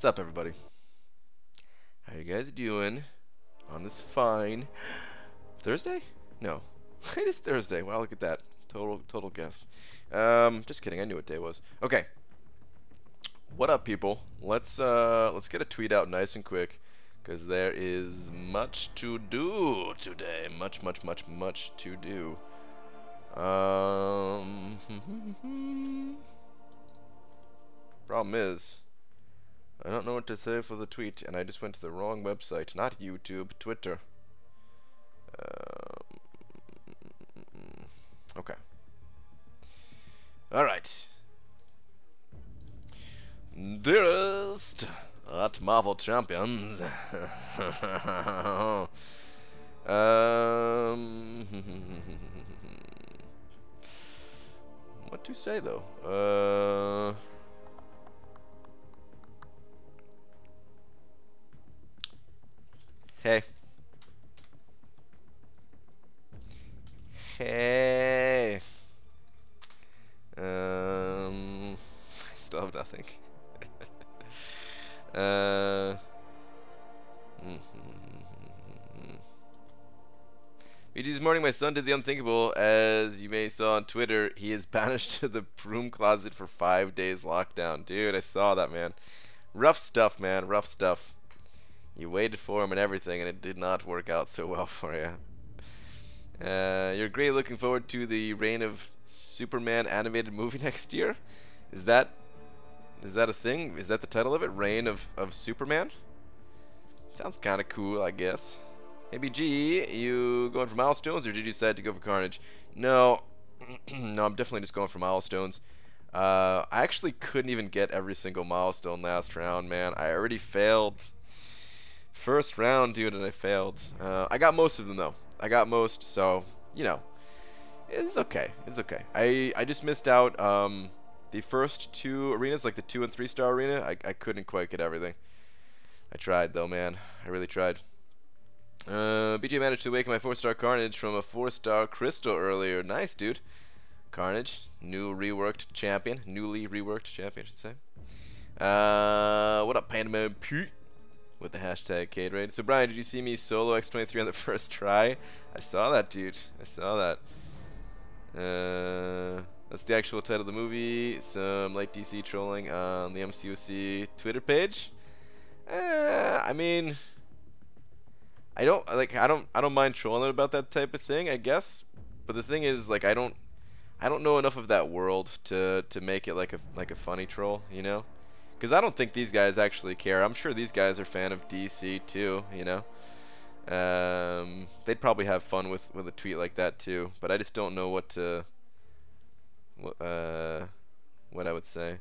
What's up, everybody? How you guys doing on this fine Thursday? No, it is Thursday. Wow, look at that. Total guess. Just kidding. I knew what day it was. Okay. What up, people? Let's get a tweet out nice and quick, because there is much to do today. Much to do. Problem is, I don't know what to say for the tweet, and I just went to the wrong website. Not YouTube, Twitter. Okay. Alright. Dearest at Marvel Champions. What to say, though? Hey. Hey. I still have nothing. This morning my son did the unthinkable. As you may saw on Twitter, he is banished to the broom closet for 5 days lockdown. Dude, I saw that, man. Rough stuff, man. Rough stuff. You waited for him and everything, and it did not work out so well for you. You're great. Looking forward to the Reign of Superman animated movie next year. Is that a thing? Is that the title of it? Reign of Superman? Sounds kind of cool, I guess. Hey BG, you going for milestones, or did you decide to go for Carnage? No, no, I'm definitely just going for milestones. I actually couldn't even get every single milestone last round, man. I already failed. First round, dude, and I failed. I got most of them, though. I got most, so, you know. It's okay. It's okay. I just missed out the first 2 arenas, like the 2- and 3-star arena. I couldn't quite get everything. I tried, though, man. I really tried. BJ managed to awaken my 4-star Carnage from a 4-star Crystal earlier. Nice, dude. Carnage, newly reworked champion, I should say. What up, Pandaman Pete? With the hashtag Cadraid. So Brian, did you see me solo X23 on the first try? I saw that, dude. I saw that. That's the actual title of the movie. Some light DC trolling on the MCOC Twitter page. I mean, I don't mind trolling about that type of thing, I guess. But the thing is, like, I don't know enough of that world to make it like a funny troll, you know? Because I don't think these guys actually care. I'm sure these guys are fan of DC too, you know. They'd probably have fun with a tweet like that too. But I just don't know what I would say.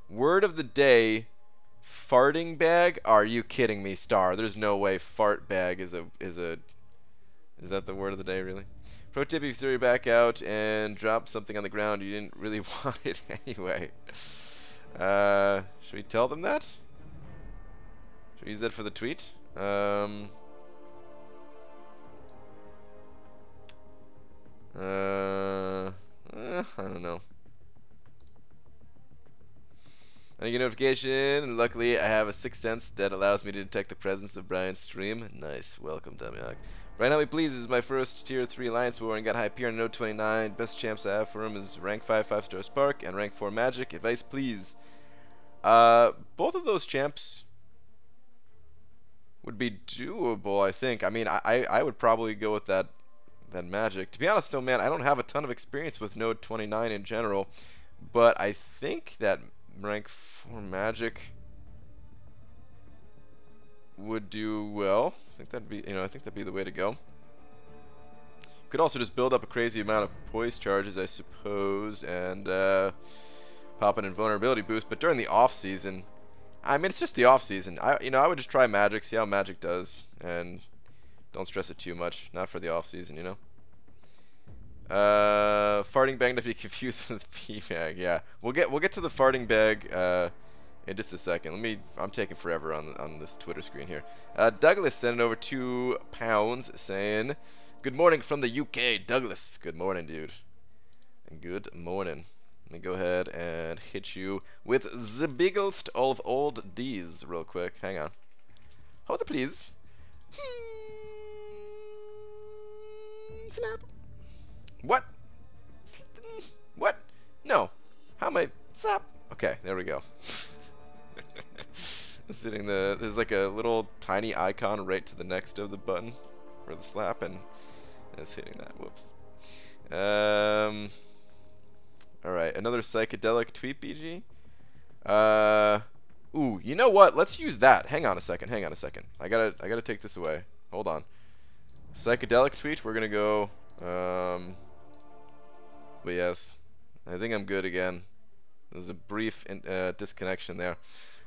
Word of the day: farting bag. Are you kidding me, Star? There's no way fart bag is that the word of the day, really? Pro tip: if you throw your back out and drop something on the ground, you didn't really want it anyway. Should we tell them that? Should we use that for the tweet? I don't know. I get a notification, and luckily I have a 6th sense that allows me to detect the presence of Brian's stream. Nice. Welcome, Damiak. Brian, help me please. This is my first tier 3 Alliance War and got Hyperion Note 29. Best champs I have for him is rank 5 5-star Spark and rank 4 Magic. Advice, please. Both of those champs would be doable, I think. I mean, I would probably go with that Magic. To be honest, though, man, I don't have a ton of experience with Node 29 in general, but I think that rank 4 Magic would do well. I think that'd be the way to go. Could also just build up a crazy amount of poise charges, I suppose, and pop an invulnerability boost. But during the off season, I mean, it's just the off season. I would just try Magic, see how Magic does, and don't stress it too much. Not for the off season, you know. Farting bag to be confused with P-bag. Yeah, we'll get to the farting bag in just a second. I'm taking forever on this Twitter screen here. Douglas sent over £2 saying, "Good morning from the UK, Douglas." Good morning, dude. Good morning. Let me go ahead and hit you with the biggest of old D's real quick. Hang on. Hold it, please. Snap. What? What? No. How am I? Slap. Okay, there we go. Sitting there's like a little tiny icon right to the next of the button for the slap, and it's hitting that. Whoops. Alright, another psychedelic tweet, BG. Ooh, you know what? Let's use that. Hang on a second. I gotta take this away. Hold on. Psychedelic tweet. We're gonna go. But yes, I think I'm good again. There's a brief disconnection there.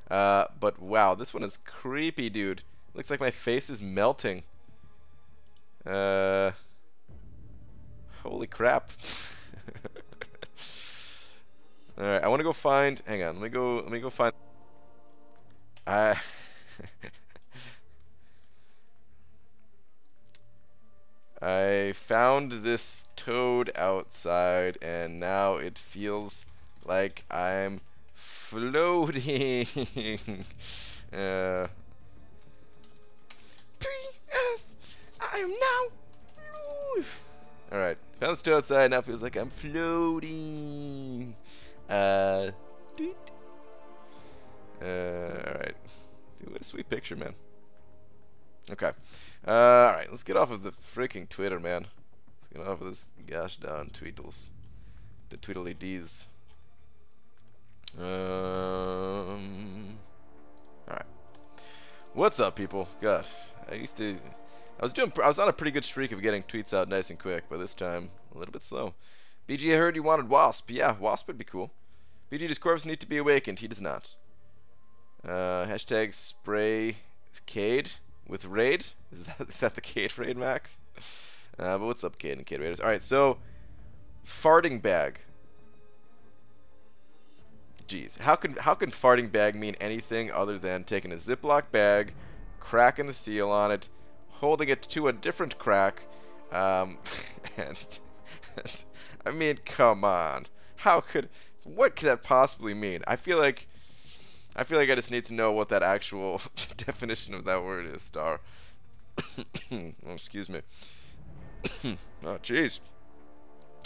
But wow, this one is creepy, dude. Looks like my face is melting. Holy crap. Alright, I want to go find. Hang on, let me go find. I found this toad outside, and now it feels like I'm floating. P.S. I am now. Alright, found this toad outside, now it feels like I'm floating. Alright. Dude, what a sweet picture, man. Okay. Alright, let's get off of the freaking Twitter, man. Let's get off of this gosh darn tweetles. The tweedly D's. Alright. What's up, people? Gosh, I was on a pretty good streak of getting tweets out nice and quick, but this time a little bit slow. BG, I heard you wanted Wasp. Yeah, Wasp would be cool. BG, does Corvus need to be awakened? He does not. Hashtag spray Cade with raid. Is that the Cade raid, Max? But what's up, Cade and Cade raiders? Alright, so farting bag. Jeez, how can farting bag mean anything other than taking a Ziploc bag, cracking the seal on it, holding it to a different crack, and I mean, come on. What could that possibly mean? I feel like I just need to know what that actual definition of that word is, Star. Oh, excuse me. Oh, jeez.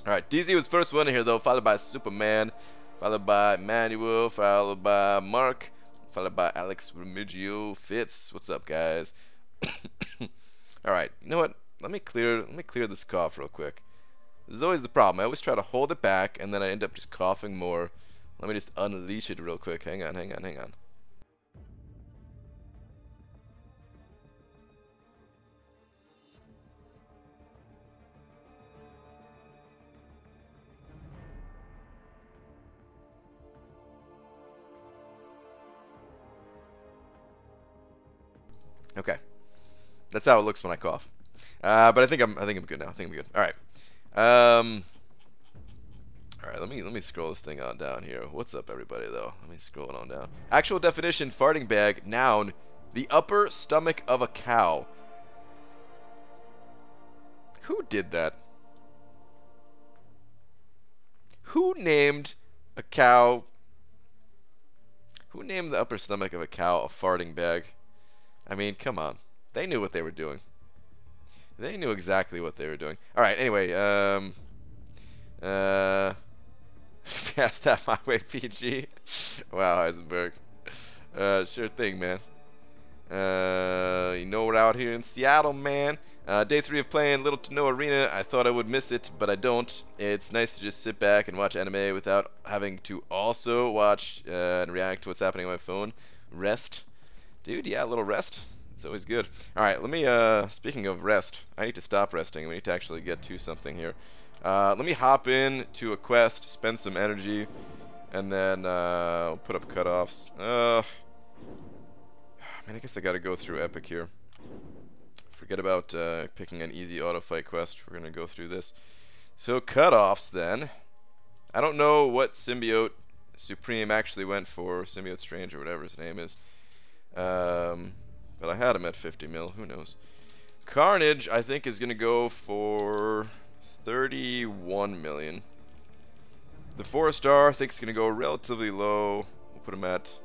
Alright, DZ was first one here, though, followed by Superman, followed by Manuel, followed by Mark, followed by Alex Remigio Fitz. What's up, guys? Alright, you know what? Let me clear this cough real quick. This is always the problem. I always try to hold it back, and then I end up just coughing more. Let me just unleash it real quick. Hang on. Okay, that's how it looks when I cough. But I think I'm good now. All right. All right. Let me scroll this thing on down here. What's up, everybody? Though, let me scroll it on down. Actual definition: farting bag. Noun: the upper stomach of a cow. Who did that? Who named a cow? Who named the upper stomach of a cow a farting bag? I mean, come on. They knew what they were doing. They knew exactly what they were doing. Alright, anyway, pass that my way, PG. Wow, Heisenberg. Sure thing, man. You know we're out here in Seattle, man. Day 3 of playing Little to No Arena. I thought I would miss it, but I don't. It's nice to just sit back and watch anime without having to also watch and react to what's happening on my phone. Rest. Dude, yeah, a little rest. It's always good. Alright, let me, speaking of rest, I need to stop resting. We need to actually get to something here. Let me hop in to a quest, spend some energy, and then put up cutoffs. Man, I guess I gotta go through Epic here. Forget about picking an easy auto fight quest. We're gonna go through this. So, cutoffs then. I don't know what Symbiote Supreme actually went for, Symbiote Strange or whatever his name is. But I had him at 50 mil, who knows. Carnage, I think, is going to go for 31 million. The 4-star I think is gonna go relatively low. We'll put him at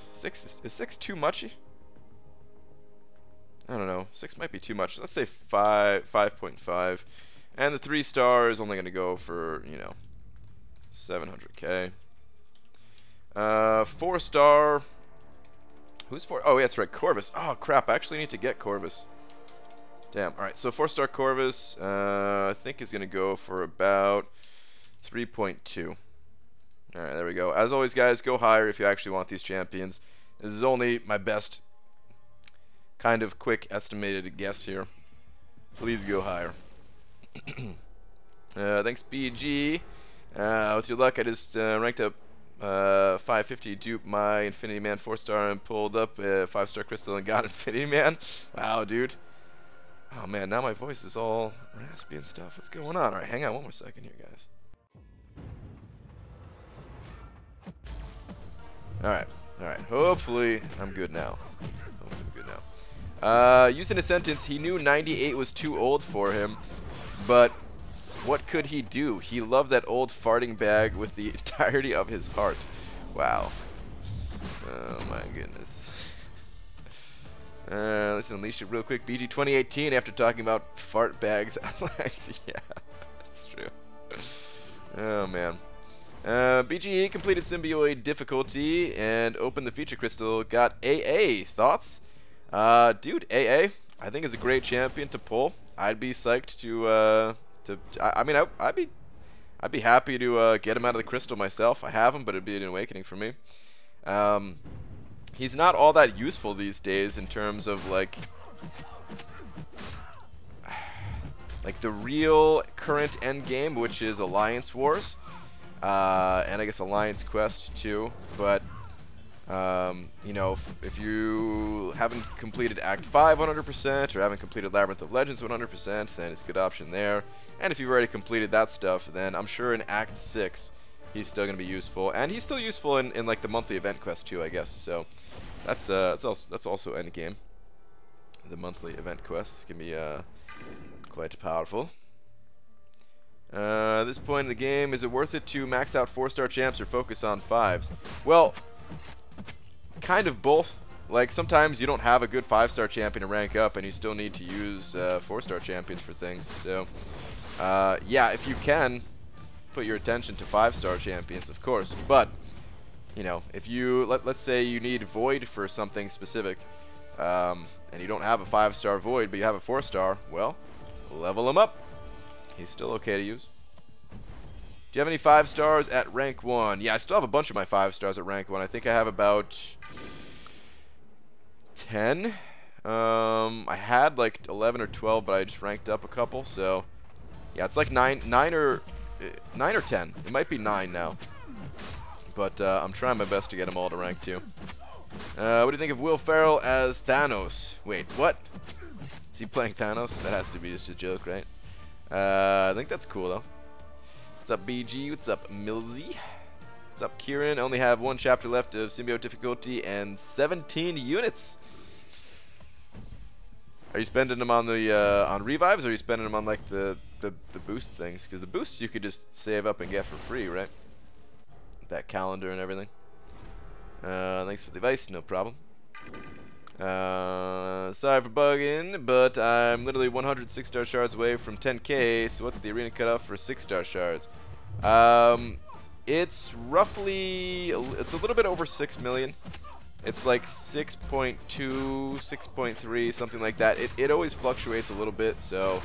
6. Is 6 too muchy? I don't know. 6 might be too much. Let's say 5.5. And the 3-star is only gonna go for, you know, 700k. 4-star. Who's 4? Oh, yeah, that's right, Corvus. Oh crap! I actually need to get Corvus. Damn. All right, so 4-star Corvus, I think is gonna go for about 3.2. All right, there we go. As always, guys, go higher if you actually want these champions. This is only my best kind of quick estimated guess here. Please go higher. Thanks, BG. With your luck, I just ranked up 550, duped my Infinity Man 4-star and pulled up a 5-star crystal and got Infinity Man. Wow, dude. Oh man, now my voice is all raspy and stuff. What's going on? Alright, hang on one more second here, guys. Alright. Hopefully I'm good now. Using a sentence, he knew 98 was too old for him, but what could he do? He loved that old farting bag with the entirety of his heart. Wow. Oh my goodness. Let's unleash it real quick. BG 2018 after talking about fart bags. Yeah, that's true. Oh man. BGE completed Symbioid difficulty and opened the feature crystal. Got AA. Thoughts? Dude, AA I think is a great champion to pull. I'd be psyched to I mean I'd be happy to get him out of the crystal myself. I have him, but it'd be an awakening for me. He's not all that useful these days in terms of like the real current end game, which is Alliance Wars, and I guess Alliance Quest too. But you know, if you haven't completed Act 5 100% or haven't completed Labyrinth of Legends 100%, then it's a good option there. And if you've already completed that stuff, then I'm sure in Act 6 he's still going to be useful, and he's still useful in like the monthly event quest too, I guess. So that's also end game. The monthly event quests can be quite powerful. At this point in the game, is it worth it to max out 4-star champs or focus on 5s? Well, kind of both. Like sometimes you don't have a good 5-star champion to rank up, and you still need to use 4-star champions for things. So yeah, if you can, put your attention to 5-star champions, of course. But you know, if you let's say you need Void for something specific, and you don't have a 5-star Void, but you have a 4-star, well, level him up. He's still okay to use. Do you have any 5-stars at rank 1? Yeah, I still have a bunch of my 5-stars at rank 1. I think I have about 10. I had like 11 or 12, but I just ranked up a couple. So yeah, it's like 9 or 10. It might be 9 now. But I'm trying my best to get them all to rank 2. What do you think of Will Ferrell as Thanos? Wait, what? Is he playing Thanos? That has to be just a joke, right? I think that's cool, though. What's up, BG? What's up, Milzy? What's up, Kieran? I only have 1 chapter left of Symbiote difficulty and 17 units. Are you spending them on the on revives, or are you spending them on like the boost things? Because the boosts you could just save up and get for free, right? That calendar and everything. Thanks for the advice, no problem. Sorry for bugging, but I'm literally 106-star shards away from 10k. So what's the arena cutoff for 6-star shards? It's roughly, it's a little bit over 6 million. It's like 6.2, 6.3, something like that. It always fluctuates a little bit, so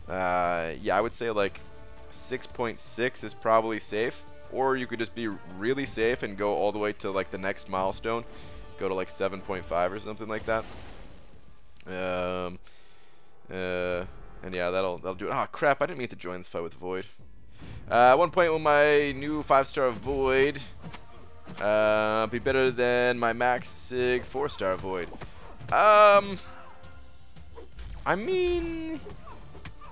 yeah, I would say like 6.6 is probably safe. Or you could just be really safe and go all the way to like the next milestone. Go to like 7.5 or something like that. And yeah, that'll do it. Oh crap, I didn't mean to join this fight with Void. At one point with my new 5-star Void, be better than my max Sig 4-star Void. I mean,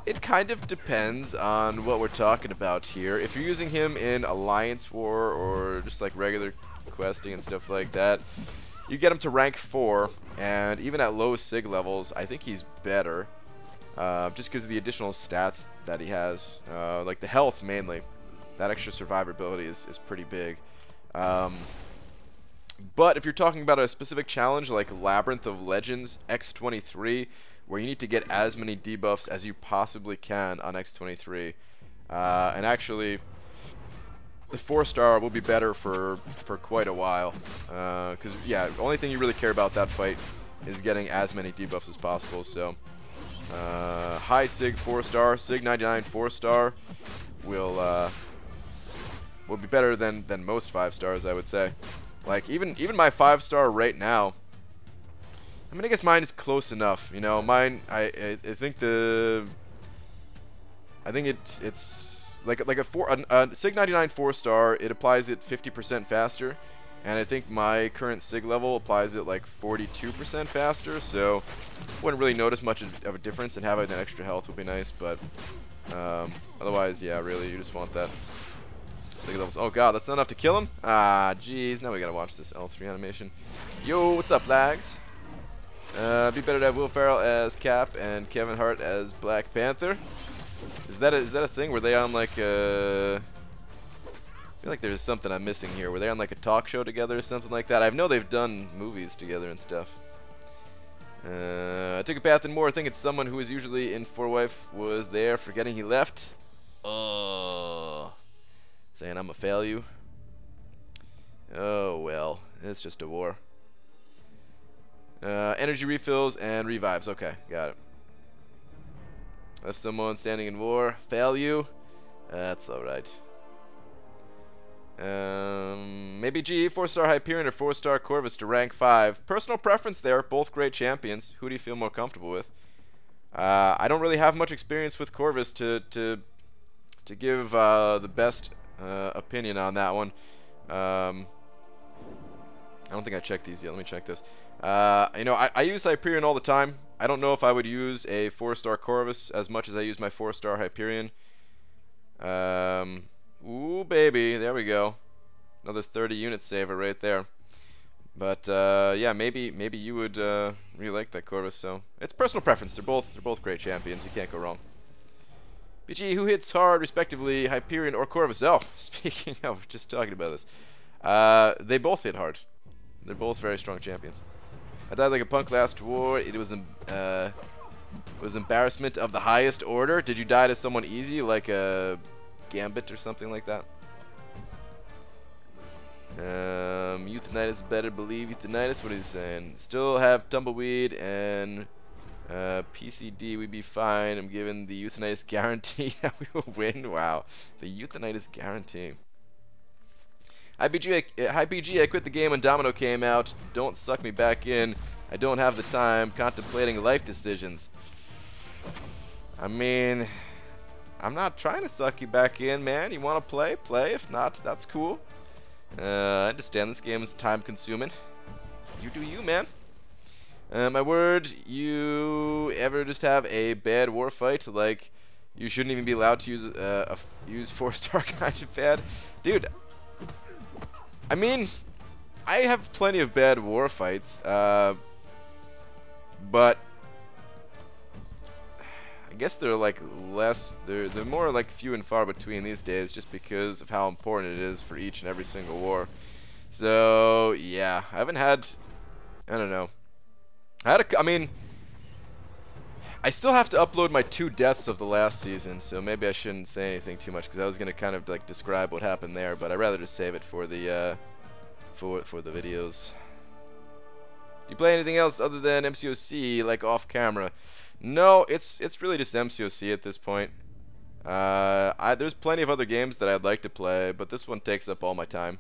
it kind of depends on what we're talking about here. If you're using him in Alliance War or just like regular questing and stuff like that, you get him to rank 4, and even at low Sig levels, I think he's better. just because of the additional stats that he has, like the health mainly. That extra survivability is pretty big. But if you're talking about a specific challenge like Labyrinth of Legends X23, where you need to get as many debuffs as you possibly can on X23, and actually the 4-star will be better for quite a while, because yeah, the only thing you really care about that fight is getting as many debuffs as possible. So high Sig 4-star, Sig 99 4-star will be better than most 5-stars, I would say. Like even my 5-star right now, I mean, I guess mine is close enough. You know, mine I think it's like a Sig 99 4-star. It applies it 50% faster, and I think my current Sig level applies it like 42% faster. So wouldn't really notice much of a difference, and having an extra health would be nice. But otherwise, yeah, really, you just want that. Oh god, that's not enough to kill him? Ah, jeez, now we gotta watch this L3 animation. Yo, what's up, lags? Be better to have Will Ferrell as Cap and Kevin Hart as Black Panther. Is that a thing? Were they on like a... I feel like there's something I'm missing here. Were they on like a talk show together or something like that? I know they've done movies together and stuff. I took a bath in more. I think it's someone who is usually in 4-Wife was there, forgetting he left. Oh. Saying I'm a fail you. Oh well, it's just a war. Energy refills and revives. Okay, got it. If someone standing in war, fail you. That's alright. Maybe GE 4-star Hyperion or 4-star Corvus to rank 5. Personal preference there. Both great champions. Who do you feel more comfortable with? I don't really have much experience with Corvus to give the best opinion on that one. I don't think I checked these yet. Let me check this. You know, I use Hyperion all the time. I don't know if I would use a 4-star Corvus as much as I use my 4-star Hyperion. Ooh, baby. There we go. Another 30 unit saver right there. But yeah, maybe you would really like that Corvus. So it's personal preference. They're both great champions. You can't go wrong. BG, who hits hard, respectively, Hyperion or Corvus? Oh, speaking of, just talking about this. They both hit hard. They're both very strong champions. I died like a punk last war. It was embarrassment of the highest order. Did you die to someone easy, like a Gambit or something like that? Euthanitis, better believe Euthanitis. What is he saying? Still have Tumbleweed and... PCD, we'd be fine. I'm giving the Euthanitis guarantee that we will win. Wow. The Euthanitis guarantee. Hi PG, I quit the game when Domino came out. Don't suck me back in. I don't have the time. Contemplating life decisions. I mean, I'm not trying to suck you back in, man. You want to play? Play. If not, that's cool. I understand this game is time consuming. You do you, man. My word, you ever just have a bad war fight? Like, you shouldn't even be allowed to use 4-star kind of bad? Dude, I mean, I have plenty of bad war fights, but I guess they're like less, they're more like few and far between these days, just because of how important it is for each and every single war. So, yeah, I haven't had, I don't know. I mean, I still have to upload my 2 deaths of the last season, so maybe I shouldn't say anything too much, because I was going to kind of like describe what happened there, but I'd rather just save it for the for the videos. Do you play anything else other than MCOC, like off camera? No, it's really just MCOC at this point. There's plenty of other games that I'd like to play, but this one takes up all my time.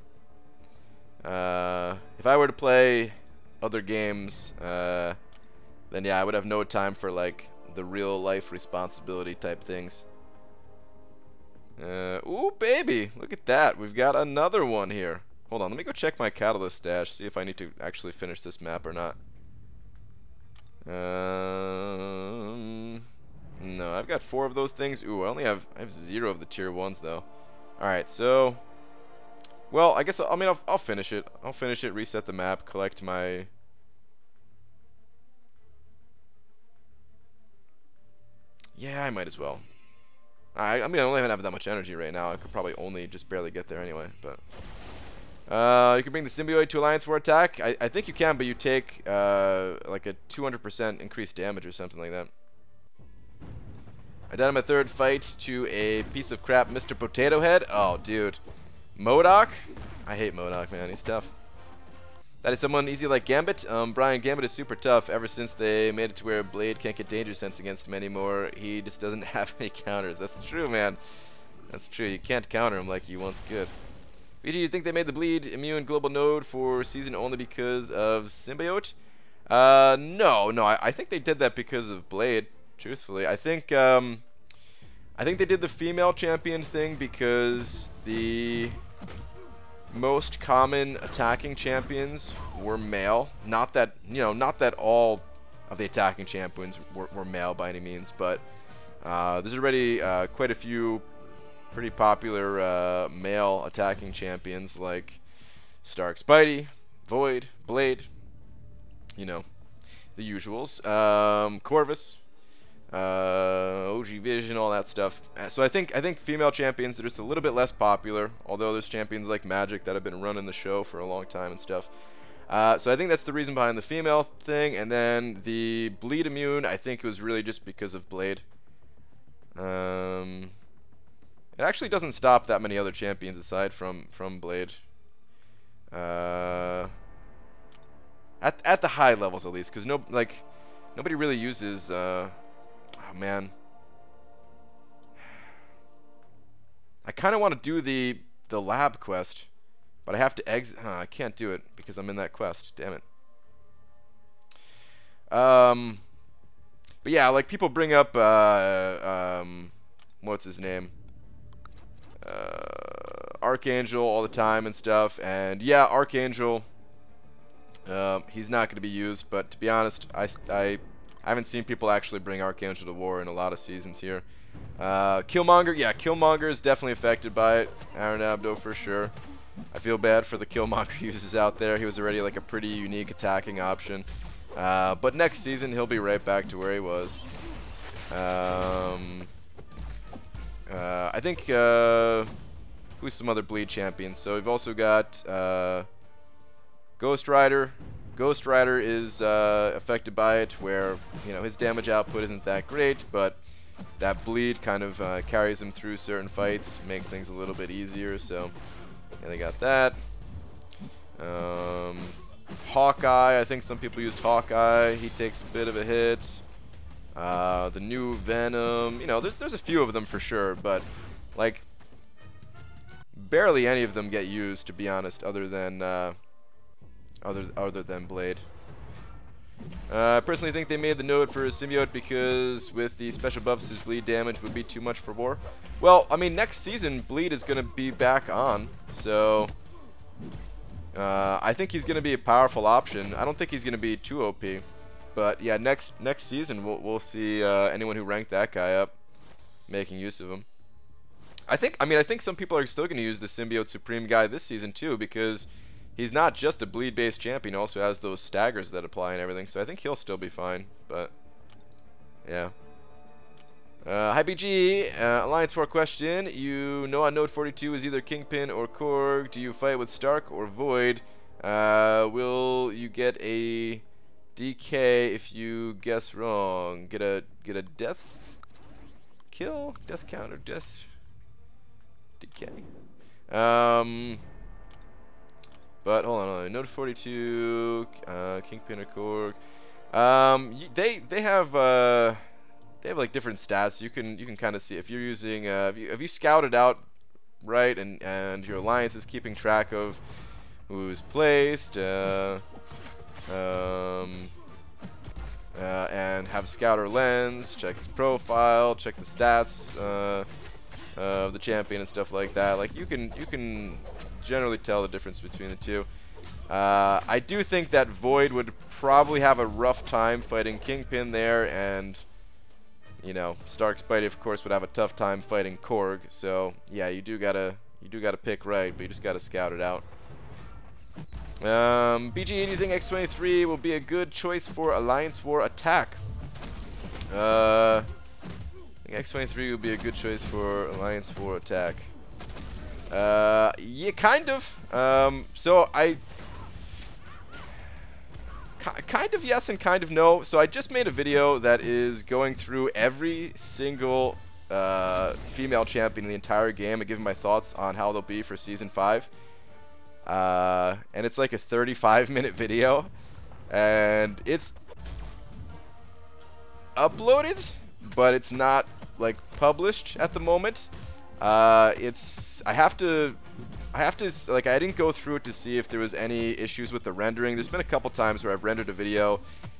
If I were to play other games, then yeah, I would have no time for like the real life responsibility type things. Ooh, baby, look at that. We've got another one here. Hold on, let me go check my catalyst stash, see if I need to actually finish this map or not. No, I've got 4 of those things. Ooh, I have 0 of the tier 1s though. Alright, so, well, I guess I'll finish it. I'll finish it, reset the map, collect my Yeah, I might as well. I mean, I don't even have that much energy right now. I could probably only just barely get there anyway. But you can bring the symbiote to Alliance War attack. I think you can, but you take like a 200% increased damage or something like that. I done my third fight to a piece of crap Mr. Potato Head. Oh, dude. MODOK? I hate MODOK, man. He's tough. That is someone easy like Gambit. Brian, Gambit is super tough ever since they made it to where Blade can't get danger sense against him anymore. He just doesn't have any counters. That's true, man. That's true. You can't counter him like you once could. VG, you think they made the Bleed immune global node for season only because of Symbiote? No. I think they did that because of Blade, truthfully. I think they did the female champion thing because the most common attacking champions were male. Not that, not that all of the attacking champions were male by any means, but there's already quite a few pretty popular male attacking champions like Stark Spidey, Void, Blade, the usuals. Corvus, OG Vision, all that stuff. So I think female champions are just a little bit less popular, although there's champions like Magic that have been running the show for a long time and stuff. So I think that's the reason behind the female thing. And then the Bleed immune, I think it was really just because of Blade. It actually doesn't stop that many other champions aside from Blade. At the high levels at least, because nobody really uses. Oh man, I kind of want to do the lab quest, but I have to exit. I can't do it because I'm in that quest. Damn it. But yeah, like people bring up what's his name? Archangel all the time and stuff, and yeah, Archangel, he's not going to be used, but to be honest, I haven't seen people actually bring Archangel to war in a lot of seasons here. Killmonger, yeah, Killmonger is definitely affected by it. Aaron Abdo for sure. I feel bad for the Killmonger users out there. He was already like a pretty unique attacking option, but next season he'll be right back to where he was. I think who's some other Bleed champions? So we've also got Ghost Rider. Ghost Rider is affected by it, where his damage output isn't that great, but that Bleed kind of carries him through certain fights, makes things a little bit easier. So yeah, they got that. Hawkeye. I think some people used Hawkeye. He takes a bit of a hit. The new Venom, there's a few of them for sure, but like barely any of them get used, to be honest, other than Blade. I personally think they made the node for his symbiote because with the special buffs, his Bleed damage would be too much for war. Well, I mean, next season Bleed is going to be back on, so I think he's going to be a powerful option. I don't think he's going to be too OP. But yeah, next season we'll see anyone who ranked that guy up making use of him. I think some people are still going to use the Symbiote Supreme guy this season too, because he's not just a Bleed-based champion. He also has those staggers that apply and everything. So I think he'll still be fine. But yeah. Hi BG, Alliance War question. You know on Node 42 is either Kingpin or Korg. Do you fight with Stark or Void? Will you get a DK if you guess wrong? Get a death kill, death counter, death DK. But hold on. Node 42, Kingpin or Korg. They have like different stats. You can kind of see if you're using if you scouted out right, and your alliance is keeping track of who's placed. And have Scouter Lens, check his profile, check the stats of the champion and stuff like that. Like you can generally tell the difference between the two. I do think that Void would probably have a rough time fighting Kingpin there, and Stark Spidey of course would have a tough time fighting Korg. So yeah, you do gotta pick right, but you just gotta scout it out. BG, do you think X-23 will be a good choice for Alliance War attack? X23 would be a good choice for Alliance 4 attack. Yeah, kind of. So I... Kind of yes and kind of no. So I just made a video that is going through every single female champion in the entire game and giving my thoughts on how they'll be for Season 5. And it's like a 35-minute video. And it's uploaded, but it's not like published at the moment. I have to like, I didn't go through it to see if there was any issues with the rendering. There's been a couple times where I've rendered a video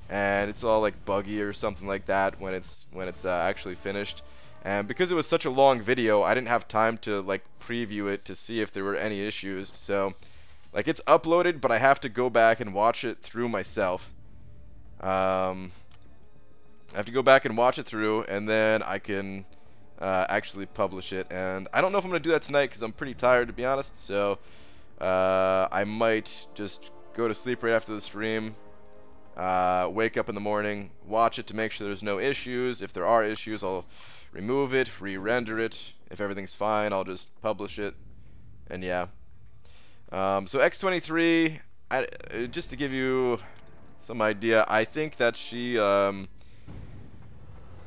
and it's all like buggy or something like that when it's actually finished. And because it was such a long video, I didn't have time to like preview it to see if there were any issues. So like, it's uploaded, but I have to go back and watch it through myself. I have to go back and watch it through, and then I can actually publish it. And I don't know if I'm going to do that tonight because I'm pretty tired, to be honest. So I might just go to sleep right after the stream, wake up in the morning, watch it to make sure there's no issues. If there are issues, I'll remove it, re-render it. If everything's fine, I'll just publish it. And yeah. So X23, just to give you some idea, I think that she...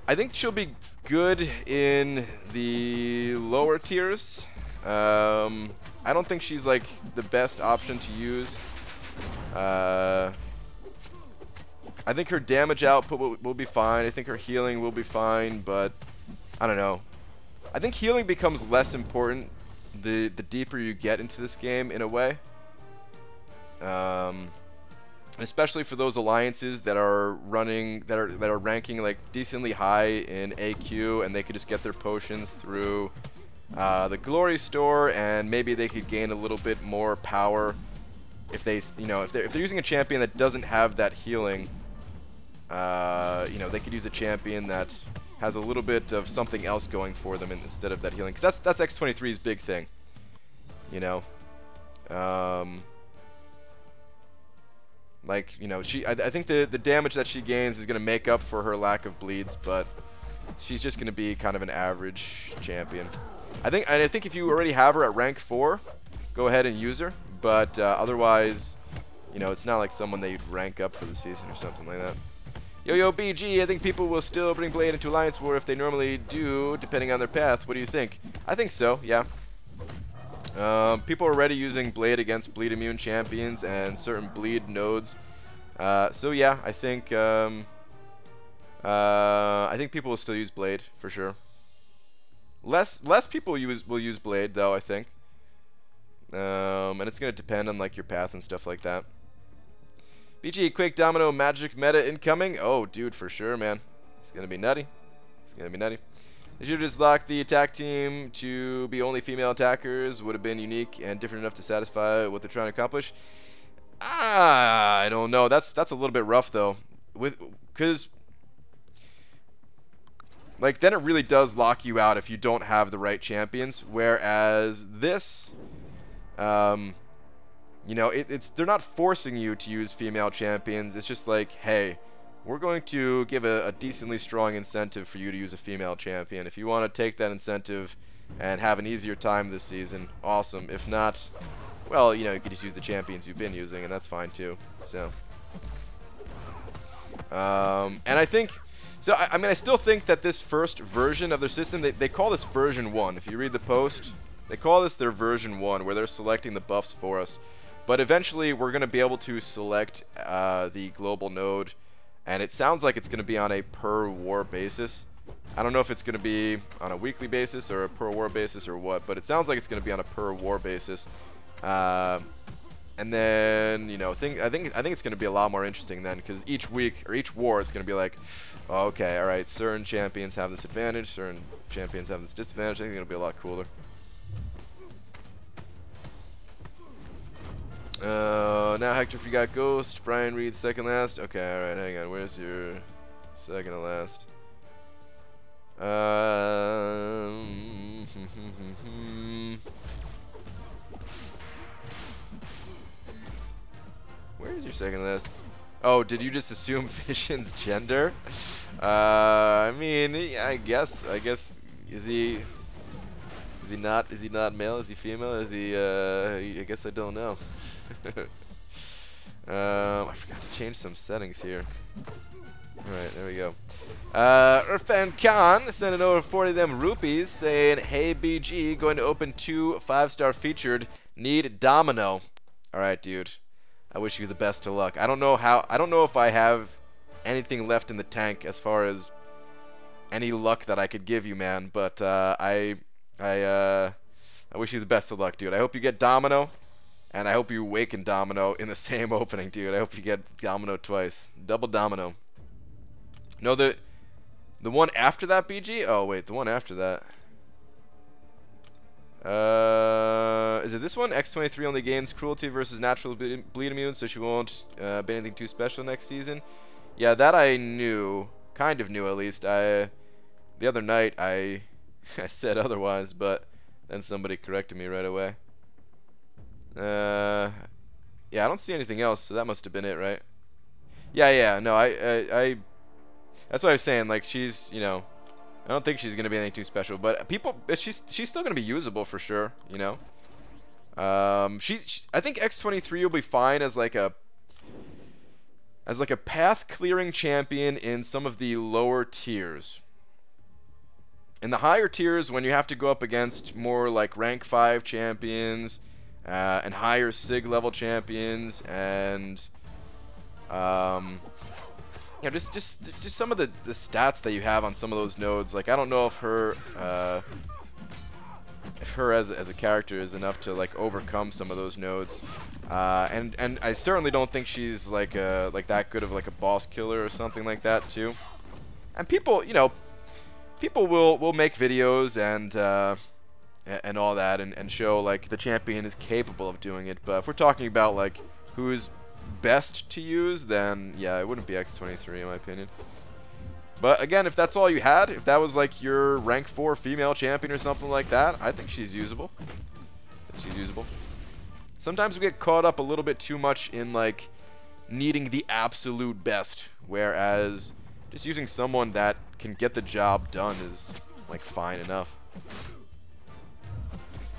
I think she'll be good in the lower tiers. I don't think she's like the best option to use. I think her damage output will be fine. I think her healing will be fine, but I don't know. I think healing becomes less important the deeper you get into this game, in a way. Especially for those alliances that are running, that are ranking like decently high in AQ, and they could just get their potions through the glory store, and maybe they could gain a little bit more power if they, if they're using a champion that doesn't have that healing. They could use a champion that has a little bit of something else going for them instead of that healing, because that's X23's big thing. Like, I think the damage that she gains is going to make up for her lack of bleeds, but she's just going to be kind of an average champion. I think if you already have her at rank 4, go ahead and use her, but otherwise, it's not like someone that you'd rank up for the season or something like that. Yo, BG, I think people will still bring Blade into Alliance War if they normally do, depending on their path. What do you think? I think so, yeah. People are already using Blade against bleed immune champions and certain bleed nodes. So yeah, I think people will still use Blade for sure. Less people will use Blade though, I think. And it's gonna depend on like your path and stuff like that. BG, Quake Domino Magic meta incoming. Oh, dude, for sure, man. It's gonna be nutty. It's gonna be nutty. They should have just locked the attack team to be only female attackers. Would have been unique and different enough to satisfy what they're trying to accomplish. I don't know. That's a little bit rough though, because like then it really does lock you out if you don't have the right champions. Whereas this, they're not forcing you to use female champions. It's just like, hey, we're going to give a decently strong incentive for you to use a female champion. If you want to take that incentive and have an easier time this season, awesome. If not, well, you could just use the champions you've been using, and that's fine too. So, and I think, so I mean, I still think that this first version of their system, they call this version 1. If you read the post, they call this their version 1, where they're selecting the buffs for us. But eventually, we're going to be able to select the global node. And it sounds like it's going to be on a per war basis. I don't know if it's going to be on a weekly basis or a per war basis or what, but it sounds like it's going to be on a per war basis. And then, I think it's going to be a lot more interesting then, because each week or each war it's going to be like, oh, okay, all right, certain champions have this advantage, certain champions have this disadvantage. I think it's going to be a lot cooler. Now Hector, if you got Ghost, Brian Reed second last. Okay, alright, hang on. Where's your second to last? Where's your second last? Oh, did you just assume Vision's gender? I mean, I guess, is he not male? Is he female? Is he, I guess I don't know. I forgot to change some settings here. Alright, there we go. Irfan Khan sending over 40 of them rupees saying, hey BG, going to open 2 5-star featured, need Domino. Alright, dude. I wish you the best of luck. I don't know if I have anything left in the tank as far as any luck that I could give you, man, but I wish you the best of luck, dude. I hope you get Domino, and I hope you awaken Domino in the same opening, dude. I hope you get Domino twice. Double Domino. No, the one after that, BG? Oh, wait, the one after that. Is it this one? X23 only gains cruelty versus natural bleed immune, so she won't be anything too special next season. Yeah, that I knew. Kind of knew, at least. The other night, I said otherwise, but then somebody corrected me right away. Yeah, I don't see anything else, so that must have been it, right? Yeah, no, I that's what I was saying, like, she's, you know, I don't think she's going to be anything too special, but she's still going to be usable for sure, you know? I think X23 will be fine as like a path clearing champion in some of the lower tiers. In the higher tiers, when you have to go up against more like rank 5 champions and higher sig level champions and you know, just some of the stats that you have on some of those nodes, like I don't know if her as a character is enough to like overcome some of those nodes. And I certainly don't think she's like that good of like a boss killer or something like that too. And people, you know, people will make videos and all that and show like the champion is capable of doing it. But if we're talking about like who's best to use, then yeah, it wouldn't be X23 in my opinion. But again, if that's all you had, if that was like your rank 4 female champion or something like that, I think she's usable. Sometimes we get caught up a little bit too much in like needing the absolute best, whereas just using someone that can get the job done is like fine enough.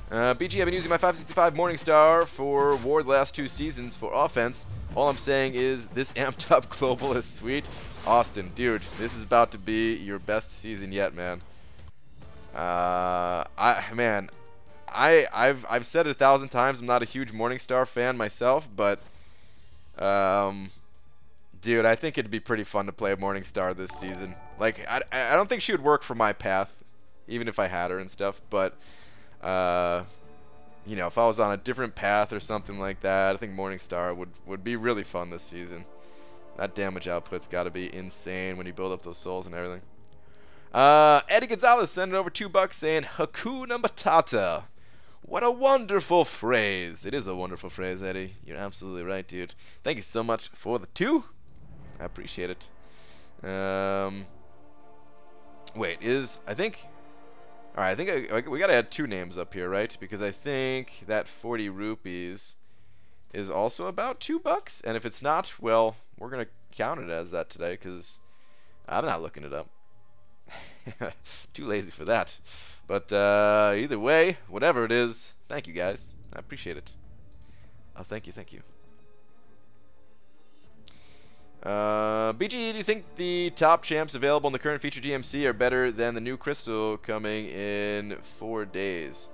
BG, I've been using my 565 Morningstar for War the last 2 seasons for offense. All I'm saying is this amped up global is sweet. Austin, dude, this is about to be your best season yet, man. I've said it 1,000 times, I'm not a huge Morningstar fan myself, but dude, I think it'd be pretty fun to play Morningstar this season. Like, I don't think she would work for my path, even if I had her and stuff, but you know, if I was on a different path or something like that, I think Morningstar would be really fun this season. That damage output's got to be insane when you build up those souls and everything. Eddie Gonzalez sending over $2 saying, Hakuna Matata. What a wonderful phrase. It is a wonderful phrase, Eddie. You're absolutely right, dude. Thank you so much for the 2. I appreciate it. Wait, I think... Alright, I think we gotta add 2 names up here, right? Because I think that 40 rupees is also about $2. And if it's not, well, we're gonna count it as that today, because I'm not looking it up. Too lazy for that. But either way, whatever it is, thank you guys. I appreciate it. Oh, thank you. BG, do you think the top champs available in the current feature GMC are better than the new crystal coming in 4 days?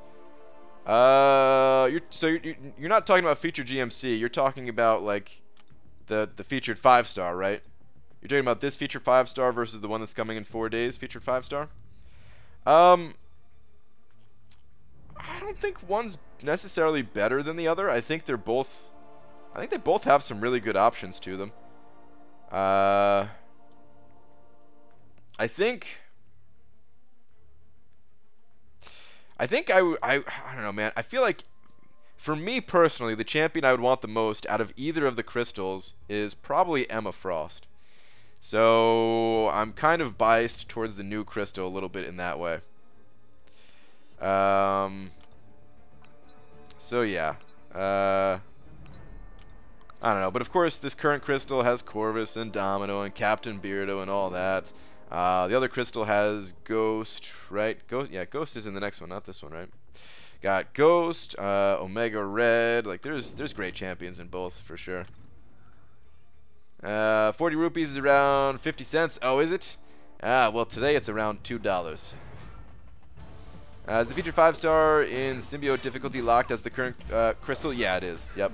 You're not talking about feature GMC. You're talking about like the featured 5-star, right? You're talking about this featured 5-star versus the one that's coming in 4 days, featured 5-star. I don't think one's necessarily better than the other. I think they both have some really good options to them. I think I don't know, man. I feel like for me personally, the champion I would want the most out of either of the crystals is probably Emma Frost. So I'm kind of biased towards the new crystal a little bit in that way. So yeah. I don't know, but of course this current crystal has Corvus and Domino and Captain Beardo and all that. The other crystal has Ghost, right? Ghost, yeah, Ghost is in the next one, not this one, right? Got Ghost, Omega Red. Like there's great champions in both for sure. 40 rupees is around 50 cents. Oh, is it? Well, today it's around $2. Is the featured 5-star in symbiote difficulty locked as the current crystal? Yeah, it is. Yep.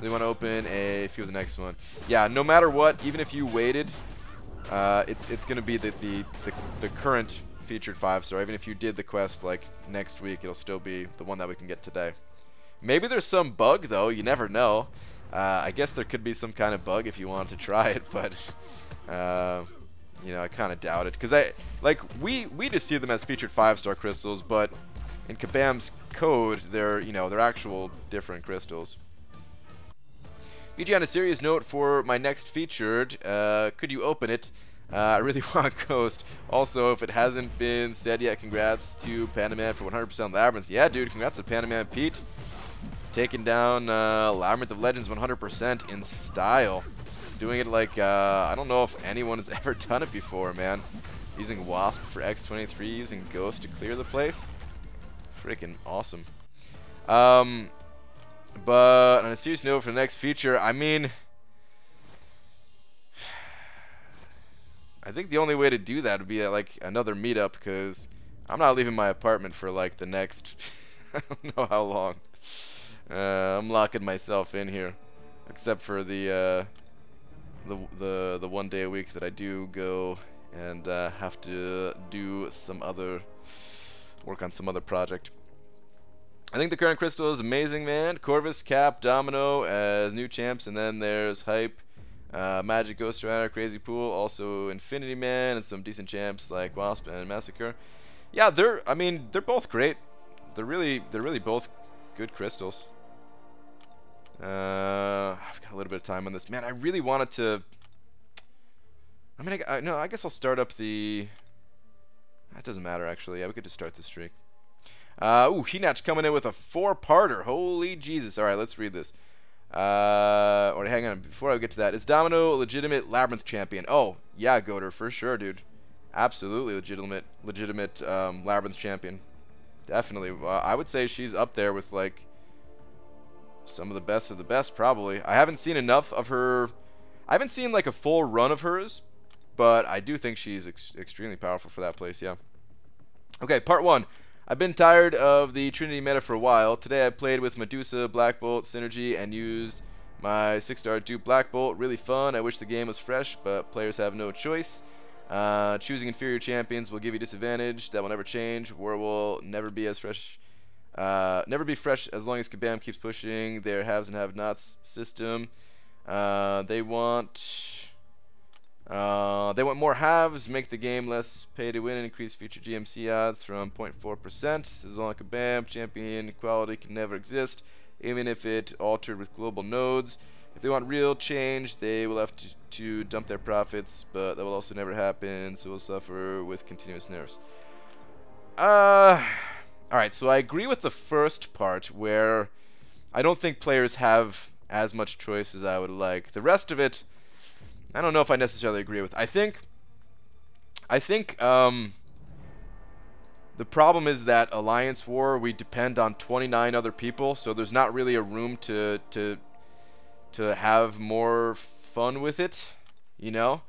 We want to open a few of the next one. Yeah, no matter what, even if you waited, it's going to be the current featured 5-star. Even if you did the quest like next week, it'll still be the one that we can get today. Maybe there's some bug though. You never know. I guess there could be some kind of bug if you wanted to try it, but you know, I kind of doubt it, because we just see them as featured 5-star crystals, but in Kabam's code, they're actual different crystals. BG, on a serious note, for my next featured, could you open it? I really want Ghost. Also, if it hasn't been said yet, congrats to Panda for 100% Labyrinth. Yeah, dude, congrats to Panda Pete. Taking down Labyrinth of Legends 100% in style. Doing it like, I don't know if anyone has ever done it before, man. Using Wasp for X23, using Ghost to clear the place. Freaking awesome. But on a serious note, for the next feature, I mean, I think the only way to do that would be at like another meetup, because I'm not leaving my apartment for like the next I don't know how long. I'm locking myself in here, except for the one day a week that I do go and have to do some other work on some other project. I think the current crystal is amazing, man. Corvus, Cap, Domino as new champs, and then there's Hype, Magic, Ghost Rider, Crazy Pool, also Infinity Man, and some decent champs like Wasp and Massacre. Yeah, I mean, they're both great. They're really both good crystals. I've got a little bit of time on this, man. I really wanted to. I mean, no, I guess I'll start up the. That doesn't matter, actually. Yeah, we could just start the streak. Ooh, Hinach coming in with a 4-parter. Holy Jesus. Alright, let's read this. Or hang on, before I get to that. Is Domino a legitimate Labyrinth champion? Oh, yeah, Goater, for sure, dude. Absolutely legitimate Labyrinth champion. Definitely. I would say she's up there with, like, some of the best, probably. I haven't seen enough of her. I haven't seen, like, a full run of hers, but I do think she's extremely powerful for that place, yeah. Okay, part 1. I've been tired of the Trinity meta for a while. Today I played with Medusa, Black Bolt, Synergy, and used my 6-star dupe Black Bolt. Really fun. I wish the game was fresh, but players have no choice. Choosing inferior champions will give you disadvantage. That will never change. War will never be as fresh. Never be fresh as long as Kabam keeps pushing their haves and have-nots system. They want more halves, make the game less pay to win, and increase future GMC odds from 0.4%. This is all like a BAM. Champion equality can never exist, even if it altered with global nodes. If they want real change, they will have to dump their profits, but that will also never happen, so we'll suffer with continuous nerfs. Alright, so I agree with the first part, where I don't think players have as much choice as I would like. The rest of it, I don't know if I necessarily agree with. I think the problem is that Alliance War, we depend on 29 other people, so there's not really a room to have more fun with it, you know?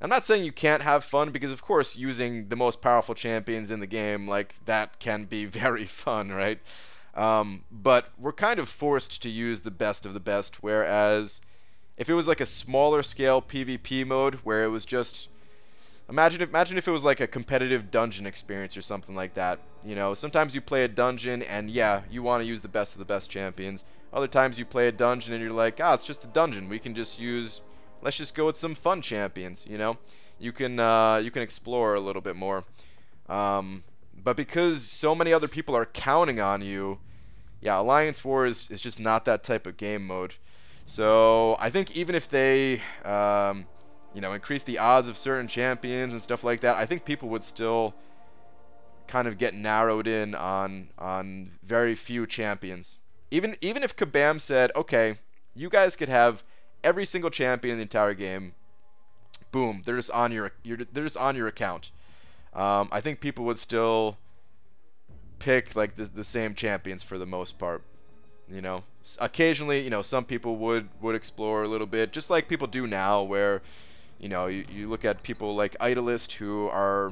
I'm not saying you can't have fun, because of course using the most powerful champions in the game, like, that can be very fun, right? But we're kind of forced to use the best of the best, whereas if it was like a smaller scale PvP mode where it was just, imagine if it was like a competitive dungeon experience or something like that. You know, sometimes you play a dungeon and yeah, you want to use the best of the best champions. Other times you play a dungeon and you're like, it's just a dungeon. We can just use, let's just go with some fun champions. You know, you can explore a little bit more. But because so many other people are counting on you, yeah, Alliance War is just not that type of game mode. So I think even if they, you know, increase the odds of certain champions and stuff like that, I think people would still kind of get narrowed in on very few champions. Even if Kabam said, okay, you guys could have every single champion in the entire game, boom, they're just on they're just on your account. I think people would still pick like the same champions for the most part. You know, occasionally, you know, some people would explore a little bit, just like people do now, where, you know, you look at people like Idolist who are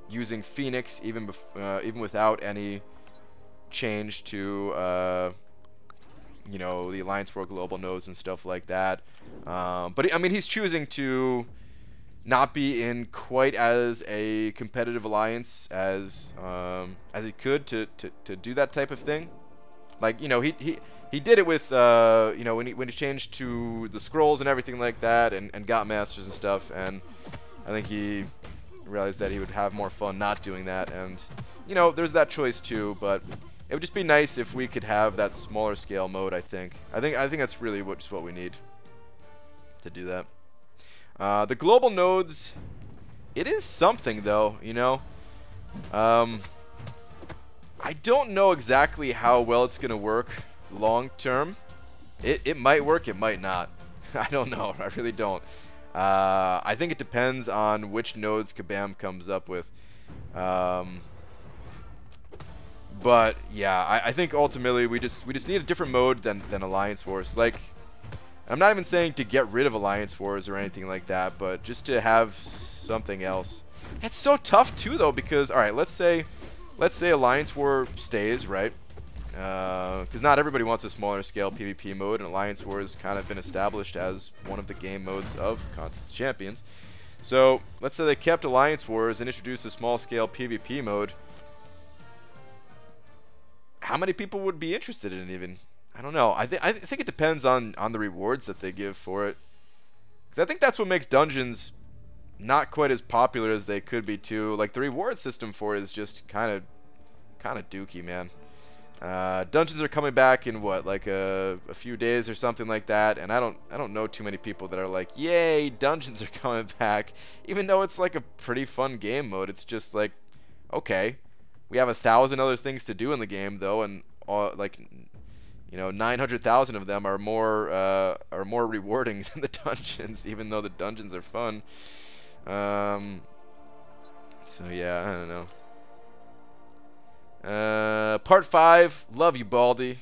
using Phoenix even without any change to you know, the Alliance War global nodes and stuff like that. But I mean, he's choosing to not be in quite as a competitive alliance as he could to do that type of thing. Like, you know, he did it with you know, when he changed to the scrolls and everything like that, and got masters and stuff, and I think he realized that he would have more fun not doing that. And, you know, there's that choice too, but it would just be nice if we could have that smaller scale mode. I think that's really just what we need to do that. The global nodes, it is something though, you know. I don't know exactly how well it's gonna work long term. It might work, it might not. I don't know. I really don't. I think it depends on which nodes Kabam comes up with. But yeah, I think ultimately we just need a different mode than Alliance Wars. Like, I'm not even saying to get rid of Alliance Wars or anything like that, but just to have something else. It's so tough too though, because all right, let's say Alliance War stays, right? Because not everybody wants a smaller scale PvP mode, and Alliance War has kind of been established as one of the game modes of Contest of Champions. So let's say they kept Alliance Wars and introduced a small scale PvP mode. How many people would be interested in it even? I don't know. I think it depends on the rewards that they give for it. Because I think that's what makes dungeons not quite as popular as they could be too. Like, the reward system for it is just kind of dookie, man. Dungeons are coming back in what, like a few days or something like that, and I don't know too many people that are like, yay, dungeons are coming back, even though it's like a pretty fun game mode. It's just like, okay, we have 1,000 other things to do in the game though, and like, you know, 900,000 of them are more rewarding than the dungeons, even though the dungeons are fun. So yeah, I don't know. Part 5, love you, Baldy.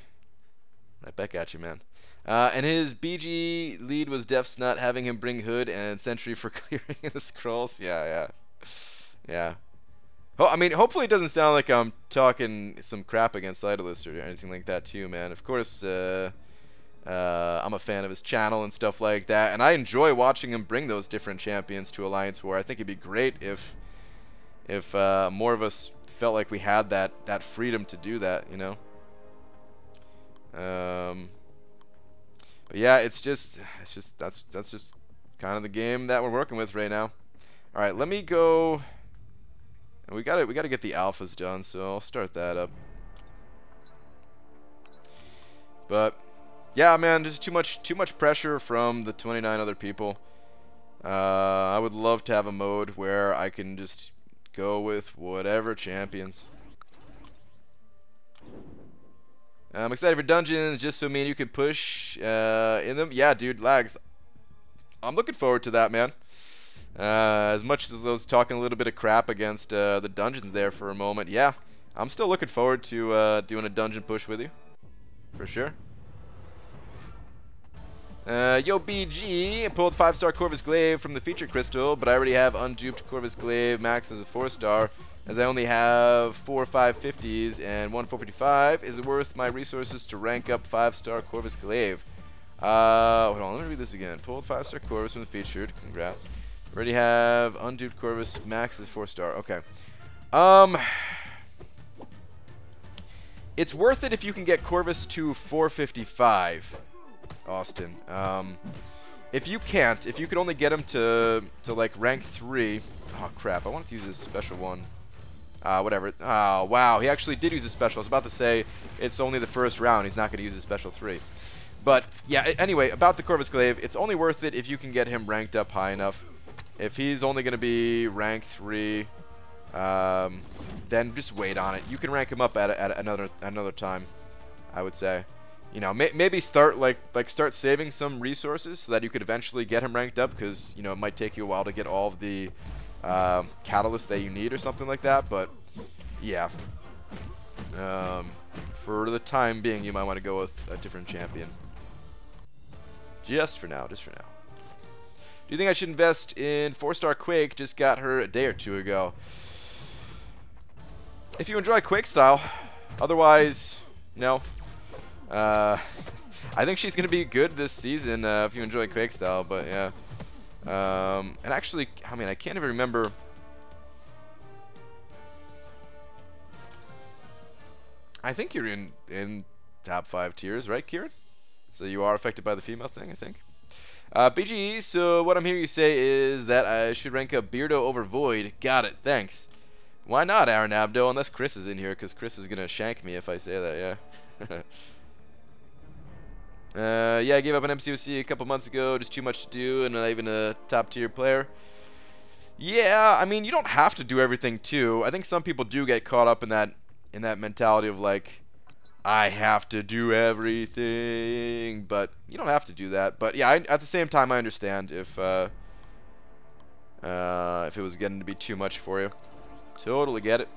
Right back at you, man. And his BG lead was Def's not having him bring Hood and Sentry for clearing the scrolls. Yeah. Oh, I mean, hopefully it doesn't sound like I'm talking some crap against Idolist or anything like that too, man. Of course, I'm a fan of his channel and stuff like that, and I enjoy watching him bring those different champions to Alliance War. I think it'd be great if more of us felt like we had that freedom to do that, you know. But yeah, it's just that's just kind of the game that we're working with right now. All right, let me go. And we gotta get the alphas done, so I'll start that up. But yeah, man, just too much pressure from the 29 other people. I would love to have a mode where I can just go with whatever champions. I'm excited for dungeons, just so me and you can push in them. Yeah, dude, lags. I'm looking forward to that, man. As much as I was talking a little bit of crap against the dungeons there for a moment, yeah, I'm still looking forward to doing a dungeon push with you, for sure. Yo, BG, I pulled 5-star Corvus Glaive from the feature crystal, but I already have unduped Corvus Glaive max as a 4-star, as I only have 4 550s and 1 455. Is it worth my resources to rank up 5-star Corvus Glaive? Hold on, let me read this again. Pulled 5-star Corvus from the featured, congrats. Already have unduped Corvus max as 4-star, okay. It's worth it if you can get Corvus to 455. Austin. If you can't, if you could only get him to like rank 3, oh crap, I wanted to use his special one. Whatever. Oh wow, he actually did use his special. I was about to say it's only the first round, he's not going to use his special 3. But yeah, anyway, about the Corvus Glaive, it's only worth it if you can get him ranked up high enough. If he's only going to be rank 3, then just wait on it. You can rank him up at another time, I would say. you know, maybe start start saving some resources so that you could eventually get him ranked up, because you know it might take you a while to get all of the catalysts that you need or something like that. But yeah, for the time being, you might want to go with a different champion. Just for now, just for now. Do you think I should invest in 4-star Quake? Just got her a day or two ago. If you enjoy Quake style, otherwise, no. I think she's gonna be good this season if you enjoy Quake style, but yeah. And actually, I mean, I can't even remember. I think you're in top 5 tiers, right, Kieran? So you are affected by the female thing, I think. BGE, so what I'm hearing you say is that I should rank up Beardo over Void. Got it, thanks. Why not, Aaron Abdo? Unless Chris is in here, because Chris is gonna shank me if I say that, yeah. Yeah, I gave up an MCOC a couple months ago. Just too much to do, and not even a top-tier player. Yeah, I mean, you don't have to do everything too. I think some people do get caught up in that mentality of like, I have to do everything, but you don't have to do that. But yeah, at the same time, I understand if it was getting to be too much for you. Totally get it.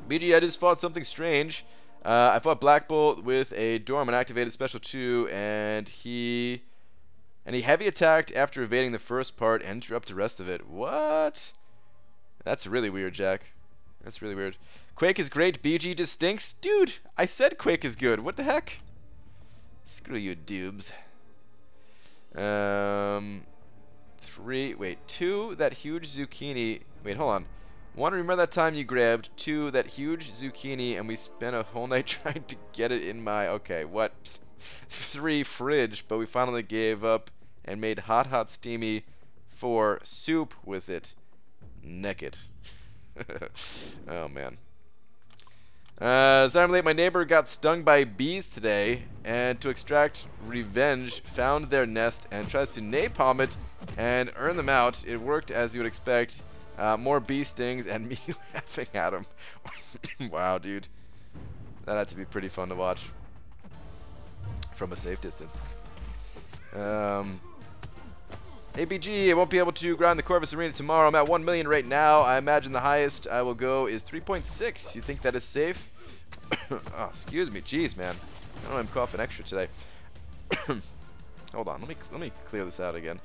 BG, I just fought something strange. I fought Black Bolt with a Dormant activated special 2, and he heavy attacked after evading the first part and interrupted the rest of it. What? That's really weird, Jack. That's really weird. Quake is great, BG just stinks. Dude, I said Quake is good. What the heck? Screw you, dubes. 2, that huge zucchini. Wait, hold on. 1, remember that time you grabbed. 2, that huge zucchini, and we spent a whole night trying to get it in my... Okay, what? 3, fridge, but we finally gave up and made hot steamy 4, soup with it. Naked. Oh, man. Sorry I'm late. My neighbor got stung by bees today, and to extract revenge, found their nest and tries to napalm it and earn them out. It worked as you would expect. More bee stings and me laughing at him. Wow, dude. That had to be pretty fun to watch. From a safe distance. ABG, I won't be able to grind the Corvus Arena tomorrow. I'm at 1 million right now. I imagine the highest I will go is 3.6. You think that is safe? Oh, excuse me. Jeez, man. I know I'm coughing extra today. Hold on. Let me clear this out again.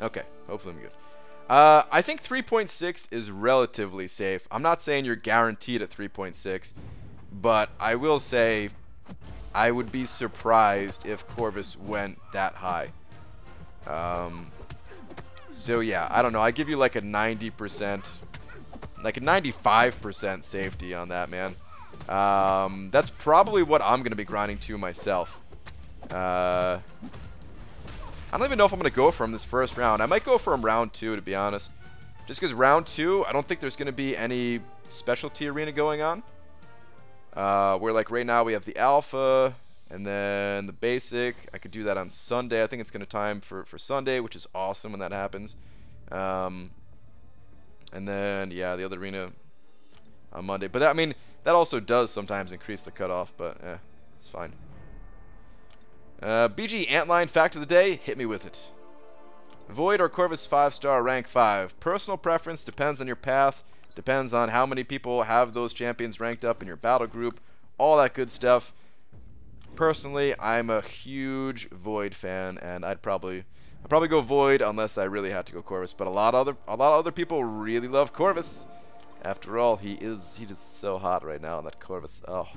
Okay. Hopefully I'm good. I think 3.6 is relatively safe. I'm not saying you're guaranteed at 3.6, but I will say I would be surprised if Corvus went that high. So yeah, I don't know. I give you like a 90%, like a 95% safety on that, man. That's probably what I'm going to be grinding to myself. I don't even know if I'm going to go for him this first round. I might go for him round 2, to be honest. Just because round 2, I don't think there's going to be any specialty arena going on. Where like right now we have the alpha and then the basic. I could do that on Sunday. I think it's going to time for Sunday, which is awesome when that happens. And then yeah, the other arena on Monday. But that, I mean, that also does sometimes increase the cutoff, but yeah, it's fine. BG Antline fact of the day, hit me with it. Void or Corvus 5-star rank 5. Personal preference depends on your path. Depends on how many people have those champions ranked up in your battle group. All that good stuff. Personally, I'm a huge Void fan, and I'd probably go Void unless I really had to go Corvus. But a lot of other people really love Corvus. After all, he just so hot right now on that Corvus. Oh.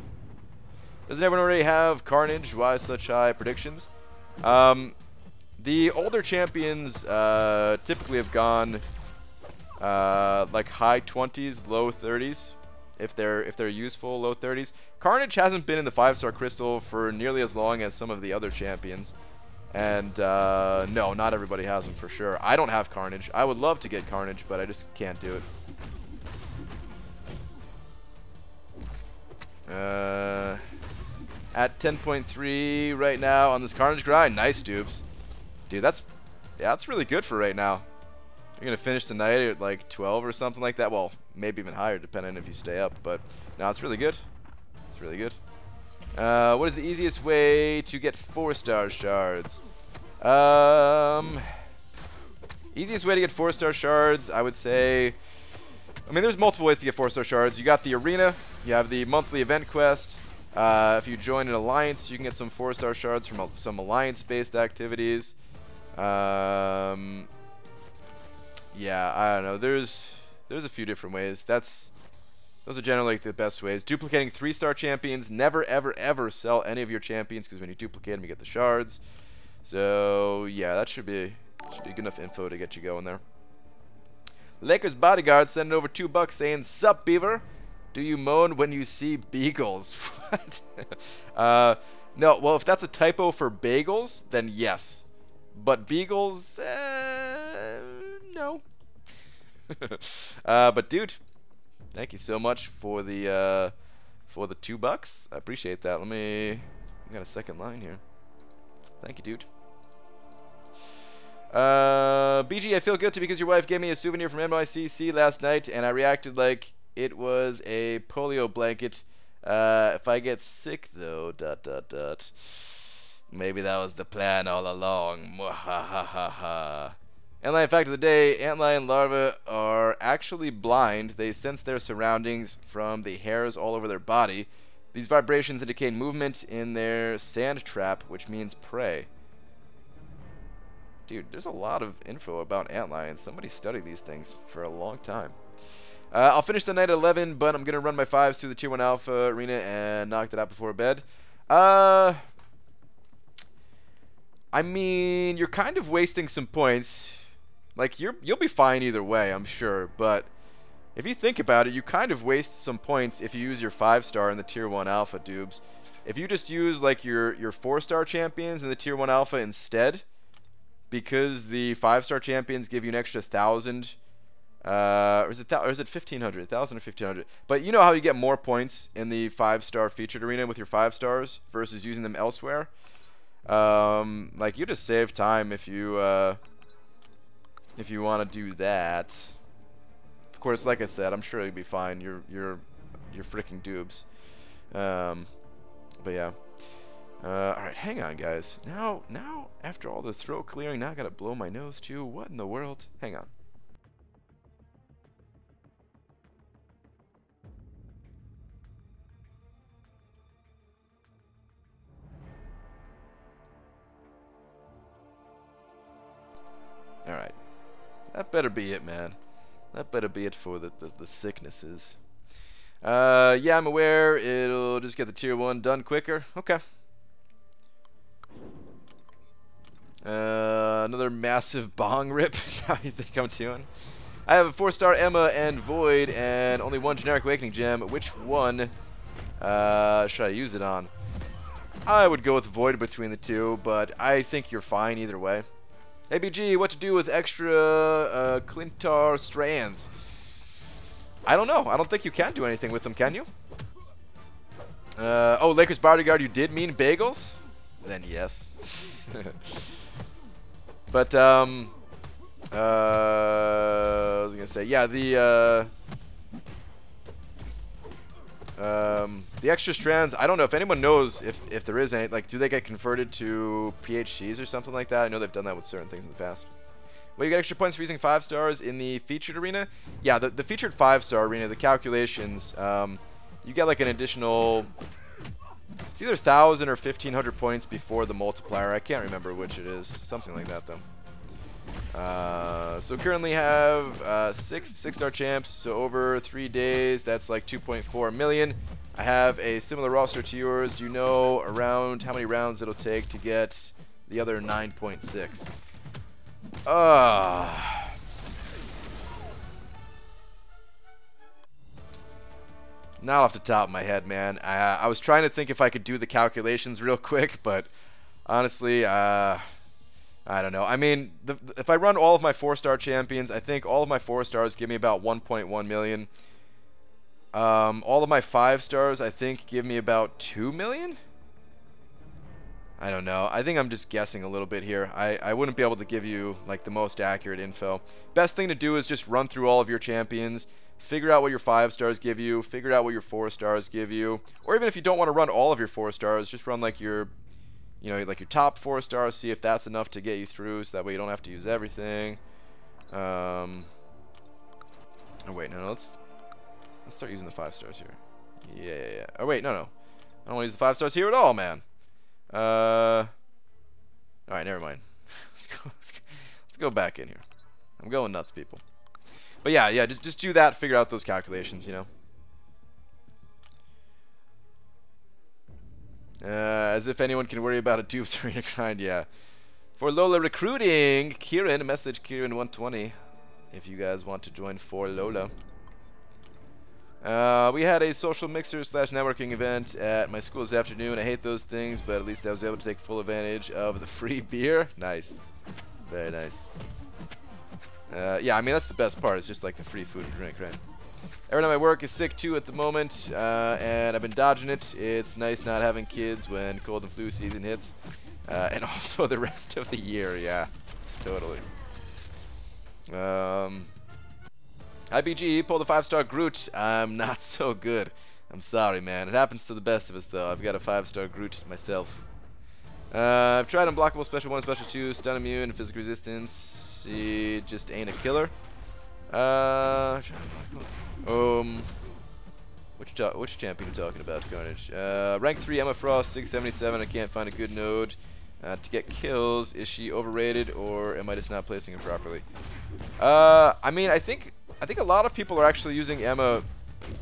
Doesn't everyone already have Carnage? Why such high predictions? The older champions typically have gone like high 20s, low 30s, if they're useful, low 30s. Carnage hasn't been in the 5-star crystal for nearly as long as some of the other champions, and no, not everybody has them for sure. I don't have Carnage. I would love to get Carnage, but I just can't do it. At 10.3 right now on this Carnage grind. Nice, dubes. Dude, that's really good for right now. You're going to finish the night at like 12 or something like that. Well, maybe even higher, depending if you stay up. But, no, it's really good. It's really good. What is the easiest way to get 4-star shards? Easiest way to get 4-star shards, I would say... I mean, there's multiple ways to get 4-star shards. You got the arena. You have the monthly event quest. If you join an alliance, you can get some 4-star shards from some alliance-based activities. Yeah, I don't know. There's a few different ways. Those are generally the best ways. Duplicating 3-star champions. Never, ever, ever sell any of your champions, because when you duplicate them, you get the shards. So, yeah, that should be good enough info to get you going there. Lakers Bodyguard sending over $2 saying, "Sup, Beaver? Do you moan when you see beagles?" What? No, well, if that's a typo for bagels, then yes. But beagles, no. But dude, thank you so much for the $2. I appreciate that. We got a second line here. Thank you, dude. BG, I feel guilty because your wife gave me a souvenir from NYCC last night, and I reacted like it was a polio blanket. If I get sick, though, ... Maybe that was the plan all along. Mwahahaha. Antlion fact of the day, antlion larvae are actually blind. They sense their surroundings from the hairs all over their body. These vibrations indicate movement in their sand trap, which means prey. Dude, there's a lot of info about antlions. Somebody studied these things for a long time. I'll finish the night at 11, but I'm going to run my 5s through the Tier 1 Alpha arena and knock that out before bed. I mean, you're kind of wasting some points. Like, you'll be fine either way, I'm sure. But if you think about it, you kind of waste some points if you use your 5-star in the Tier 1 Alpha, dubes. If you just use, like, your 4-star champions in the Tier 1 Alpha instead... Because the 5-star champions give you an extra 1,000, or is it 1,500? 1,000 or 1,500? But you know how you get more points in the 5-star featured arena with your 5 stars versus using them elsewhere. Like you just save time if you want to do that. Of course, like I said, I'm sure you'll be fine. You're freaking dubes. But yeah. Alright, hang on, guys. Now, after all the throat clearing, now I gotta blow my nose, too. What in the world? Hang on. Alright. That better be it, man. That better be it for the sicknesses. Yeah, I'm aware. It'll just get the Tier 1 done quicker. Okay. Another massive bong rip is how you think I'm doing. I have a 4-star Emma and Void and only 1 generic Awakening Gem. Which one should I use it on? I would go with Void between the two, but I think you're fine either way. ABG, what to do with extra Clintar strands? I don't know. I don't think you can do anything with them, can you? Oh, Lakers Bodyguard, you did mean bagels? Then yes. But, I was gonna say, yeah, the extra strands, I don't know if anyone knows if there is any, like, do they get converted to PHCs or something like that? I know they've done that with certain things in the past. Well, you get extra points for using 5 stars in the featured arena? Yeah, the featured 5-star arena, the calculations, you get like an additional, it's either 1,000 or 1,500 points before the multiplier. I can't remember which it is. Something like that, though. So currently have 6-star champs, so over 3 days, that's like 2.4 million. I have a similar roster to yours. You know around how many rounds it'll take to get the other 9.6. Not off the top of my head, man. I was trying to think if I could do the calculations real quick, but honestly, I don't know. I mean, if I run all of my 4-star champions, I think all of my 4 stars give me about 1.1 million. All of my 5 stars, I think, give me about 2 million? I don't know. I think I'm just guessing a little bit here. I wouldn't be able to give you like the most accurate info. Best thing to do is just run through all of your champions, figure out what your 5 stars give you, figure out what your 4 stars give you, or even if you don't want to run all of your 4 stars, just run like your, you know, like your top 4 stars, see if that's enough to get you through, so that way you don't have to use everything. Oh wait, no, let's start using the 5 stars here. Yeah. Oh wait, no. I don't want to use the 5 stars here at all, man. Alright, never mind. Let's go back in here. I'm going nuts, people. But yeah, just do that, figure out those calculations, you know. As if anyone can worry about a dupes arena grind, yeah. For Lola recruiting, Kieran, message Kieran120 if you guys want to join for Lola. We had a social mixer / networking event at my school this afternoon. I hate those things, but at least I was able to take full advantage of the free beer. Nice. Very nice. Yeah, I mean, that's the best part. It's just like the free food and drink, right? Everyone at my work is sick too at the moment, and I've been dodging it. It's nice not having kids when cold and flu season hits. And also the rest of the year, yeah. Totally. IBG, pull the 5-star Groot. I'm not so good. I'm sorry, man. It happens to the best of us, though. I've got a 5-star Groot myself. I've tried Unblockable Special 1, Special 2, Stun Immune, Physical Resistance. He just ain't a killer. Which champion are you talking about, Carnage? Rank 3, Emma Frost, 677. I can't find a good node to get kills. Is she overrated, or am I just not placing her properly? I mean, I think a lot of people are actually using Emma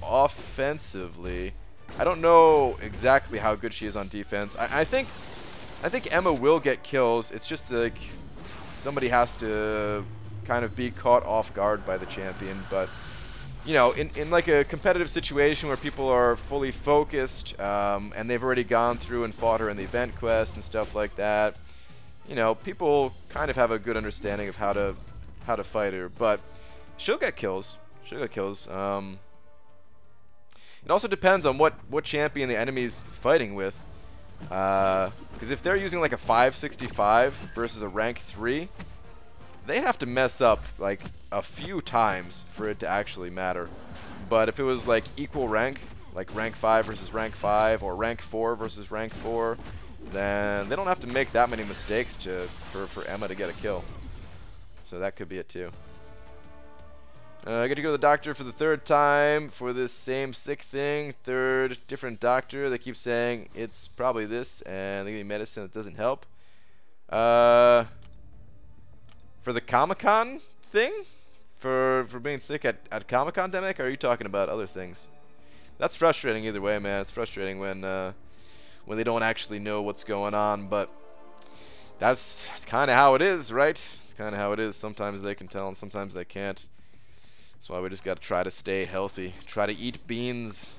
offensively. I don't know exactly how good she is on defense. I think Emma will get kills. It's just like somebody has to kind of be caught off guard by the champion. But you know, in like a competitive situation where people are fully focused and they've already gone through and fought her in the event quest and stuff like that, you know, people kind of have a good understanding of how to fight her. But she'll get kills. She'll get kills. It also depends on what champion the enemy's fighting with. Because if they're using like a 565 versus a rank 3, they have to mess up like a few times for it to actually matter. But if it was like equal rank, like rank 5 versus rank 5, or rank 4 versus rank 4, then they don't have to make that many mistakes for Emma to get a kill. So that could be it too. I get to go to the doctor for the 3rd time for this same sick thing. 3rd different doctor. They keep saying it's probably this, and they give me medicine that doesn't help. For the Comic-Con thing? For being sick at Comic-Con demic? Or are you talking about other things? That's frustrating either way, man. It's frustrating when they don't actually know what's going on, but that's kind of how it is, right? It's kind of how it is. Sometimes they can tell and sometimes they can't. That's why we just got to try to stay healthy. Try to eat beans.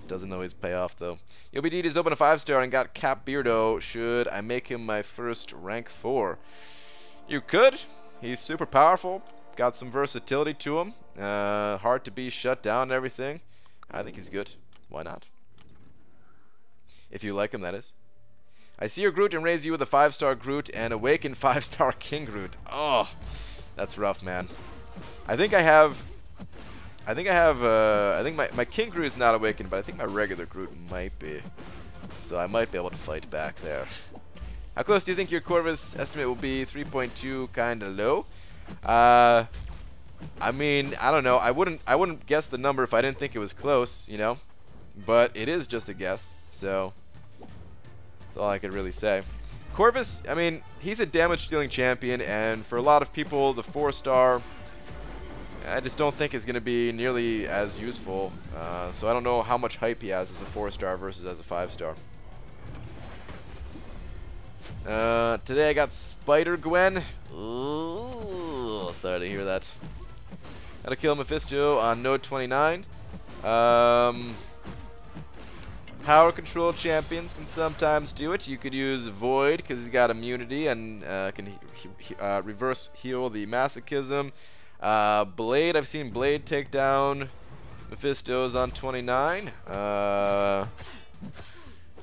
Doesn't always pay off, though. YoBD just opened a 5-star and got Cap Beardo. Should I make him my first rank 4? You could. He's super powerful. Got some versatility to him. Hard to be shut down and everything. I think he's good. Why not? If you like him, that is. I see your Groot and raise you with a 5-star Groot and awaken 5-star King Groot. Oh, that's rough, man. I think my King Groot is not awakened, but I think my regular Groot might be. So I might be able to fight back there. How close do you think your Corvus estimate will be? 3.2, kind of low. I mean, I don't know. I wouldn't guess the number if I didn't think it was close, you know. But it is just a guess, so that's all I could really say. Corvus, I mean, he's a damage-dealing champion, and for a lot of people, the 4-star, I just don't think is going to be nearly as useful. So I don't know how much hype he has as a 4-star versus as a 5-star. Today I got Spider-Gwen. Ooh, sorry to hear that. Gotta kill Mephisto on node 29. Power control champions can sometimes do it. You could use Void because he's got immunity and can reverse heal the masochism. Blade, I've seen Blade take down Mephisto's on 29.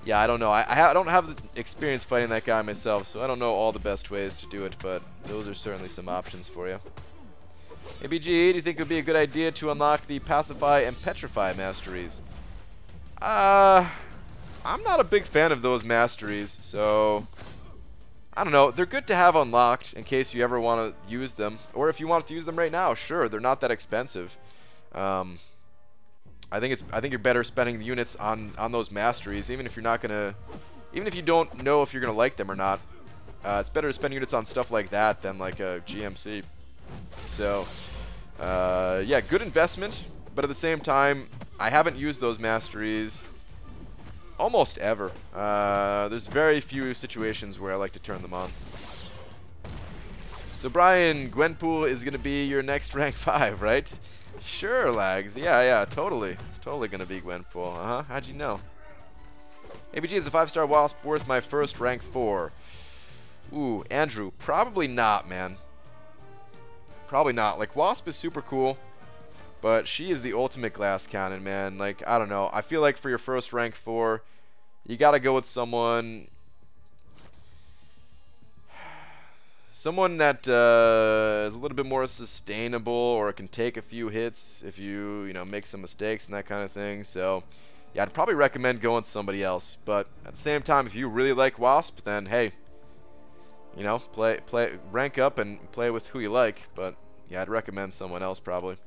yeah, I don't know. I don't have the experience fighting that guy myself, so I don't know all the best ways to do it, but those are certainly some options for you. ABG, do you think it would be a good idea to unlock the Pacify and Petrify Masteries? I'm not a big fan of those Masteries, so I don't know. They're good to have unlocked in case you ever want to use them, or if you want to use them right now. Sure, they're not that expensive. I think you're better spending the units on those Masteries, even if you're not gonna, even if you don't know if you're gonna like them or not. It's better to spend units on stuff like that than like a GMC. So, yeah, good investment, but at the same time, I haven't used those Masteries almost ever. There's very few situations where I like to turn them on. So Brian, Gwenpool is going to be your next rank 5, right? Sure, Lags. Yeah, totally. It's totally going to be Gwenpool. How'd you know? ABG is a 5-star Wasp worth my first rank 4. Ooh, Andrew, probably not, man. Probably not. Like, Wasp is super cool, but she is the ultimate glass cannon, man. Like, I don't know. I feel like for your first rank 4, you gotta go with someone that is a little bit more sustainable, or can take a few hits if you know, make some mistakes and that kind of thing. So, yeah, I'd probably recommend going with somebody else. But at the same time, if you really like Wasp, then hey, you know, rank up and play with who you like. But yeah, I'd recommend someone else probably.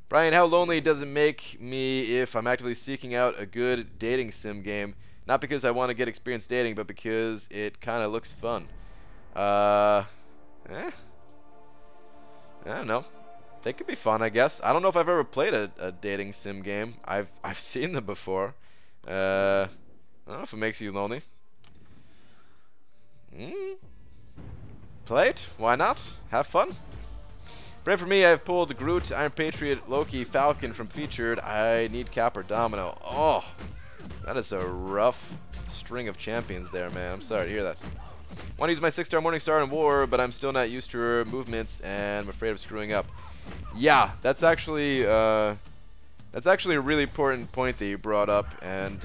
Brian, how lonely does it make me if I'm actively seeking out a good dating sim game? Not because I want to get experience dating, but because it kind of looks fun. I don't know. They could be fun, I guess. I don't know if I've ever played a dating sim game. I've seen them before. I don't know if it makes you lonely. Play it. Why not? Have fun. Pray for me. I've pulled Groot, Iron Patriot, Loki, Falcon from featured. I need Cap or Domino. Oh, that is a rough string of champions there, man. I'm sorry to hear that. Want to use my 6-star Morningstar in War, but I'm still not used to her movements, and I'm afraid of screwing up. Yeah, that's actually a really important point that you brought up, and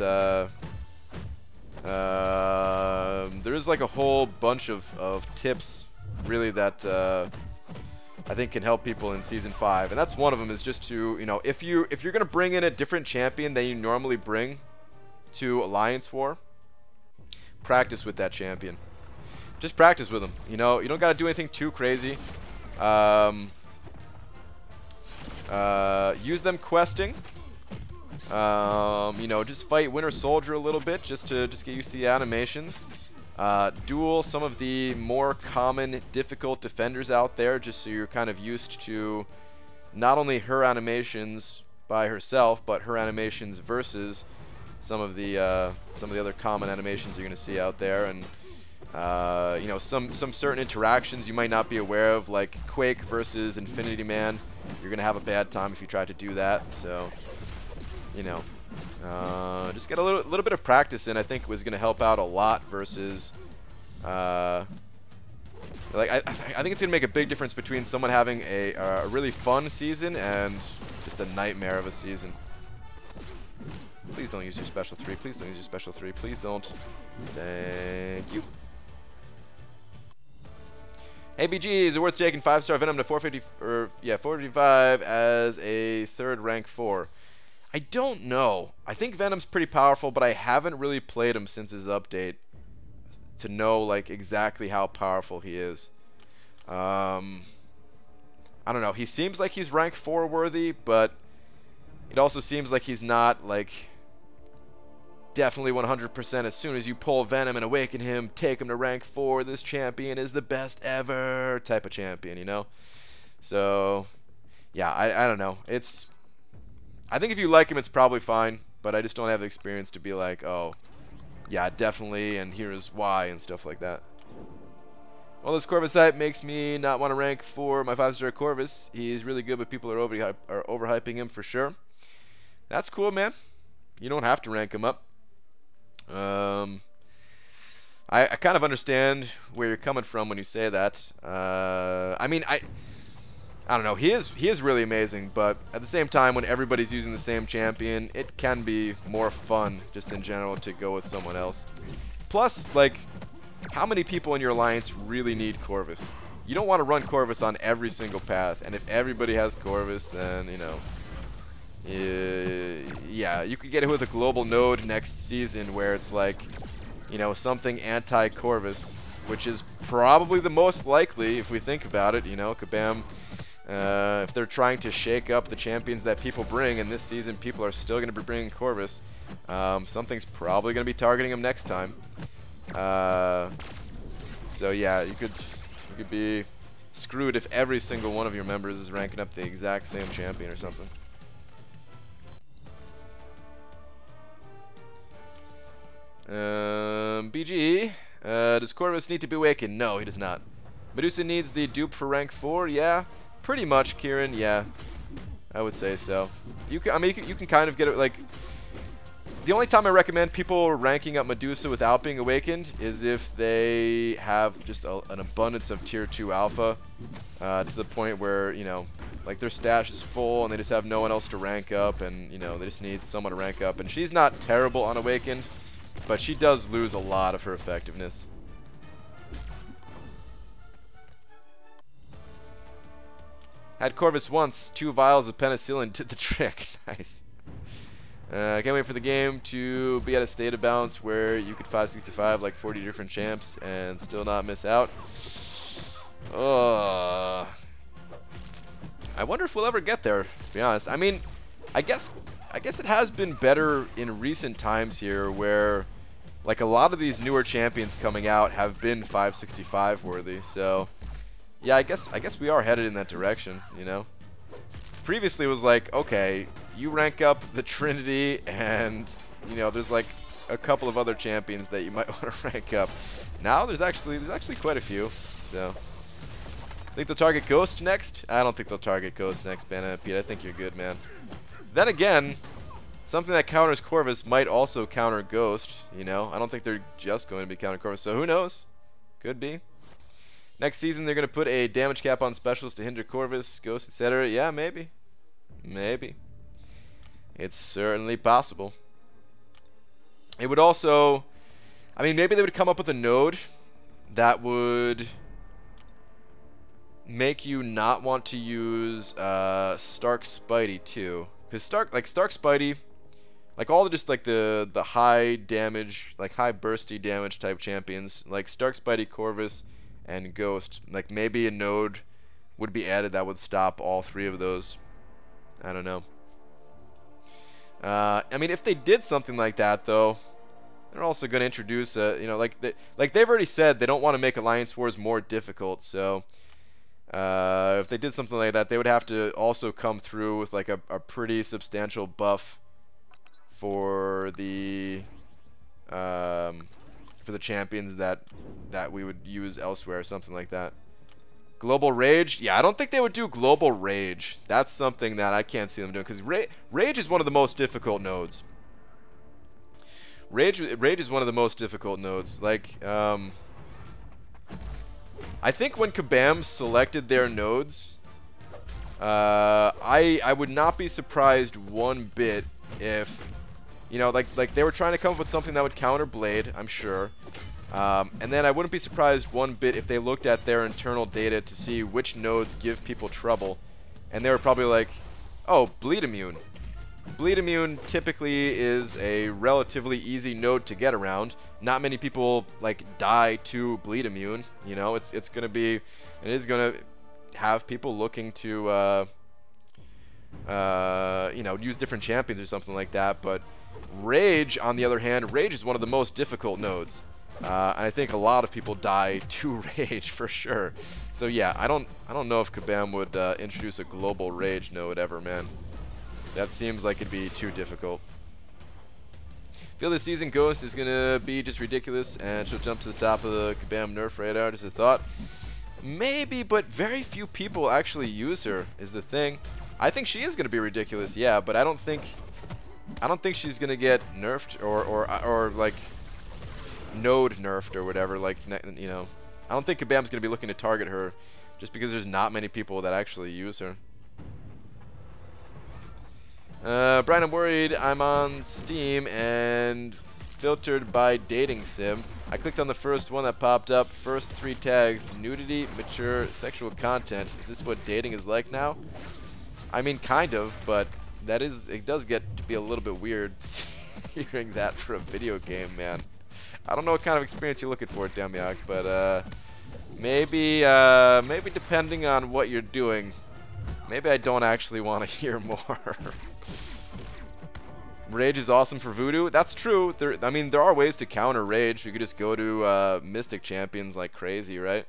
there's like a whole bunch of tips, really, that I think can help people in Season 5, and that's one of them, is just to, you know, if you're gonna bring in a different champion than you normally bring to Alliance War, practice with that champion. Just practice with them. You know, you don't gotta do anything too crazy. Use them questing. You know, just fight Winter Soldier a little bit, just to get used to the animations. Duel some of the more common difficult defenders out there, just so you're kind of used to not only her animations by herself, but her animations versus some of the other common animations you're going to see out there. And you know, some certain interactions you might not be aware of, like Quake versus Infinity Man. You're going to have a bad time if you try to do that. So, you know, just get a little bit of practice in. I think was going to help out a lot versus like I think it's going to make a big difference between someone having a really fun season and just a nightmare of a season. Please don't use your special 3. Please don't use your special 3. Please don't. Thank you. ABG, is it worth taking 5-star Venom to 450 or yeah, 455 as a 3rd rank 4? I don't know. I think Venom's pretty powerful, but I haven't really played him since his update to know like exactly how powerful he is. I don't know. He seems like he's rank 4 worthy, but it also seems like he's not like definitely 100%. As soon as you pull Venom and awaken him, take him to rank 4, this champion is the best ever type of champion, you know? So, yeah, I don't know. I think if you like him, it's probably fine, but I just don't have the experience to be like, oh, yeah, definitely, and here's why, and stuff like that. Well, this Corvus hype makes me not want to rank for my 5-star Corvus. He's really good, but people are overhyping him for sure. That's cool, man. You don't have to rank him up. I kind of understand where you're coming from when you say that. I mean, I I don't know. He is really amazing, but at the same time, when everybody's using the same champion, it can be more fun just in general to go with someone else. Plus, like, how many people in your alliance really need Corvus? You don't want to run Corvus on every single path, and if everybody has Corvus, then, you know, yeah, you could get it with a global node next season where it's like, you know, something anti-Corvus, which is probably the most likely if we think about it. You know, Kabam, if they're trying to shake up the champions that people bring, and this season people are still going to be bringing Corvus, something's probably going to be targeting them next time. So yeah, you could be screwed if every single one of your members is ranking up the exact same champion or something. BGE, does Corvus need to be awakened? No, he does not. Medusa needs the dupe for rank 4? Yeah, pretty much, Kieran. Yeah, I would say so. You can, I mean, you can kind of get it, like, the only time I recommend people ranking up Medusa without being awakened is if they have just an abundance of tier 2 alpha, to the point where, you know, like their stash is full and they just have no one else to rank up, and, you know, they just need someone to rank up. And she's not terrible unawakened, but she does lose a lot of her effectiveness. Had Corvus once, 2 vials of penicillin did the trick. Nice. I can't wait for the game to be at a state of balance where you could 565 like 40 different champs and still not miss out. I wonder if we'll ever get there, to be honest. I mean, I guess it has been better in recent times here, where like a lot of these newer champions coming out have been 565 worthy. So yeah, I guess we are headed in that direction, you know. Previously it was like, okay, you rank up the Trinity and, you know, there's like a couple of other champions that you might want to rank up. Now there's actually quite a few. So think they'll target Ghost next? I don't think they'll target Ghost next, Banana Pete. I think you're good, man. Then again, something that counters Corvus might also counter Ghost, you know. I don't think they're just going to be countering Corvus, so who knows? Could be. Next season they're going to put a damage cap on specials to hinder Corvus, Ghost, etc. Yeah, maybe. Maybe. It's certainly possible. It would also, I mean, maybe they would come up with a node that would make you not want to use Stark Spidey too, because Stark Spidey, like all the just like the high damage, like high bursty damage type champions, like Stark Spidey, Corvus, and Ghost, like maybe a node would be added that would stop all 3 of those. I don't know. I mean, if they did something like that, though, they're also going to introduce you know, like they've already said they don't want to make Alliance Wars more difficult. So if they did something like that, they would have to also come through with like a pretty substantial buff for the champions that we would use elsewhere, or something like that. Global Rage? Yeah, I don't think they would do Global Rage. That's something that I can't see them doing, because Rage is one of the most difficult nodes. Rage is one of the most difficult nodes. Like, I think when Kabam selected their nodes, I would not be surprised one bit if, you know, like they were trying to come up with something that would counter Blade, I'm sure. And then I wouldn't be surprised one bit if they looked at their internal data to see which nodes give people trouble, and they were probably like, oh, Bleed Immune. Bleed Immune typically is a relatively easy node to get around. Not many people like die to Bleed Immune. You know, it is gonna have people looking to you know, use different champions or something like that. But Rage, on the other hand, Rage is one of the most difficult nodes. And I think a lot of people die to Rage for sure. So yeah, I don't know if Kabam would introduce a global Rage node ever, man. That seems like it'd be too difficult. Feel this season Ghost is gonna be just ridiculous and she'll jump to the top of the Kabam nerf radar. Just a thought. Maybe, but very few people actually use her is the thing. I think she is gonna be ridiculous, yeah, but I don't think she's gonna get nerfed or like node nerfed or whatever, like, you know. I don't think Kabam's going to be looking to target her just because there's not many people that actually use her. Brian, I'm worried I'm on Steam and filtered by dating sim. I clicked on the first one that popped up. First 3 tags: nudity, mature, sexual content. Is this what dating is like now? I mean, kind of, but it does get to be a little bit weird hearing that for a video game, man. I don't know what kind of experience you're looking for, Demiak, but maybe depending on what you're doing, maybe I don't actually want to hear more. Rage is awesome for voodoo. That's true. I mean, there are ways to counter rage. You could just go to Mystic Champions like crazy, right?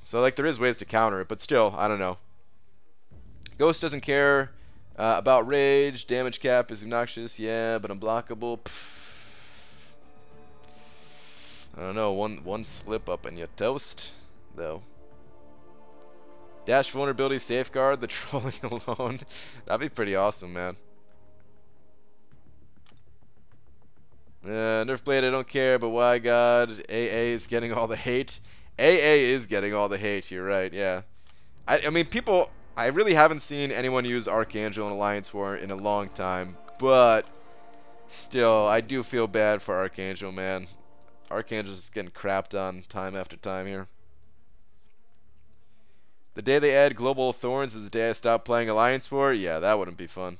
So, like, there is ways to counter it, but still, I don't know. Ghost doesn't care about rage. Damage cap is obnoxious, yeah, but unblockable. Pff. I don't know. One slip up and you're toast, though. Dash vulnerability safeguard the trolling alone. That'd be pretty awesome, man. Nerf blade, I don't care, but why God? AA is getting all the hate. AA is getting all the hate. You're right. Yeah. I mean, people. I really haven't seen anyone use Archangel in Alliance War in a long time, but still, I do feel bad for Archangel, man. Archangel's just getting crapped on time after time here. The day they add Global Thorns is the day I stop playing Alliance War. Yeah, that wouldn't be fun.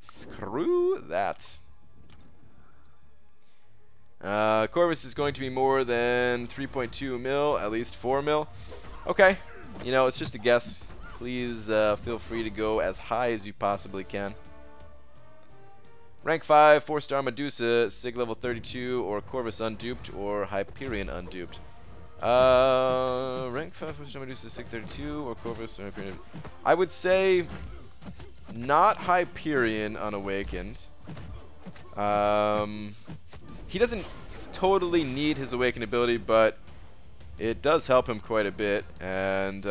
Screw that. Corvus is going to be more than 3.2 mil, at least 4 mil. Okay, you know, it's just a guess. Please feel free to go as high as you possibly can. Rank 5, 4-star Medusa, Sig level 32, or Corvus unduped, or Hyperion unduped. Rank 5, 4-star Medusa, Sig 32, or Corvus, or Hyperion. I would say not Hyperion unawakened. He doesn't totally need his awakened ability, but it does help him quite a bit. And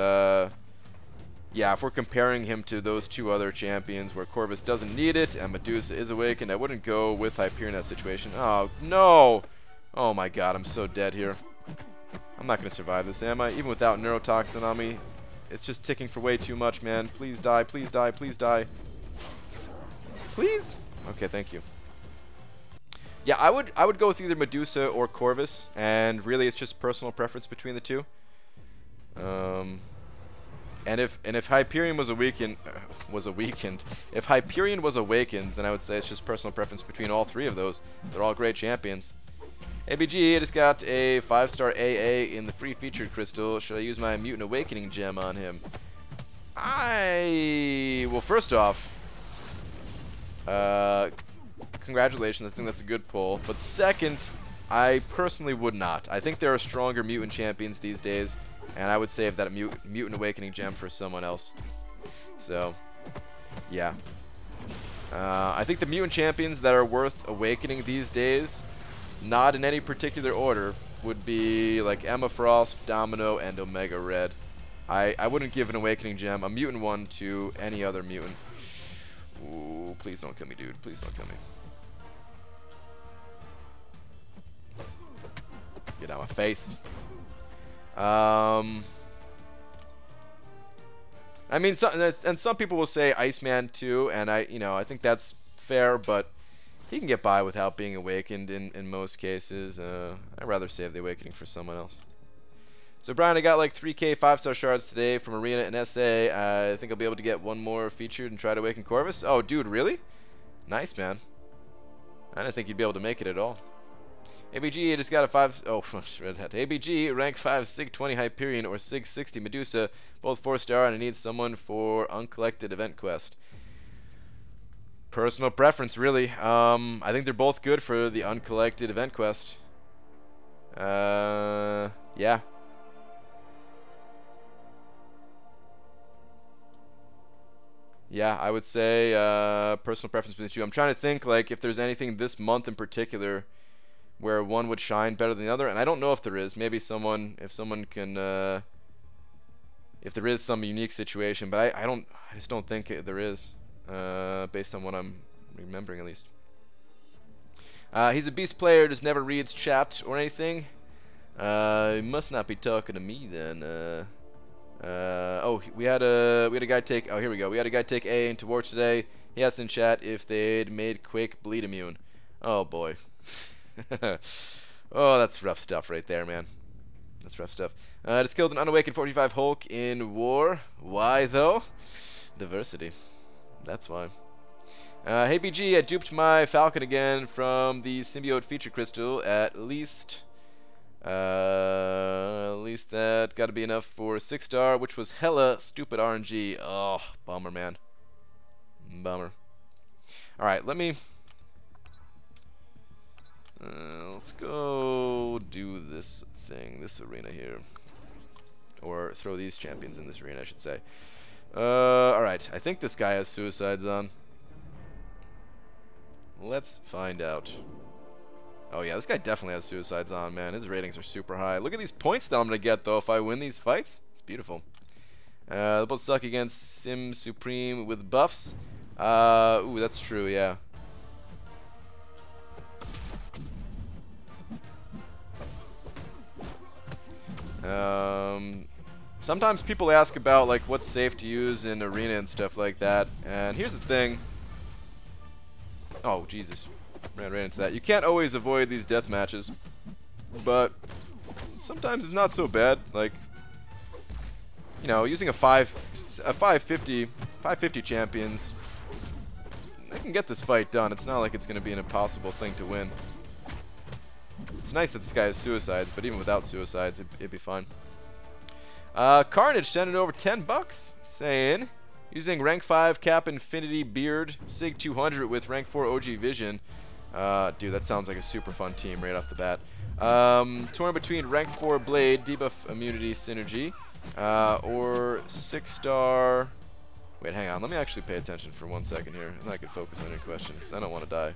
yeah, if we're comparing him to those 2 other champions where Corvus doesn't need it and Medusa is awakened, I wouldn't go with Hyperion in that situation. Oh, no! Oh my god, I'm so dead here. I'm not going to survive this, am I? Even without neurotoxin on me. It's just ticking for way too much, man. Please die, please die, please die. Please? Okay, thank you. Yeah, I would go with either Medusa or Corvus, and really it's just personal preference between the 2. And if Hyperion was awakened, if Hyperion was awakened, then I would say it's just personal preference between all 3 of those. They're all great champions. ABG, I just got a 5-star AA in the free featured crystal. Should I use my Mutant Awakening gem on him? Well, first off, congratulations. I think that's a good pull. But second, I personally would not. I think there are stronger mutant champions these days, and I would save that Mutant Awakening gem for someone else. So, yeah. I think the mutant champions that are worth awakening these days, not in any particular order, would be like Emma Frost, Domino, and Omega Red. I wouldn't give an awakening gem, a mutant one, to any other mutant. Ooh, please don't kill me, dude. Please don't kill me. Get out of my face. I mean, some people will say Iceman too, and I think that's fair, but he can get by without being awakened in most cases. I'd rather save the awakening for someone else. So Brian, I got like 3k 5-star shards today from Arena and SA. I think I'll be able to get one more featured and try to awaken Corvus. Oh, dude, really? Nice, man. I didn't think you'd be able to make it at all. ABG, I just got a 5... Oh, red hat. ABG, rank 5, Sig 20 Hyperion or Sig 60 Medusa. Both 4-star, and I need someone for uncollected event quest. Personal preference, really. I think they're both good for the uncollected event quest. Yeah. Yeah, I would say personal preference between the 2. I'm trying to think like if there's anything this month in particular where one would shine better than the other, and I don't know if there is. Maybe if someone can, if there is some unique situation, but I just don't think there is, based on what I'm remembering at least. He's a beast player, just never reads chat or anything. You must not be talking to me then. Oh, we had a guy take. Oh, here we go. We had a guy take A into war today. He asked in chat if they'd made Quake bleed immune. Oh boy. Oh, that's rough stuff right there, man. That's rough stuff. Just killed an unawakened 45 Hulk in war. Why though? Diversity. That's why. Hey BG, I duped my Falcon again from the symbiote feature crystal. At least that got to be enough for 6-star, which was hella stupid RNG. Oh, bummer, man. Bummer. All right, let me. Let's go do this thing, this arena here, or throw these champions in this arena, I should say. All right, I think this guy has suicides on. Let's find out. Oh yeah, this guy definitely has suicides on, man. His ratings are super high. Look at these points that I'm gonna get though if I win these fights. It's beautiful. They'll both suck against Sim Supreme with buffs. Ooh, that's true, yeah. Sometimes people ask about like what's safe to use in arena and stuff like that. And here's the thing. Oh Jesus, ran right into that. You can't always avoid these death matches, but sometimes it's not so bad. Like, you know, using a 550 champions, they can get this fight done. It's not like it's going to be an impossible thing to win. It's nice that this guy has suicides, but even without suicides, it'd be fine. Carnage sending over $10, saying, using rank 5 Cap Infinity Beard Sig 200 with rank 4 OG Vision. Dude, that sounds like a super fun team right off the bat. Torn between rank 4 Blade Debuff Immunity Synergy or 6-star. Wait, hang on. Let me actually pay attention for 1 second here, and then I can focus on your question because I don't want to die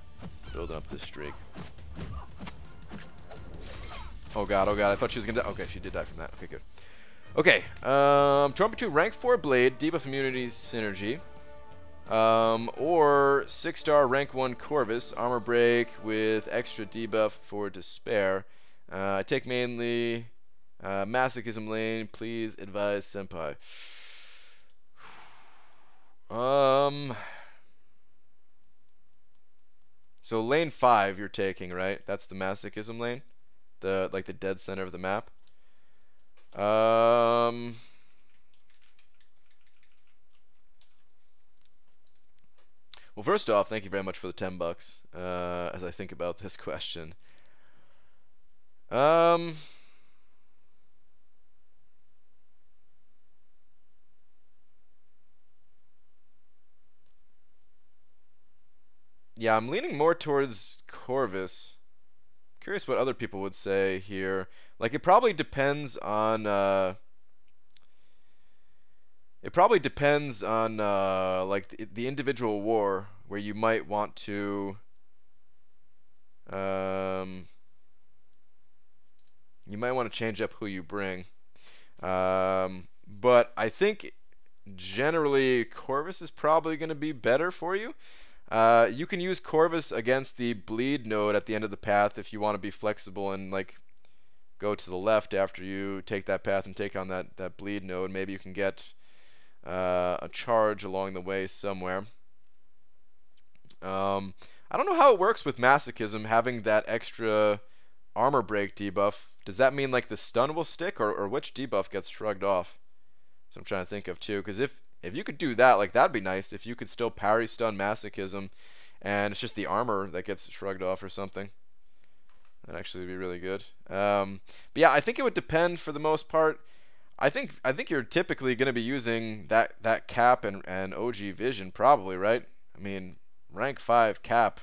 building up this streak. Oh god, I thought she was gonna die. Okay, she did die from that. Okay, good. Okay, torn between rank 4 Blade, Debuff Immunity Synergy, or 6-star rank 1 Corvus, Armor Break with extra debuff for Despair. I take mainly Masochism lane, please advise Senpai. So lane 5 you're taking, right? That's the Masochism lane? Like the dead center of the map. Well, first off, thank you very much for the $10. As I think about this question, yeah, I'm leaning more towards Corvus. Curious what other people would say here. Like, it probably depends on like the individual war where you might want to change up who you bring. But I think generally Corvus is probably going to be better for you. You can use Corvus against the bleed node at the end of the path if you want to be flexible and like go to the left after you take that path and take on that bleed node. Maybe you can get a charge along the way somewhere. I don't know how it works with Masochism having that extra armor break debuff. Does that mean like the stun will stick, or which debuff gets shrugged off? So I'm trying to think of too, because if you could do that, like, that'd be nice. If you could still parry stun Masochism and it's just the armor that gets shrugged off or something, that'd actually be really good. But yeah, I think it would depend for the most part. I think you're typically going to be using that Cap and OG Vision probably, right? I mean, rank 5 Cap.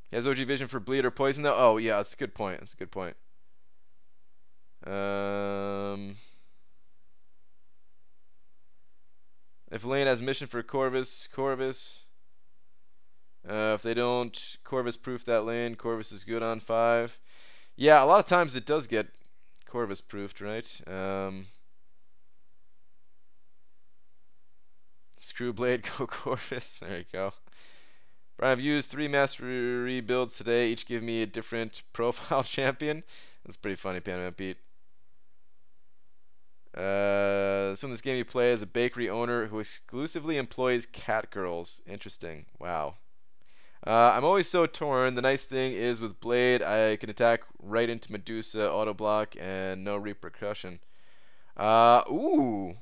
He has OG Vision for bleed or poison though. Oh yeah, that's a good point. That's a good point. If lane has mission for Corvus. If they don't, Corvus proof that lane. Corvus is good on 5. Yeah, a lot of times it does get Corvus proofed, right? Screwblade, go Corvus. There you go. Brian, I've used 3 mastery builds today. Each give me a different profile champion. That's pretty funny, Panama Pete. So in this game you play as a bakery owner who exclusively employs cat girls. Interesting. Wow. I'm always so torn. The nice thing is with Blade, I can attack right into Medusa, auto block, and no repercussion. Ooh.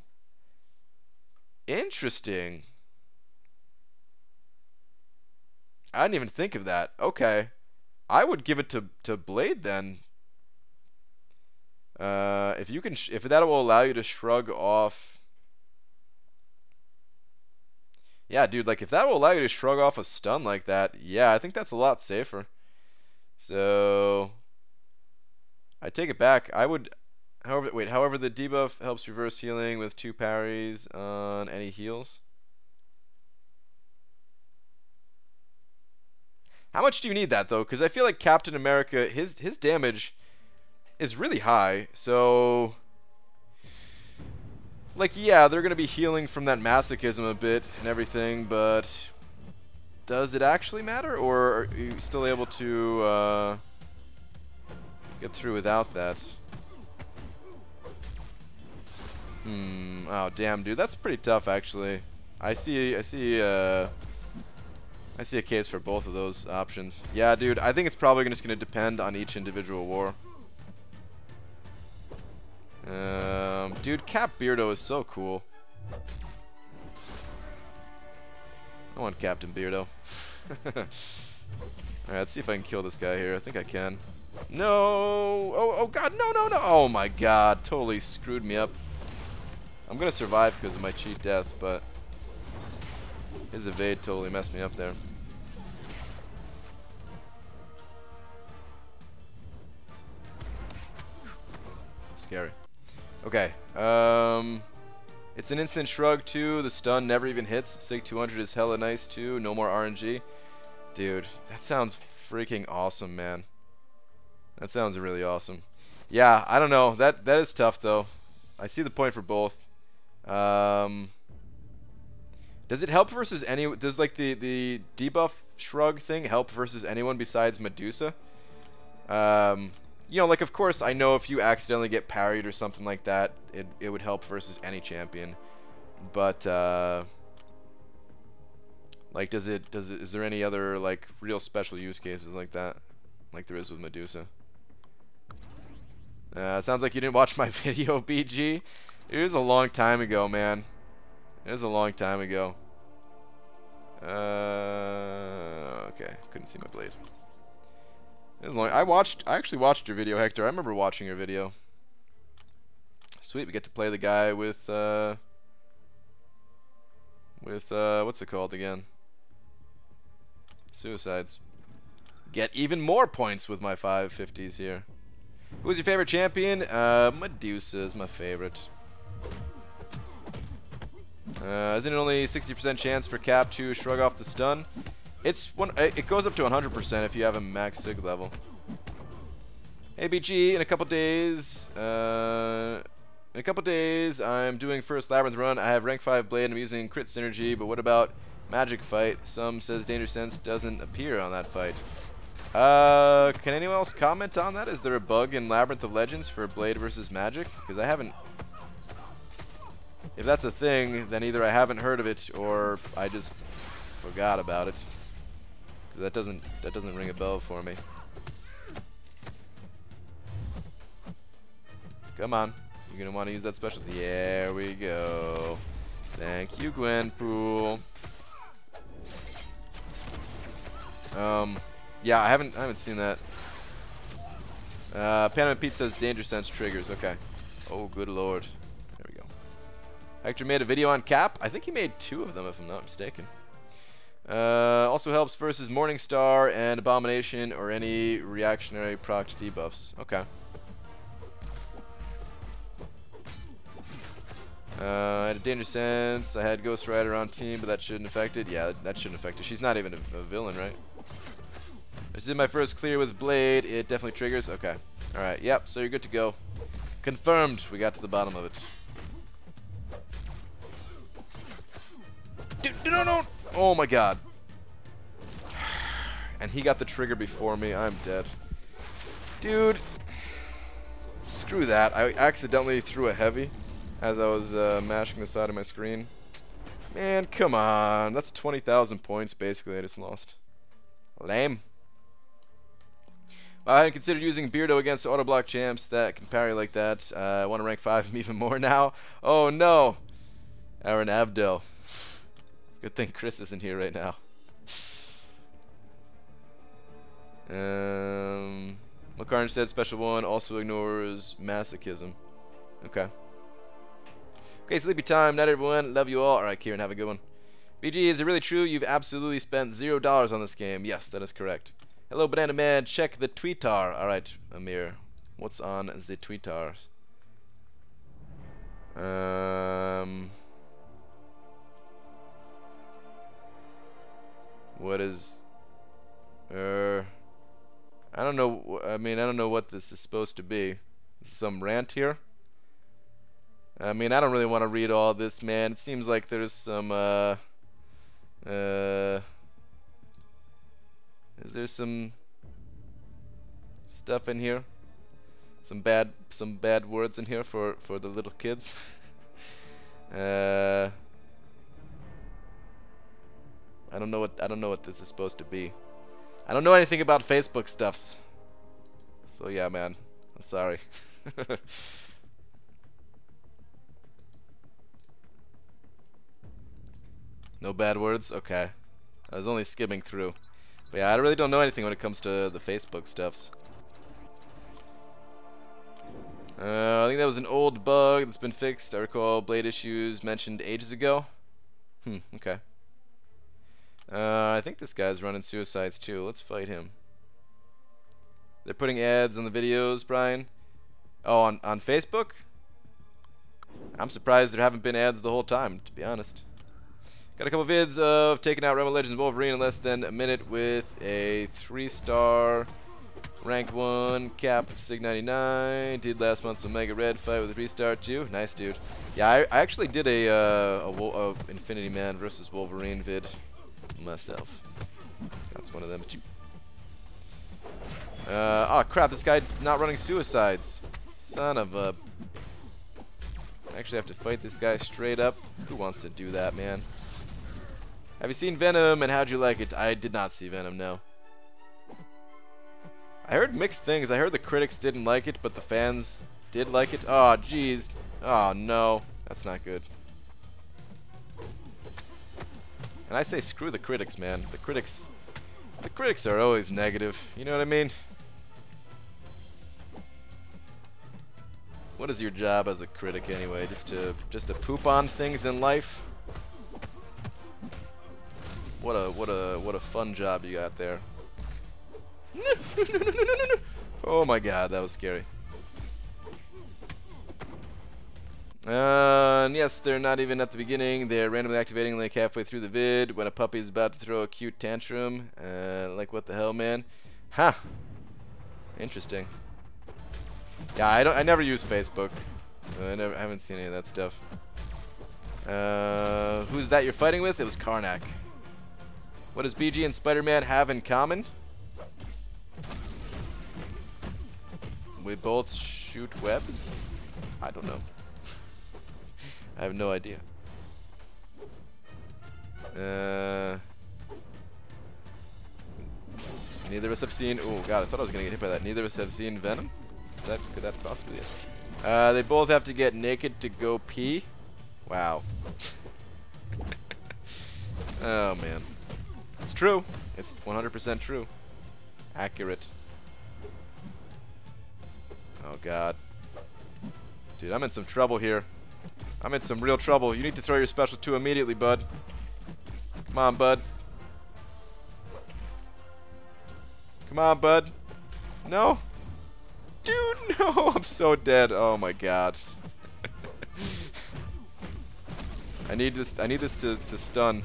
Interesting. I didn't even think of that. Okay. I would give it to Blade then. If you can, if that will allow you to shrug off. Yeah, dude, like if that will allow you to shrug off a stun like that, yeah, I think that's a lot safer. So I take it back. I would, however, the debuff helps reverse healing with 2 parries on any heals. How much do you need that though? Because I feel like Captain America, his damage is really high. So, like, yeah, they're gonna be healing from that masochism a bit and everything, but does it actually matter, or are you still able to get through without that? Oh damn, dude, that's pretty tough actually. I see a case for both of those options. Yeah, dude, I think it's probably just gonna depend on each individual war. Dude, Cap Beardo is so cool. I want Captain Beardo. Alright, let's see if I can kill this guy here. I think I can. No! Oh god, no, no, no! Oh my god, totally screwed me up. I'm gonna survive because of my cheat death, but his evade totally messed me up there. Scary. Okay. It's an instant shrug too. The stun never even hits. Sig 200 is hella nice too. No more RNG. Dude, that sounds freaking awesome, man. That sounds really awesome. Yeah, I don't know. That is tough though. I see the point for both. Does it help versus any? Does like the debuff shrug thing help versus anyone besides Medusa? You know, like of course I know if you accidentally get parried or something like that, it would help versus any champion. But like is there any other like real special use cases like that, like there is with Medusa? It sounds like you didn't watch my video, BG. It was a long time ago, man. It was a long time ago. Okay, couldn't see my blade. It was long. I actually watched your video, Hector. I remember watching your video. Sweet, we get to play the guy with what's it called again? Suicides. Get even more points with my 550s here. Who's your favorite champion? Medusa is my favorite. Isn't it only 60% chance for Cap to shrug off the stun? It goes up to 100% if you have a max sig level. Hey BG, in a couple days, I'm doing first labyrinth run. I have rank 5 blade and I'm using crit synergy, but what about magic fight? Some says danger sense doesn't appear on that fight. Can anyone else comment on that? Is there a bug in Labyrinth of Legends for blade versus magic? Because I haven't. If that's a thing, then either I haven't heard of it or I just forgot about it. That doesn't ring a bell for me. Come on, you're gonna want to use that special. There we go. Thank you, Gwenpool. Yeah, I haven't seen that. Panama Pete says danger sense triggers. Okay. Oh, good lord. There we go. Hector made a video on Cap. I think he made 2 of them, if I'm not mistaken. Also helps versus Morningstar and Abomination or any reactionary proc debuffs. Okay. I had a danger sense. I had Ghost Rider on team, but that shouldn't affect it. Yeah, that shouldn't affect it. She's not even a villain, right? I just did my first clear with Blade. It definitely triggers. Okay. Alright, yep, so you're good to go. Confirmed. We got to the bottom of it. Dude, no, no! Oh my god. And he got the trigger before me. I'm dead. Dude. Screw that. I accidentally threw a heavy as I was mashing the side of my screen. Man, come on. That's 20,000 points, basically. I just lost. Lame. I hadn't considered using Beardo against auto block champs that can parry like that. I want to rank 5 even more now. Oh no. Aaron Abdel. Good thing Chris isn't here right now. What Carnage said, special one also ignores masochism. Okay. Okay, sleepy time. Night, everyone. Love you all. Alright, Kieran, have a good one. BG, is it really true you've absolutely spent $0 on this game? Yes, that is correct. Hello, Banana Man. Check the Twitter. Alright, Amir. What's on the Twitters? What is... I don't know. I mean, I don't know what this is supposed to be. This is some rant here. I mean, I don't really want to read all this, man. It seems like there's some, is there some stuff in here? Some bad words in here for the little kids. I don't know what this is supposed to be. I don't know anything about Facebook stuffs. So yeah, man. I'm sorry. No bad words? Okay. I was only skimming through. But yeah, I really don't know anything when it comes to the Facebook stuffs. I think that was an old bug that's been fixed. I recall blade issues mentioned ages ago. Okay. I think this guy's running suicides too. Let's fight him. They're putting ads on the videos, Brian. Oh, on Facebook? I'm surprised there haven't been ads the whole time, to be honest. Got a couple vids of taking out Rebel Legends Wolverine in less than a minute with a 3-star rank 1 cap Sig 99. Did last month's Omega Red fight with a 3-star too. Nice, dude. Yeah, I actually did a Infinity Man versus Wolverine vid myself. That's one of them too. Oh crap, this guy's not running suicides. Son of a... I actually have to fight this guy straight up. Who wants to do that, man? Have you seen Venom and how'd you like it? I did not see Venom, no. I heard mixed things. I heard the critics didn't like it, but the fans did like it. Oh, jeez. Oh, no. That's not good. And I say screw the critics, man. The critics are always negative. You know what I mean? What is your job as a critic anyway? Just to poop on things in life? What a fun job you got there. Oh my god, that was scary. And yes, they're not even at the beginning. They're randomly activating like halfway through the vid when a puppy's about to throw a cute tantrum. Like what the hell, man? Huh. Interesting. Yeah, I never use Facebook, so I haven't seen any of that stuff. Who's that you're fighting with? It was Carnage. What does BG and Spider-Man have in common? We both shoot webs? I don't know. I have no idea. Neither of us have seen... Oh god, I thought I was gonna get hit by that. Neither of us have seen Venom? Could that possibly be it? They both have to get naked to go pee? Wow. Oh man. It's true. It's 100% true. Accurate. Oh god. Dude, I'm in some trouble here. I'm in some real trouble. You need to throw your special 2 immediately, bud. Come on, bud. Come on, bud. No? Dude, no! I'm so dead. Oh my god. I need this to stun.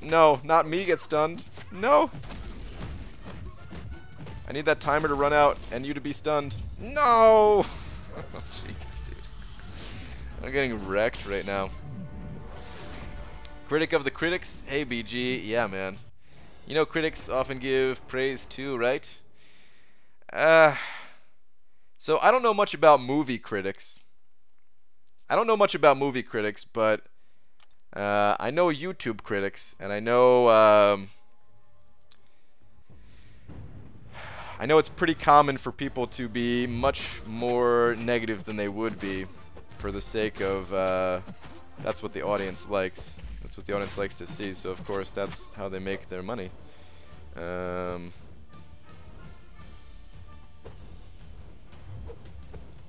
No, not me get stunned. No! I need that timer to run out and you to be stunned. No! Jeez, dude. I'm getting wrecked right now. Critic of the critics? Hey, BG. Yeah, man. You know, critics often give praise too, right? So I don't know much about movie critics. I don't know much about movie critics, but I know YouTube critics, and I know it's pretty common for people to be much more negative than they would be for the sake of that's what the audience likes. That's what the audience likes to see, so of course that's how they make their money.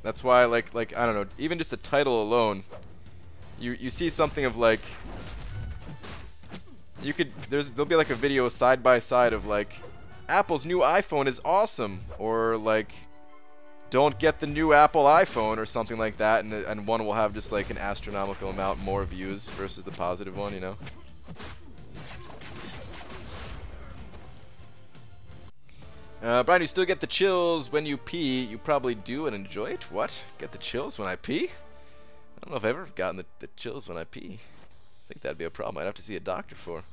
That's why, like I don't know, even just the title alone, you see something of like, there'll be like a video side by side of like, Apple's new iPhone is awesome, or like, don't get the new Apple iPhone, or something like that, and one will have just like an astronomical amount more views versus the positive one, you know. Brian, you still get the chills when you pee. You probably do and enjoy it. What? Get the chills when I pee? I don't know if I've ever gotten the chills when I pee. I think that'd be a problem I'd have to see a doctor for.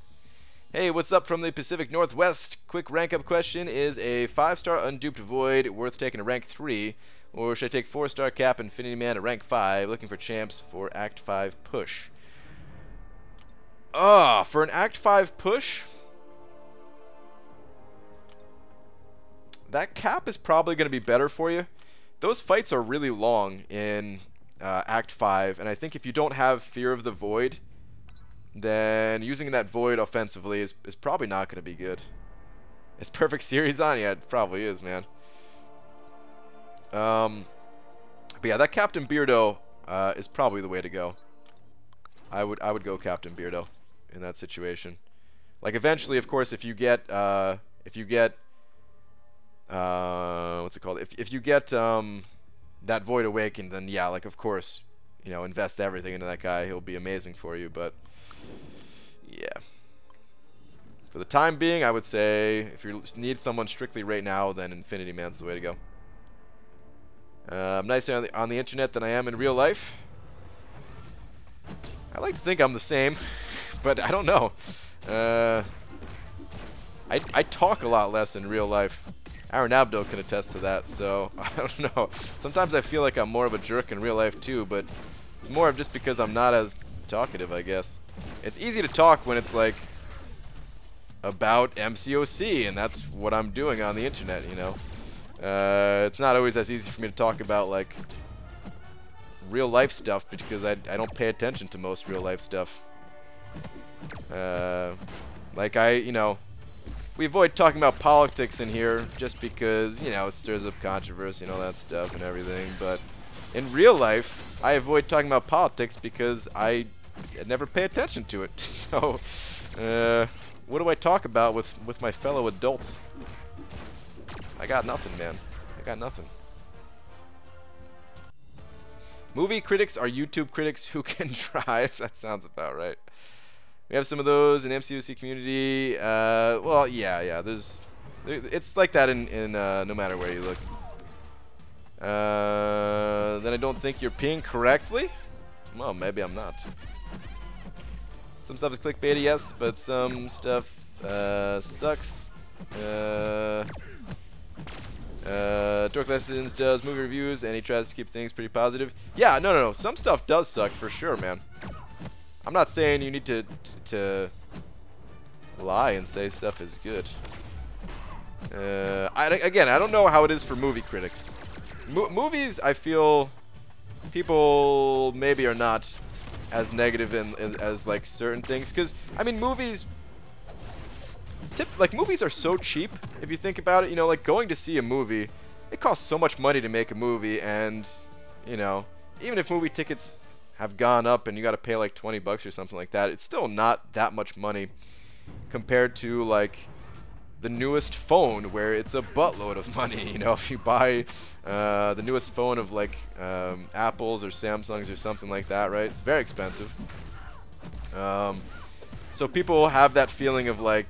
Hey, what's up from the Pacific Northwest? Quick rank up question. Is a 5-star unduped void worth taking to rank 3? Or should I take 4-star cap Infinity Man to rank 5, looking for champs for Act 5 push? For an Act 5 push? That cap is probably going to be better for you. Those fights are really long in Act 5, and I think if you don't have Fear of the Void, then using that Void offensively is probably not going to be good. Is Perfect Series on? Yeah, it probably is, man. But yeah, that Captain Beardo is probably the way to go. I would go Captain Beardo in that situation. Like eventually, of course, if you get what's it called? If you get that Void Awakened, then yeah, like of course, you know, invest everything into that guy. He'll be amazing for you. But yeah, for the time being, I would say if you need someone strictly right now, then Infinity Man's the way to go. I'm nicer on the internet than I am in real life. I like to think I'm the same, but I don't know. I talk a lot less in real life. Aaron Abdo can attest to that, so I don't know. Sometimes I feel like I'm more of a jerk in real life too, but it's more of just because I'm not as talkative, I guess. It's easy to talk when it's like about MCOC, and that's what I'm doing on the internet, you know. It's not always as easy for me to talk about like real life stuff because I don't pay attention to most real life stuff. Like you know, we avoid talking about politics in here just because, you know, it stirs up controversy and all that stuff and everything. But in real life, I avoid talking about politics because I never pay attention to it. So, what do I talk about with my fellow adults? I got nothing, man. I got nothing. Movie critics are YouTube critics who can drive. That sounds about right. We have some of those in MCOC community. Well, yeah. It's like that in no matter where you look. Then I don't think you're peeing correctly. Well, maybe I'm not. Some stuff is clickbaity, yes, but some stuff sucks. Dork Lessons does movie reviews, and he tries to keep things pretty positive. Yeah, no. Some stuff does suck for sure, man. I'm not saying you need to lie and say stuff is good. Again, I don't know how it is for movie critics. Movies, I feel people maybe are not as negative as like certain things, because I mean movies are so cheap if you think about it. You know, like going to see a movie, it costs so much money to make a movie, and you know, even if movie tickets have gone up and you got to pay like 20 bucks or something like that, it's still not that much money compared to like the newest phone where it's a buttload of money. You know, if you buy the newest phone of like Apple's or Samsung's or something like that, right? It's very expensive. So people have that feeling of like,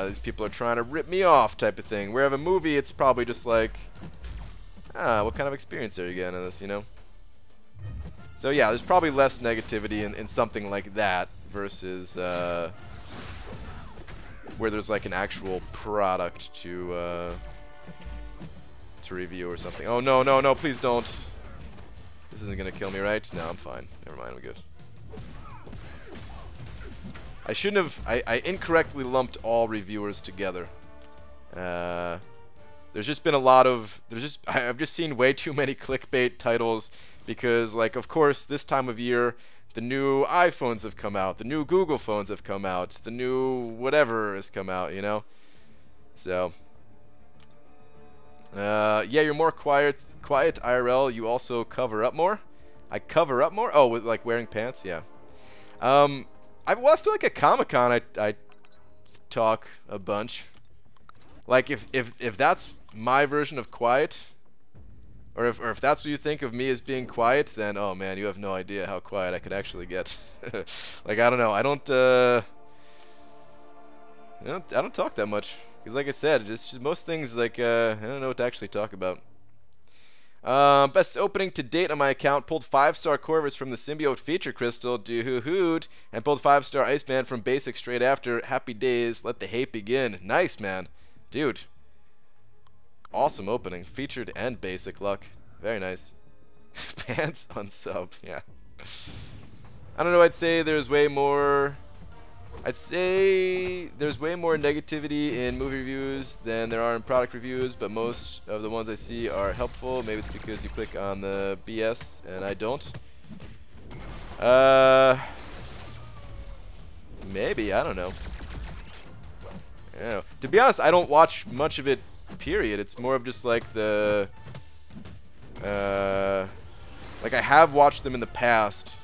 these people are trying to rip me off type of thing. Where of a movie, it's probably just like, what kind of experience are you getting in this, you know? So yeah, there's probably less negativity in something like that versus where there's like an actual product to review or something. Oh no, no, no, please don't. This isn't gonna kill me, right? No, I'm fine. Never mind, I'm good. I shouldn't have... I incorrectly lumped all reviewers together. There's just been a lot of... I've just seen way too many clickbait titles because, like, of course, this time of year, the new iPhones have come out, the new Google phones have come out, the new whatever has come out, you know? So... yeah, you're more quiet IRL. You also cover up more. I cover up more. Oh, with like wearing pants. Yeah. I feel like at Comic-Con I talk a bunch. Like if that's my version of quiet, or if that's what you think of me as being quiet, then oh man, you have no idea how quiet I could actually get. Like I don't know. I don't talk that much. Because like I said, it's just most things like, I don't know what to actually talk about. Best opening to date on my account, pulled 5-star Corvus from the Symbiote Feature Crystal, doo-hoo-hooed, and pulled 5-star Iceman from Basic straight after. Happy days, let the hate begin. Nice, man. Dude. Awesome opening. Featured and Basic luck. Very nice. Pants on sub, yeah. I don't know, I'd say there's way more... I'd say there's way more negativity in movie reviews than there are in product reviews, but most of the ones I see are helpful. Maybe it's because you click on the BS and I don't. Maybe, I don't know. To be honest, I don't watch much of it, period. It's more of just like the... like I have watched them in the past,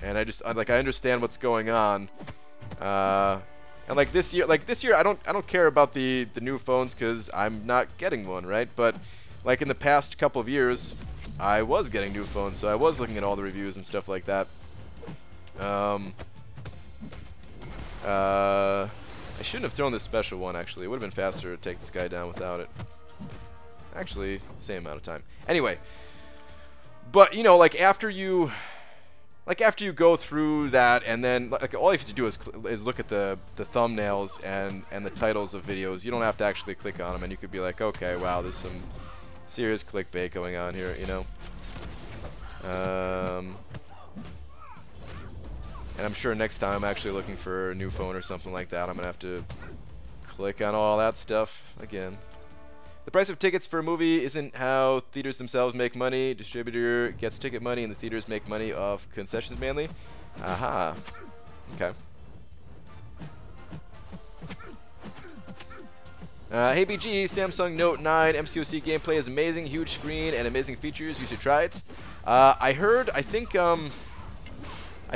and I understand what's going on. And like this year, I don't care about the new phones because I'm not getting one, right? But like in the past couple of years, I was getting new phones, so I was looking at all the reviews and stuff like that. I shouldn't have thrown this special one, actually. It would have been faster to take this guy down without it. Actually, same amount of time. Anyway, but you know, like after you go through that, and then like all you have to do is look at the thumbnails and the titles of videos. You don't have to actually click on them, and you could be like, okay, wow, there's some serious clickbait going on here, you know. And I'm sure next time I'm actually looking for a new phone or something like that, I'm gonna have to click on all that stuff again. The price of tickets for a movie isn't how theaters themselves make money. Distributor gets ticket money and the theaters make money off concessions mainly. Aha. Okay. Hey BG, Samsung Note 9 MCOC gameplay is amazing, huge screen and amazing features. You should try it. I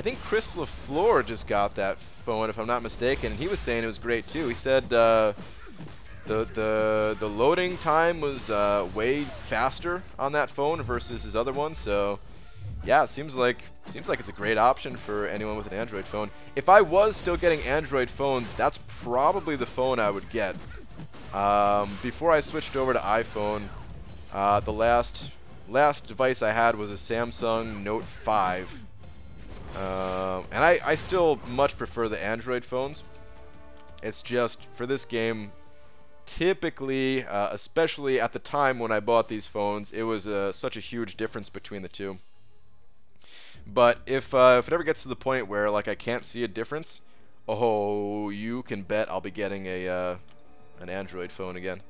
think Chris LaFleur just got that phone, if I'm not mistaken, and he was saying it was great too. He said the loading time was way faster on that phone versus his other one, so yeah, it seems like it's a great option for anyone with an Android phone. If I was still getting Android phones, that's probably the phone I would get. Before I switched over to iPhone, the last device I had was a Samsung Note 5. And I still much prefer the Android phones. It's just, for this game, typically, especially at the time when I bought these phones, it was such a huge difference between the two. But if it ever gets to the point where like I can't see a difference, oh, you can bet I'll be getting an Android phone again.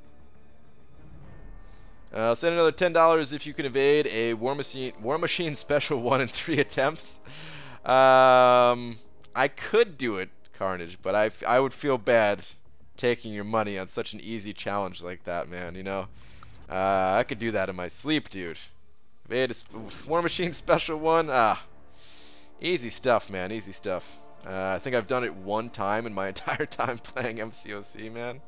Send another $10 if you can evade a War Machine Special 1 in 3 attempts. I could do it, Carnage, but I would feel bad taking your money on such an easy challenge like that, man, you know. I could do that in my sleep, dude. Evade a War Machine Special 1, easy stuff, man, easy stuff. I think I've done it one time in my entire time playing MCOC, man.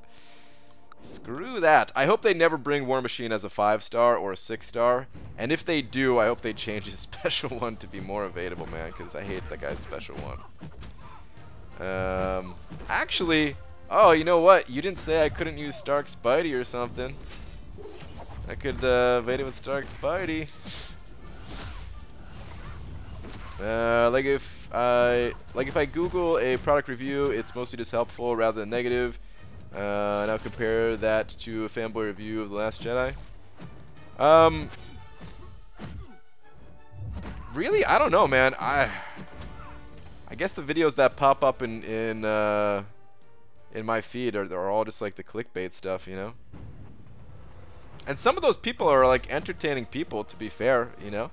Screw that. I hope they never bring War Machine as a 5-star or a 6-star. And if they do, I hope they change his special one to be more evadable, man, because I hate that guy's special one. Actually, oh, you know what? You didn't say I couldn't use Stark Spidey or something. I could evade it with Stark Spidey. Like if I Google a product review, it's mostly just helpful rather than negative. Now compare that to a fanboy review of The Last Jedi. Really? I don't know, man. I guess the videos that pop up in my feed are all just like the clickbait stuff, you know? And some of those people are like entertaining people, to be fair, you know?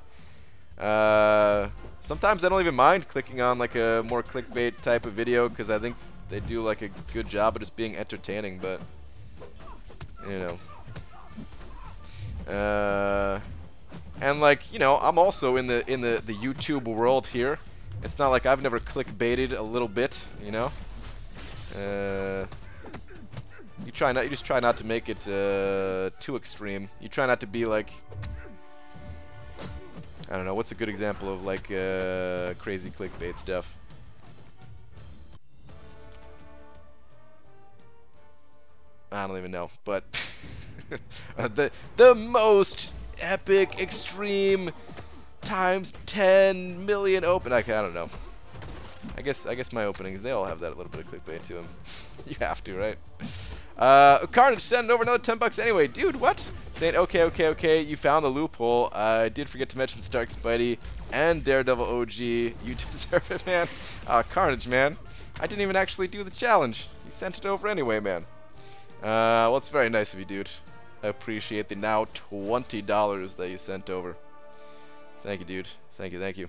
Sometimes I don't even mind clicking on like a more clickbait type of video because I think they do like a good job of just being entertaining, but you know. And like, you know, I'm also in the YouTube world here. It's not like I've never clickbaited a little bit, you know. You just try not to make it too extreme. You try not to be like, I don't know, what's a good example of like crazy clickbait stuff? I don't even know, but the most epic, extreme, times 10 million open. I don't know. I guess my openings, they all have that little bit of clickbait to them. You have to, right? Carnage sending over another 10 bucks anyway. Dude, what? Saying, okay, you found the loophole. I did forget to mention Stark Spidey and Daredevil OG. You deserve it, man. Carnage, man. I didn't even actually do the challenge. You sent it over anyway, man. Well, it's very nice of you, dude. I appreciate the now $20 that you sent over. Thank you, dude. Thank you.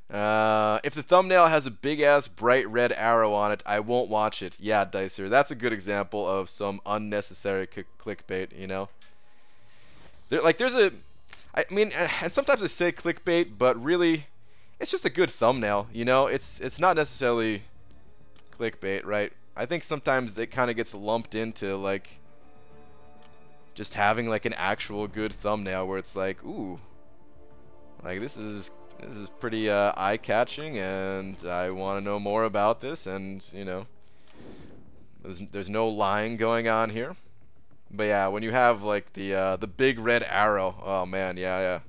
If the thumbnail has a big-ass bright red arrow on it, I won't watch it. Yeah, Dicer. That's a good example of some unnecessary clickbait, you know? I mean, and sometimes I say clickbait, but really, it's just a good thumbnail, you know? It's not necessarily clickbait, right? I think sometimes it kind of gets lumped into, like, just having, like, an actual good thumbnail where it's like, ooh, like, this is pretty eye-catching, and I want to know more about this, and, you know, there's no lying going on here. But yeah, when you have, like, the big red arrow, oh, man, yeah.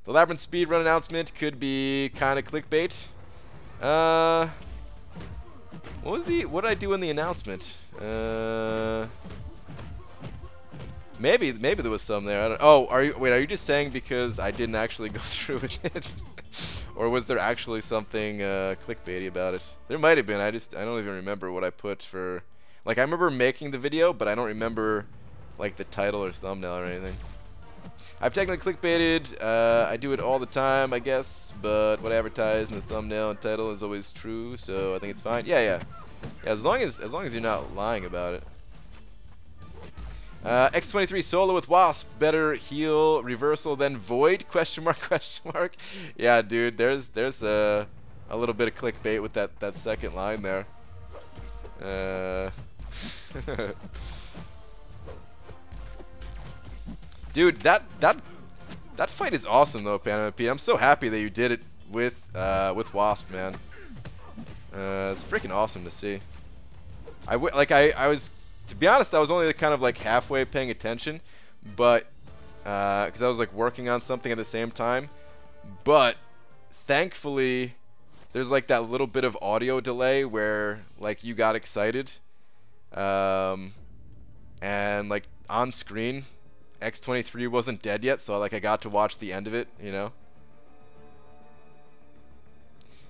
The Labyrinth speedrun announcement could be kind of clickbait. What did I do in the announcement? Maybe there was some there. I don't. Oh, are you just saying because I didn't actually go through with it, or was there actually something clickbaity about it? There might have been. I don't even remember what I put for. Like, I remember making the video, but I don't remember like the title or thumbnail or anything. I've technically clickbaited. I do it all the time, I guess. But what I advertise in the thumbnail and title is always true, so I think it's fine. Yeah. As long as you're not lying about it. X23 solo with Wasp, better heal reversal than Void? Question mark? Yeah, dude, there's a little bit of clickbait with that second line there. Dude, that fight is awesome though, Panama Pete. I'm so happy that you did it with Wasp, man. It's freaking awesome to see. I was, to be honest, I was only kind of like halfway paying attention, but because I was like working on something at the same time. But thankfully, there's like that little bit of audio delay where like you got excited, and like on screen, X23 wasn't dead yet, so like I got to watch the end of it, you know.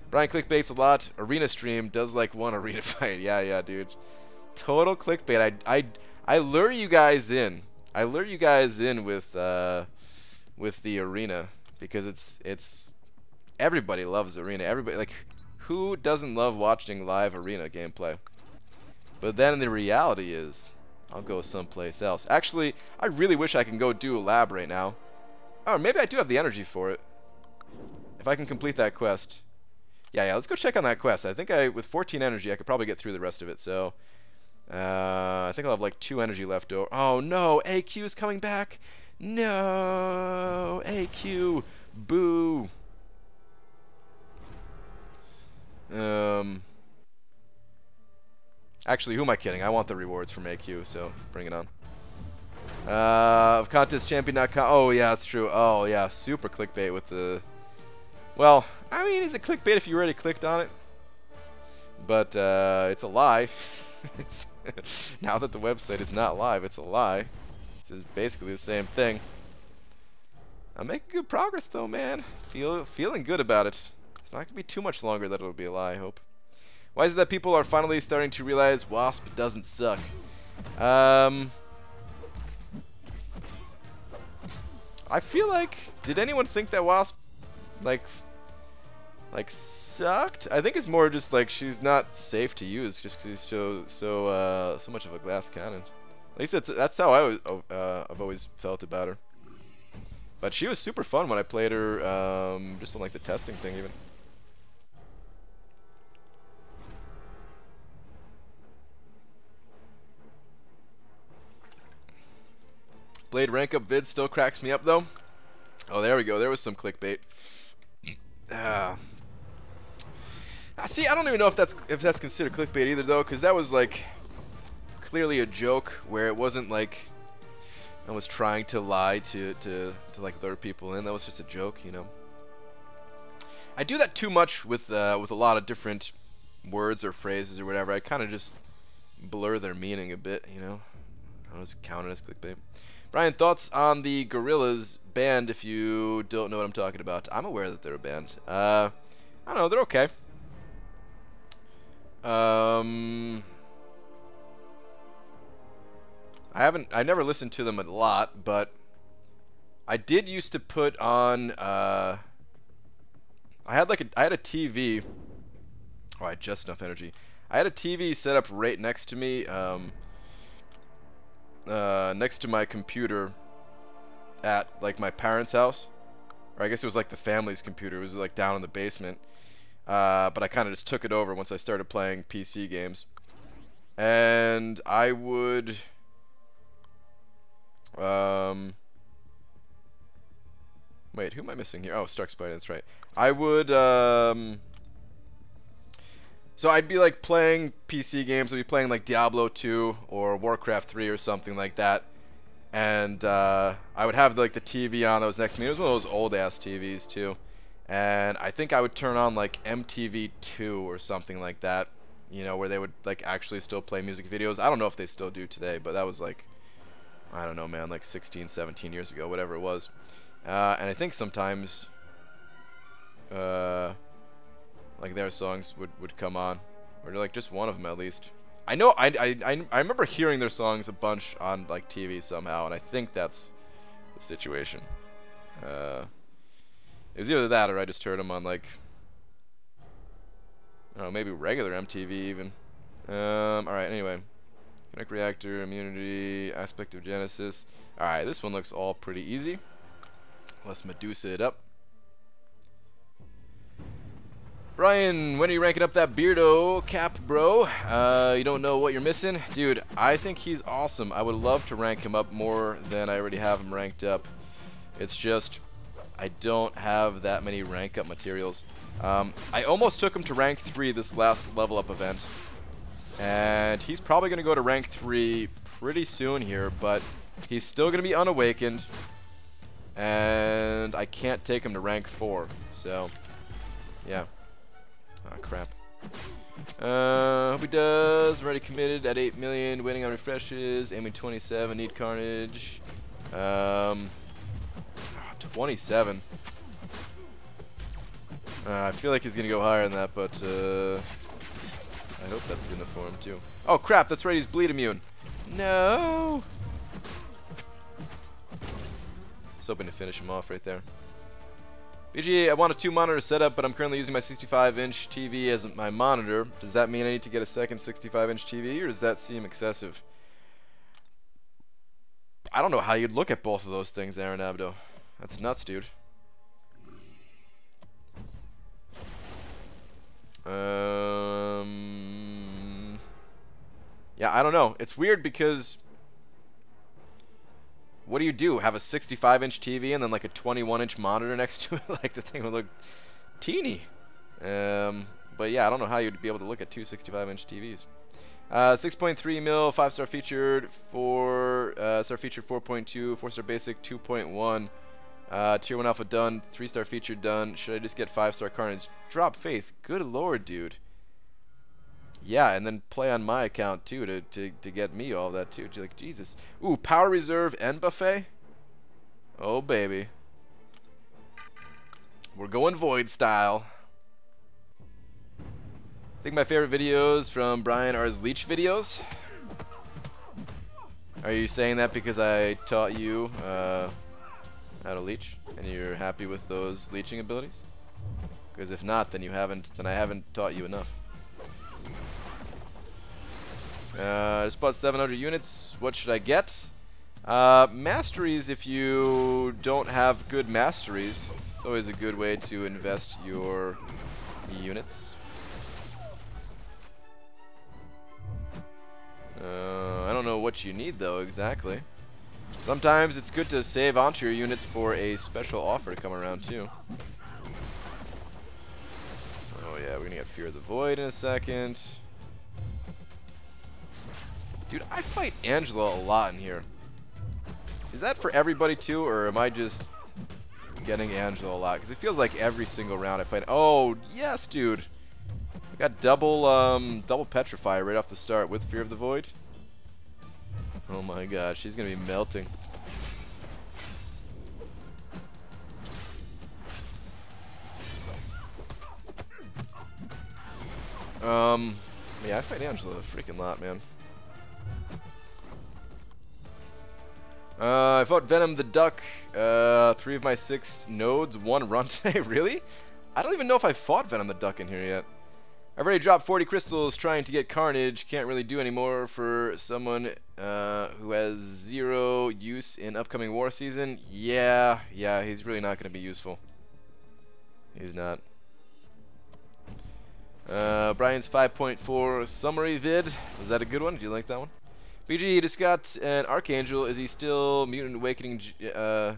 Brian clickbaits a lot. Arena stream does like one arena fight. Yeah, dude. Total clickbait. I lure you guys in. I lure you guys in with the arena because it's everybody loves arena. Everybody, like, who doesn't love watching live arena gameplay? But then the reality is, I'll go someplace else. Actually, I really wish I can go do a lab right now. Oh, maybe I do have the energy for it. If I can complete that quest. Yeah, let's go check on that quest. I think with 14 energy, I could probably get through the rest of it. So, I think I'll have like 2 energy left over. Oh no, AQ is coming back. No, AQ, boo. Actually, who am I kidding? I want the rewards from AQ, so bring it on. Of ContestChampion.com. Oh yeah, that's true. Oh yeah, super clickbait with the. Well, I mean, is it clickbait if you already clicked on it? But it's a lie. It's now that the website is not live, it's a lie. This is basically the same thing. I'm making good progress though, man. Feeling good about it. It's not gonna be too much longer that it'll be a lie, I hope. Why is it that people are finally starting to realize Wasp doesn't suck? I feel like, did anyone think that Wasp like sucked? I think it's more just like she's not safe to use just because she's so much of a glass cannon. At least that's how I've always felt about her. But she was super fun when I played her, just on like the testing thing even. Blade rank up vid still cracks me up though. Oh, there we go. There was some clickbait. See, I don't even know if that's considered clickbait either though, because that was like clearly a joke where it wasn't like I was trying to lie to like lure people in. That was just a joke, you know. I do that too much with a lot of different words or phrases or whatever. I kind of just blur their meaning a bit, you know. I was counting as clickbait. Brian, thoughts on the Gorillas band if you don't know what I'm talking about? I'm aware that they're a band. I don't know, they're okay. I never listened to them a lot, but I did used to put on I had a TV. Oh, I had just enough energy. I had a TV set up right next to me, next to my computer at like my parents' house, or I guess it was like the family's computer. It was like down in the basement, but I kind of just took it over once I started playing PC games, and I would wait, who am I missing here? Oh, Stark Spider, that's right. I would so I'd be like playing PC games. I'd be playing like Diablo 2 or Warcraft 3 or something like that. And I would have like the TV on that was next to me. It was one of those old ass TVs too. And I think I would turn on like MTV2 or something like that. You know, where they would like actually still play music videos. I don't know if they still do today, but that was like, I don't know, man, like 16, 17 years ago, whatever it was. And I think sometimes like their songs would come on, or like just one of them at least. I know I remember hearing their songs a bunch on like TV somehow, and I think that's the situation. It was either that or I just heard them on like, I don't know, maybe regular MTV even. Alright, anyway. Connect reactor, immunity, aspect of Genesis. Alright, this one looks all pretty easy. Let's Medusa it up. Brian, when are you ranking up that Beardo cap, bro? You don't know what you're missing? Dude, I think he's awesome. I would love to rank him up more than I already have him ranked up. It's just, I don't have that many rank up materials. I almost took him to rank 3 this last level up event. And he's probably going to go to rank 3 pretty soon here, but he's still going to be unawakened. And I can't take him to rank 4, so yeah. Oh, crap. Hope he does. I'm already committed at 8 million, waiting on refreshes, aiming 27, need Carnage. 27. I feel like he's going to go higher than that, but I hope that's good enough for him, too. Oh, crap, that's right, he's bleed immune. No! I was hoping to finish him off right there. BG, I want a 2-monitor setup, but I'm currently using my 65-inch TV as my monitor. Does that mean I need to get a second 65-inch TV, or does that seem excessive? I don't know how you'd look at both of those things, Aaron Abdo. That's nuts, dude. Yeah, I don't know. It's weird because what do? Have a 65-inch TV and then like a 21-inch monitor next to it? Like the thing would look teeny. But yeah, I don't know how you'd be able to look at two 65-inch TVs. 6.3 mil, 5-star featured, 4-star featured 4.2, 4-star basic 2.1, tier 1 alpha done, 3-star featured done. Should I just get 5-star Carnage? Drop faith. Good lord, dude. Yeah, and then play on my account too to get me all that too. Like, Jesus. Ooh, power reserve and buffet. Oh baby. We're going void style. I think my favorite videos from Brian are his leech videos. Are you saying that because I taught you how to leech and you're happy with those leeching abilities? Because if not, then I haven't taught you enough. Just bought 700 units. What should I get? Masteries, if you don't have good masteries. It's always a good way to invest your units. I don't know what you need though exactly. Sometimes it's good to save onto your units for a special offer to come around too. Oh yeah, we're gonna get Fear of the Void in a second. Dude, I fight Angela a lot in here. Is that for everybody too, or am I just getting Angela a lot? Because it feels like every single round I fight. Oh yes, dude. I got double Petrify right off the start with Fear of the Void. Oh my god, she's gonna be melting. Yeah, I fight Angela a freaking lot, man. I fought Venom the Duck, 3 of my 6 nodes, 1 run today. Really? I don't even know if I fought Venom the Duck in here yet. I've already dropped 40 crystals trying to get Carnage. Can't really do any more for someone who has 0 use in upcoming war season. Yeah, he's really not going to be useful. He's not. Brian's 5.4 summary vid. Was that a good one? Did you like that one? BG just got an Archangel. Is he still Mutant Awakening? Is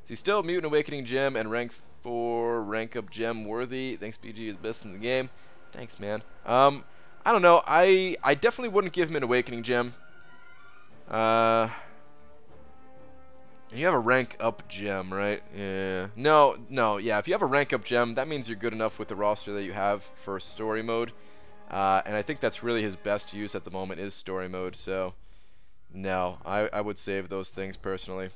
he still Mutant Awakening gem and rank 4 rank up gem worthy? Thanks, BG. You're the best in the game. Thanks, man. I don't know. I definitely wouldn't give him an Awakening gem. You have a rank up gem, right? Yeah. No. Yeah. If you have a rank up gem, that means you're good enough with the roster that you have for story mode. And I think that's really his best use at the moment is story mode. So, no, I would save those things personally.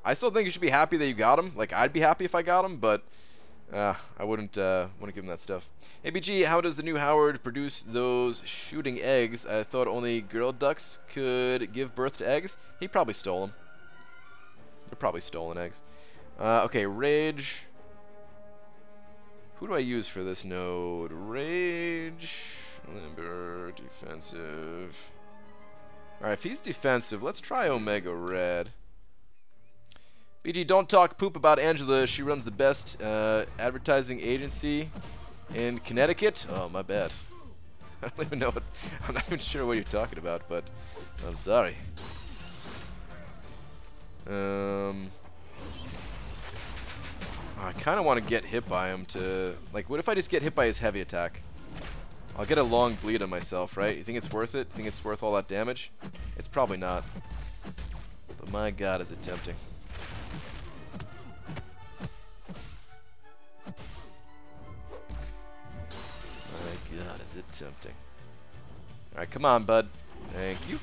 I still think you should be happy that you got him. Like, I'd be happy if I got him, but I wouldn't give him that stuff. ABG, how does the new Howard produce those shooting eggs? I thought only girl ducks could give birth to eggs. He probably stole them. They're probably stolen eggs. Okay, Rage. Who do I use for this node? Rage, Limber, defensive. Alright, if he's defensive, let's try Omega Red. BG, don't talk poop about Angela. She runs the best advertising agency in Connecticut. Oh, my bad. I don't even know what... I'm not even sure what you're talking about, but I'm sorry. I kind of want to get hit by him to... Like, what if I just get hit by his heavy attack? I'll get a long bleed on myself, right? You think it's worth it? Think it's worth all that damage? It's probably not. But my god, is it tempting. My god, is it tempting. Alright, come on, bud. Thank you.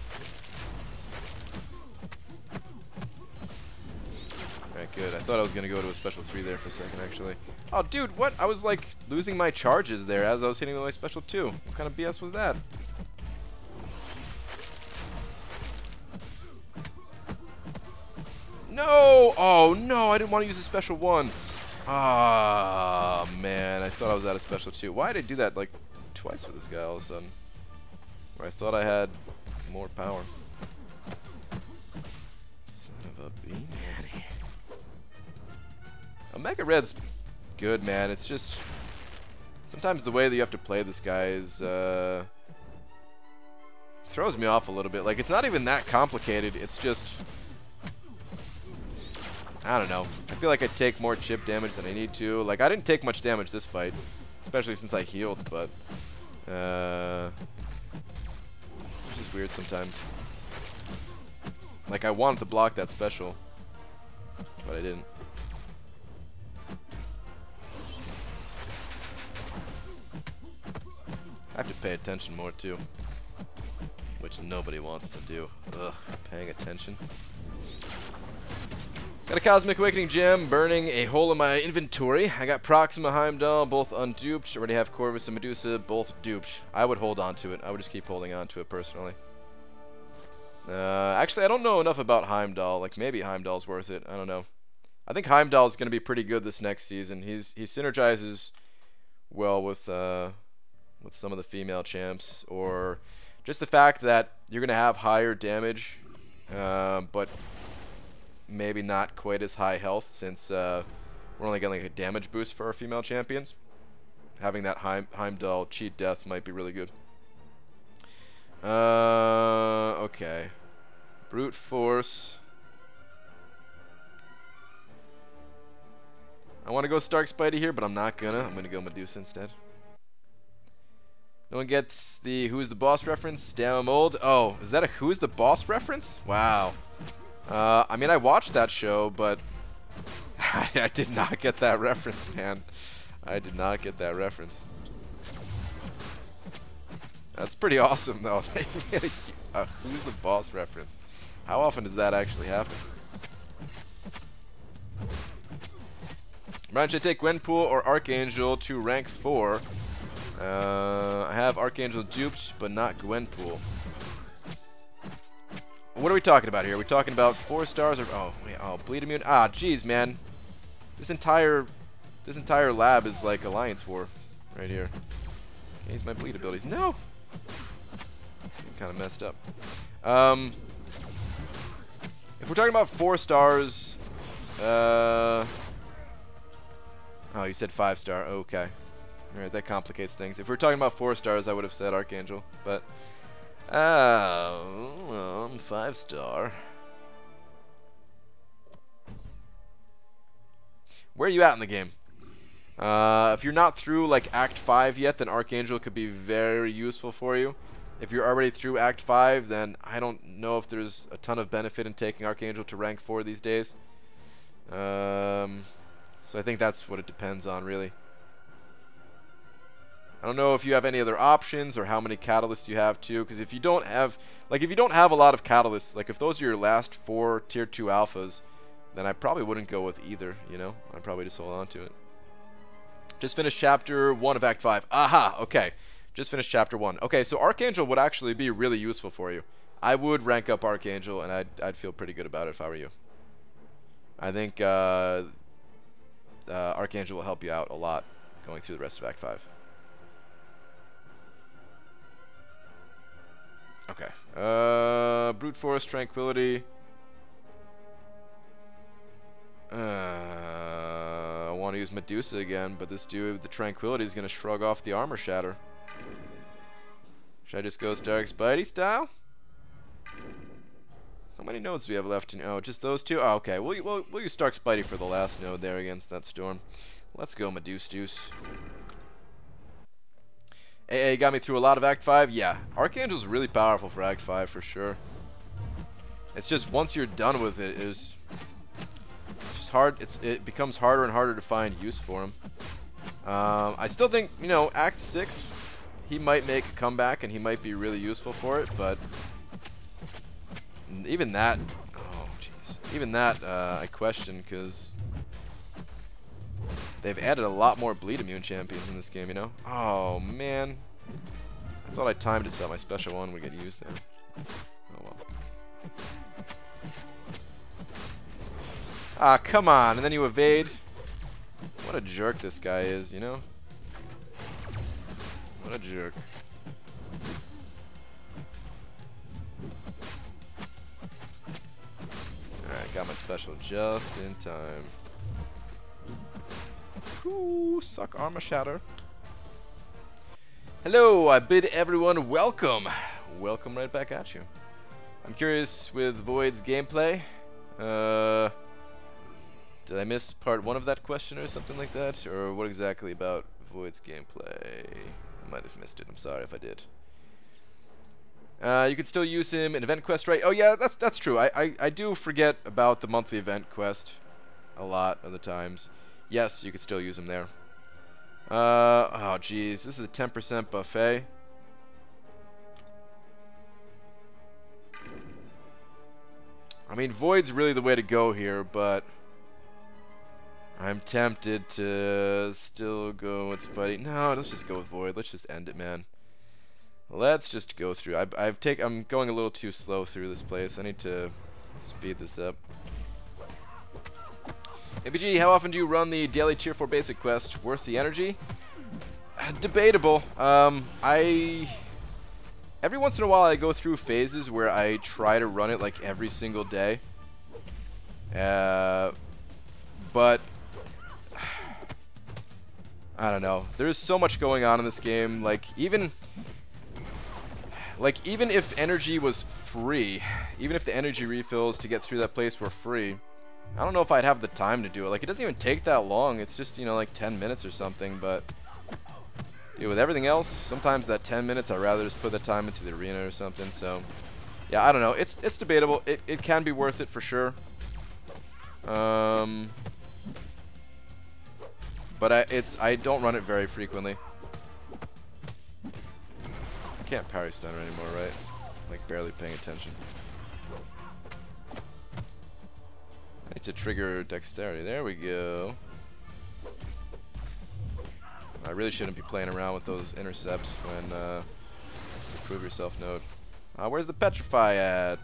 Alright, good. I thought I was going to go to a special 3 there for a second, actually. Oh, dude, what? I was, like, losing my charges there as I was hitting with my special 2. What kind of BS was that? No! Oh, no, I didn't want to use a special 1. Ah, man, I thought I was out of special 2. Why did I do that, like, twice with this guy all of a sudden? Where I thought I had more power. Son of a bee-nanny. Omega Red's good, man. It's just sometimes the way that you have to play this guy is throws me off a little bit. Like, it's not even that complicated. It's just I don't know. I feel like I take more chip damage than I need to. Like, I didn't take much damage this fight, especially since I healed, but it's just weird sometimes. Like, I wanted to block that special, but I didn't. I have to pay attention more too, which nobody wants to do. Ugh, paying attention. Got a Cosmic Awakening Gem burning a hole in my inventory. I got Proxima, Heimdall, both unduped. Already have Corvus and Medusa, both duped. I would hold on to it. I would just keep holding on to it personally. Actually, I don't know enough about Heimdall. Like, maybe Heimdall's worth it. I don't know. I think Heimdall's going to be pretty good this next season. He synergizes well with some of the female champs, or just the fact that you're going to have higher damage, but maybe not quite as high health, since we're only getting like a damage boost for our female champions. Having that Heimdall cheat death might be really good. Okay. Brute force. I want to go Stark Spidey here, but I'm not gonna. I'm gonna go Medusa instead. No one gets the Who's the Boss reference. Damn, I'm old. Oh, is that a Who's the Boss reference? Wow. I mean, I watched that show, but I did not get that reference, man. I did not get that reference. That's pretty awesome, though. A Who's the Boss reference. How often does that actually happen? Brian, should I take Gwenpool or Archangel to rank 4? I have Archangel duped, but not Gwenpool. What are we talking about here? Are we talking about 4 stars or bleed immune? Ah, jeez, man. This entire lab is like Alliance War right here. Can't use my bleed abilities. No. Kind of messed up. If we're talking about 4 stars, oh, you said 5 star. Okay. All right, that complicates things. If we're talking about 4 stars, I would have said Archangel, but. Well, I'm 5 star. Where are you at in the game? If you're not through like Act 5 yet, then Archangel could be very useful for you. If you're already through Act 5, then I don't know if there's a ton of benefit in taking Archangel to rank 4 these days. So I think that's what it depends on, really. I don't know if you have any other options or how many catalysts you have too, because if you don't have a lot of catalysts, like if those are your last 4 tier 2 alphas, then I probably wouldn't go with either, you know? I'd probably just hold on to it. Just finished chapter 1 of Act 5. Aha, okay. Just finished chapter 1. Okay, so Archangel would actually be really useful for you. I would rank up Archangel, and I'd feel pretty good about it if I were you. I think Archangel will help you out a lot going through the rest of Act 5. Okay. Brute Force, Tranquility. I want to use Medusa again, but this dude with the Tranquility is going to shrug off the Armor Shatter. Should I just go Stark Spidey style? How many nodes do we have left? Oh, just those 2? Oh, okay. We'll use Stark Spidey for the last node there against that storm. Let's go Medusa Deuce. AA got me through a lot of Act 5. Yeah, Archangel's really powerful for Act 5 for sure. It's just once you're done with it, it's just hard. It becomes harder and harder to find use for him. I still think, you know, Act 6, he might make a comeback and he might be really useful for it, but even that, oh jeez, even that I question, because they've added a lot more bleed immune champions in this game, you know? Oh, man. I thought I timed it so my special one would get used there. Oh, well. Ah, come on. And then you evade. What a jerk this guy is, you know? What a jerk. Alright, got my special just in time. Ooh, suck Armor Shatter. Hello, I bid everyone welcome. Welcome right back at you. I'm curious with Void's gameplay. Did I miss part 1 of that question or something like that? Or what exactly about Void's gameplay? I might have missed it. I'm sorry if I did. You can still use him in event quest, right? Oh yeah, that's true. I do forget about the monthly event quest a lot of the times. Yes, you could still use him there. Oh, jeez. This is a 10% buffet. I mean, Void's really the way to go here, but I'm tempted to still go with Spidey. No, let's just go with Void. Let's just end it, man. Let's just go through. I'm going a little too slow through this place. I need to speed this up. ABG, how often do you run the daily tier 4 basic quest? Worth the energy? Debatable. Every once in a while I go through phases where I try to run it like every single day. But I don't know. There's so much going on in this game. Like even if energy was free, even if the energy refills to get through that place were free, I don't know if I'd have the time to do it. Like, it doesn't even take that long. It's just, you know, like 10 minutes or something. But dude, with everything else, sometimes that 10 minutes, I'd rather just put the time into the arena or something. So yeah, I don't know. It's debatable. It can be worth it for sure. But I don't run it very frequently. I can't parry stunner anymore, right? Like, barely paying attention. I need to trigger dexterity. There we go. I really shouldn't be playing around with those intercepts when it's the prove yourself node. Where's the petrify at?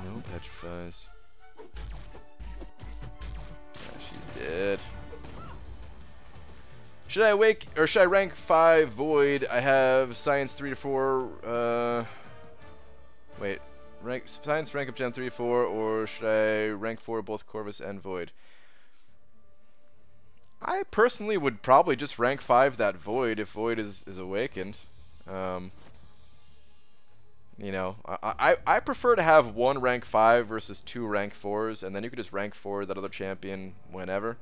No petrifies. Yeah, she's dead. Should I awake or should I rank 5 Void? I have Science 3 to 4. Wait, Science rank up Gen 3 to 4, or should I rank 4 both Corvus and Void? I personally would probably just rank 5 that Void if Void is awakened. You know, I prefer to have 1 rank 5 versus 2 rank 4s, and then you could just rank 4 that other champion whenever.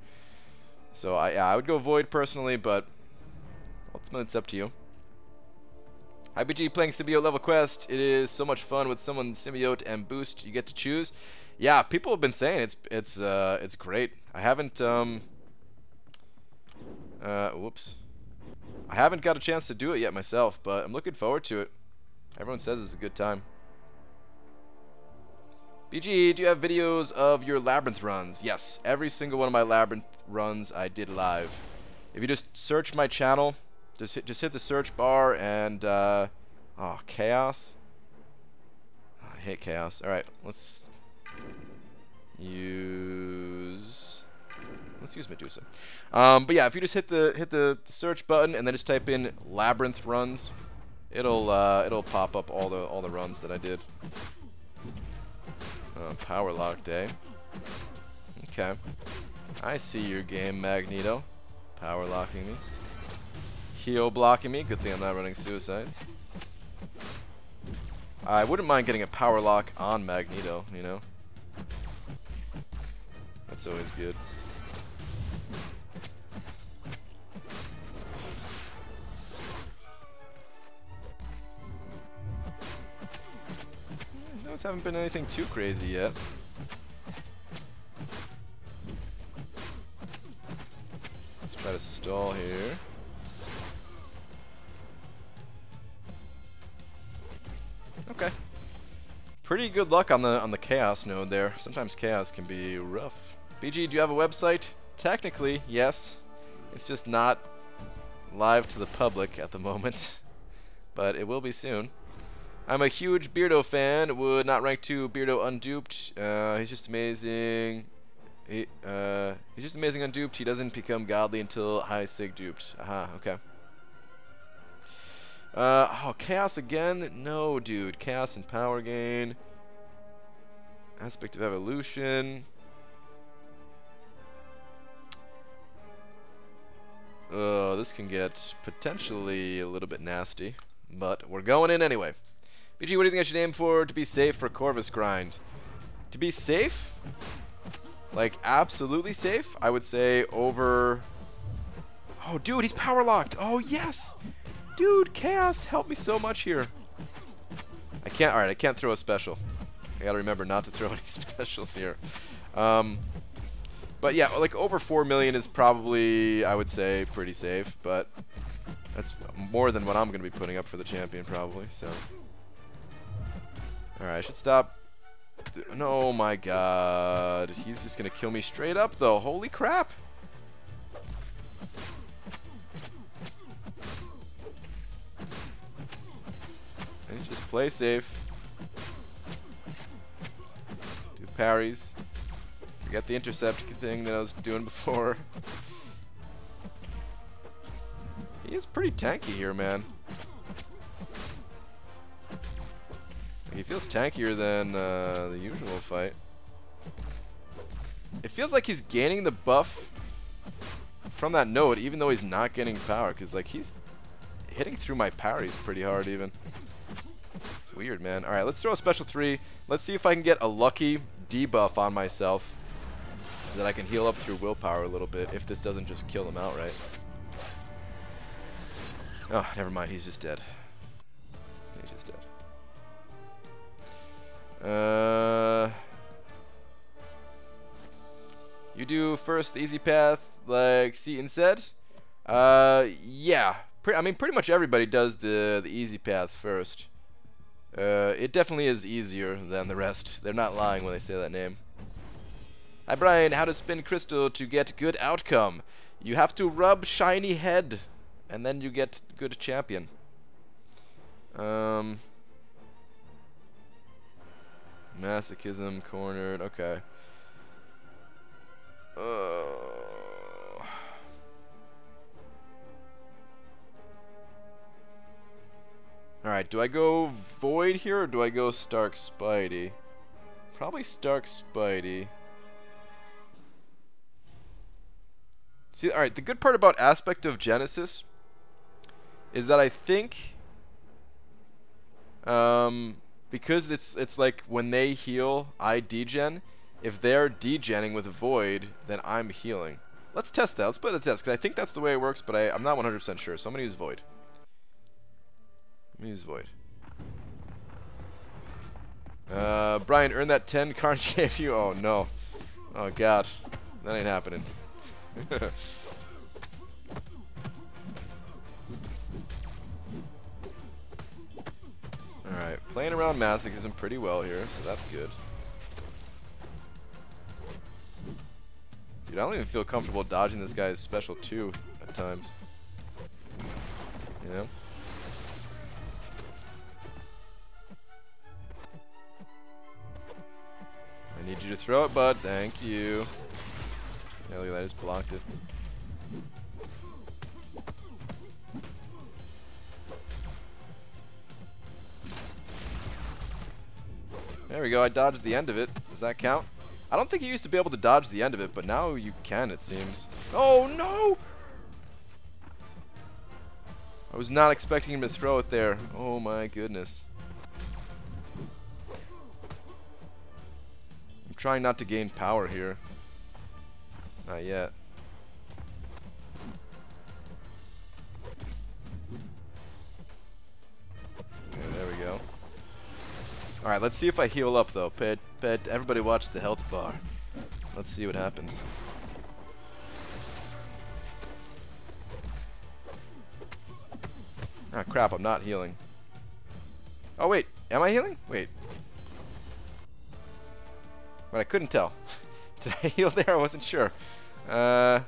So I would go Void personally, but ultimately it's up to you. IBG playing symbiote level quest. It is so much fun with someone symbiote and boost you get to choose. Yeah, people have been saying it's great. I haven't whoops. I haven't got a chance to do it yet myself, but I'm looking forward to it. Everyone says it's a good time. BG, do you have videos of your labyrinth runs? Yes, every single one of my labyrinth runs I did live. If you just search my channel, just hit the search bar and oh, chaos. Oh, I hate chaos. All right, let's use Medusa. But yeah, if you just hit the search button and then just type in labyrinth runs, it'll pop up all the runs that I did. Power lock day. Okay, I see your game, Magneto. Power locking me. Heal blocking me. Good thing I'm not running suicides. I wouldn't mind getting a power lock on Magneto, you know. That's always good. These notes haven't been anything too crazy yet. Let's try to stall here. Okay. Pretty good luck on the chaos node there. Sometimes chaos can be rough. BG, do you have a website? Technically, yes. It's just not live to the public at the moment, but it will be soon. I'm a huge Beardo fan. Would not rank 2 Beardo unduped. He's just amazing. He's just amazing unduped. He doesn't become godly until high sig duped. Aha, okay. Oh, chaos again? No, dude. Chaos and power gain. Aspect of evolution. Oh, this can get potentially a little bit nasty, but we're going in anyway. BG, what do you think I should aim for to be safe for Corvus grind? To be safe? Like, absolutely safe? I would say over... Oh, dude, he's power locked. Oh, yes! Dude, chaos, help me so much here. I can't, alright, I can't throw a special. I gotta remember not to throw any specials here. But yeah, like over 4 million is probably, I would say, pretty safe, but that's more than what I'm gonna be putting up for the champion probably, so. Alright, I should stop. No, oh my god. He's just gonna kill me straight up, though. Holy crap. And just play safe. Do parries. Forget the intercept thing that I was doing before. He is pretty tanky here, man. He feels tankier than the usual fight. It feels like he's gaining the buff from that node, even though he's not getting power, because like he's hitting through my parries pretty hard even. It's weird, man. Alright, let's throw a special 3. Let's see if I can get a lucky debuff on myself that I can heal up through willpower a little bit, if this doesn't just kill him outright. Oh, never mind, he's just dead. He's just dead. You do first the easy path like Seaton said. Yeah. I mean, pretty much everybody does the easy path first. It definitely is easier than the rest. They're not lying when they say that name. Hi Brian, how to spin crystal to get good outcome? You have to rub shiny head, and then you get good champion. Masochism, cornered, okay. Alright, do I go Void here or do I go Stark Spidey? Probably Stark Spidey. See, alright, the good part about Aspect of Genesis is that I think because it's like when they heal, I degen. If they're degenning with Void, then I'm healing. Let's test that. Let's put a test, because I think that's the way it works, but I'm not 100% sure. So I'm going to use Void. Let me use Void. Brian, earn that 10 Carnage gave you. Oh, no. Oh, God. That ain't happening. Alright, playing around Masochism pretty well here, so that's good. Dude, I don't even feel comfortable dodging this guy's special 2 at times. You know? I need you to throw it, bud. Thank you. Yeah, look at that, I just blocked it. There we go, I dodged the end of it. Does that count? I don't think you used to be able to dodge the end of it, but now you can, it seems. Oh, no! I was not expecting him to throw it there. Oh, my goodness. I'm trying not to gain power here. Not yet. Okay, there we go. Alright, let's see if I heal up, though. Everybody watch the health bar. Let's see what happens. Ah, crap, I'm not healing. Oh, wait. Am I healing? Wait. But I couldn't tell. Did I heal there? I wasn't sure. I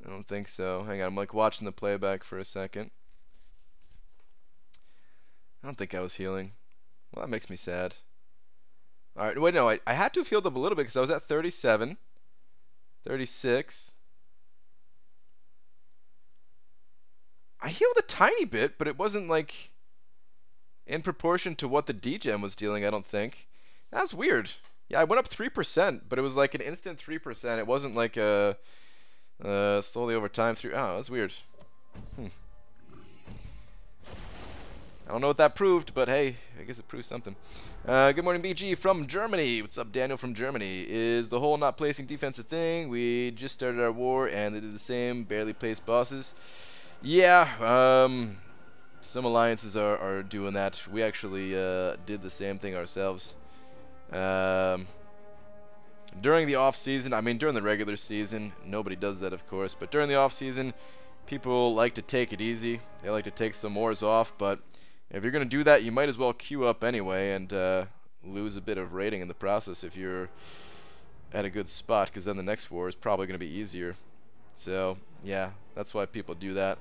don't think so. Hang on, I'm like watching the playback for a second. I don't think I was healing. Well, that makes me sad. Alright, wait, no, I had to have healed up a little bit because I was at 37. 36. I healed a tiny bit, but it wasn't like in proportion to what the degen was dealing, I don't think. That's weird. Yeah, I went up 3%, but it was like an instant 3%. It wasn't like a slowly over time through. Oh, that's weird. I don't know what that proved, but hey, I guess it proves something. Good morning, BG from Germany. What's up, Daniel from Germany? Is the whole not placing defense a thing? We just started our war, and they did the same, barely placed bosses. Yeah, some alliances are doing that. We actually did the same thing ourselves. During the off season, I mean during the regular season, nobody does that, of course, but during the off season, people like to take it easy. They like to take some wars off, but if you're going to do that, you might as well queue up anyway and lose a bit of rating in the process if you're at a good spot, because then the next war is probably going to be easier. So, yeah, that's why people do that.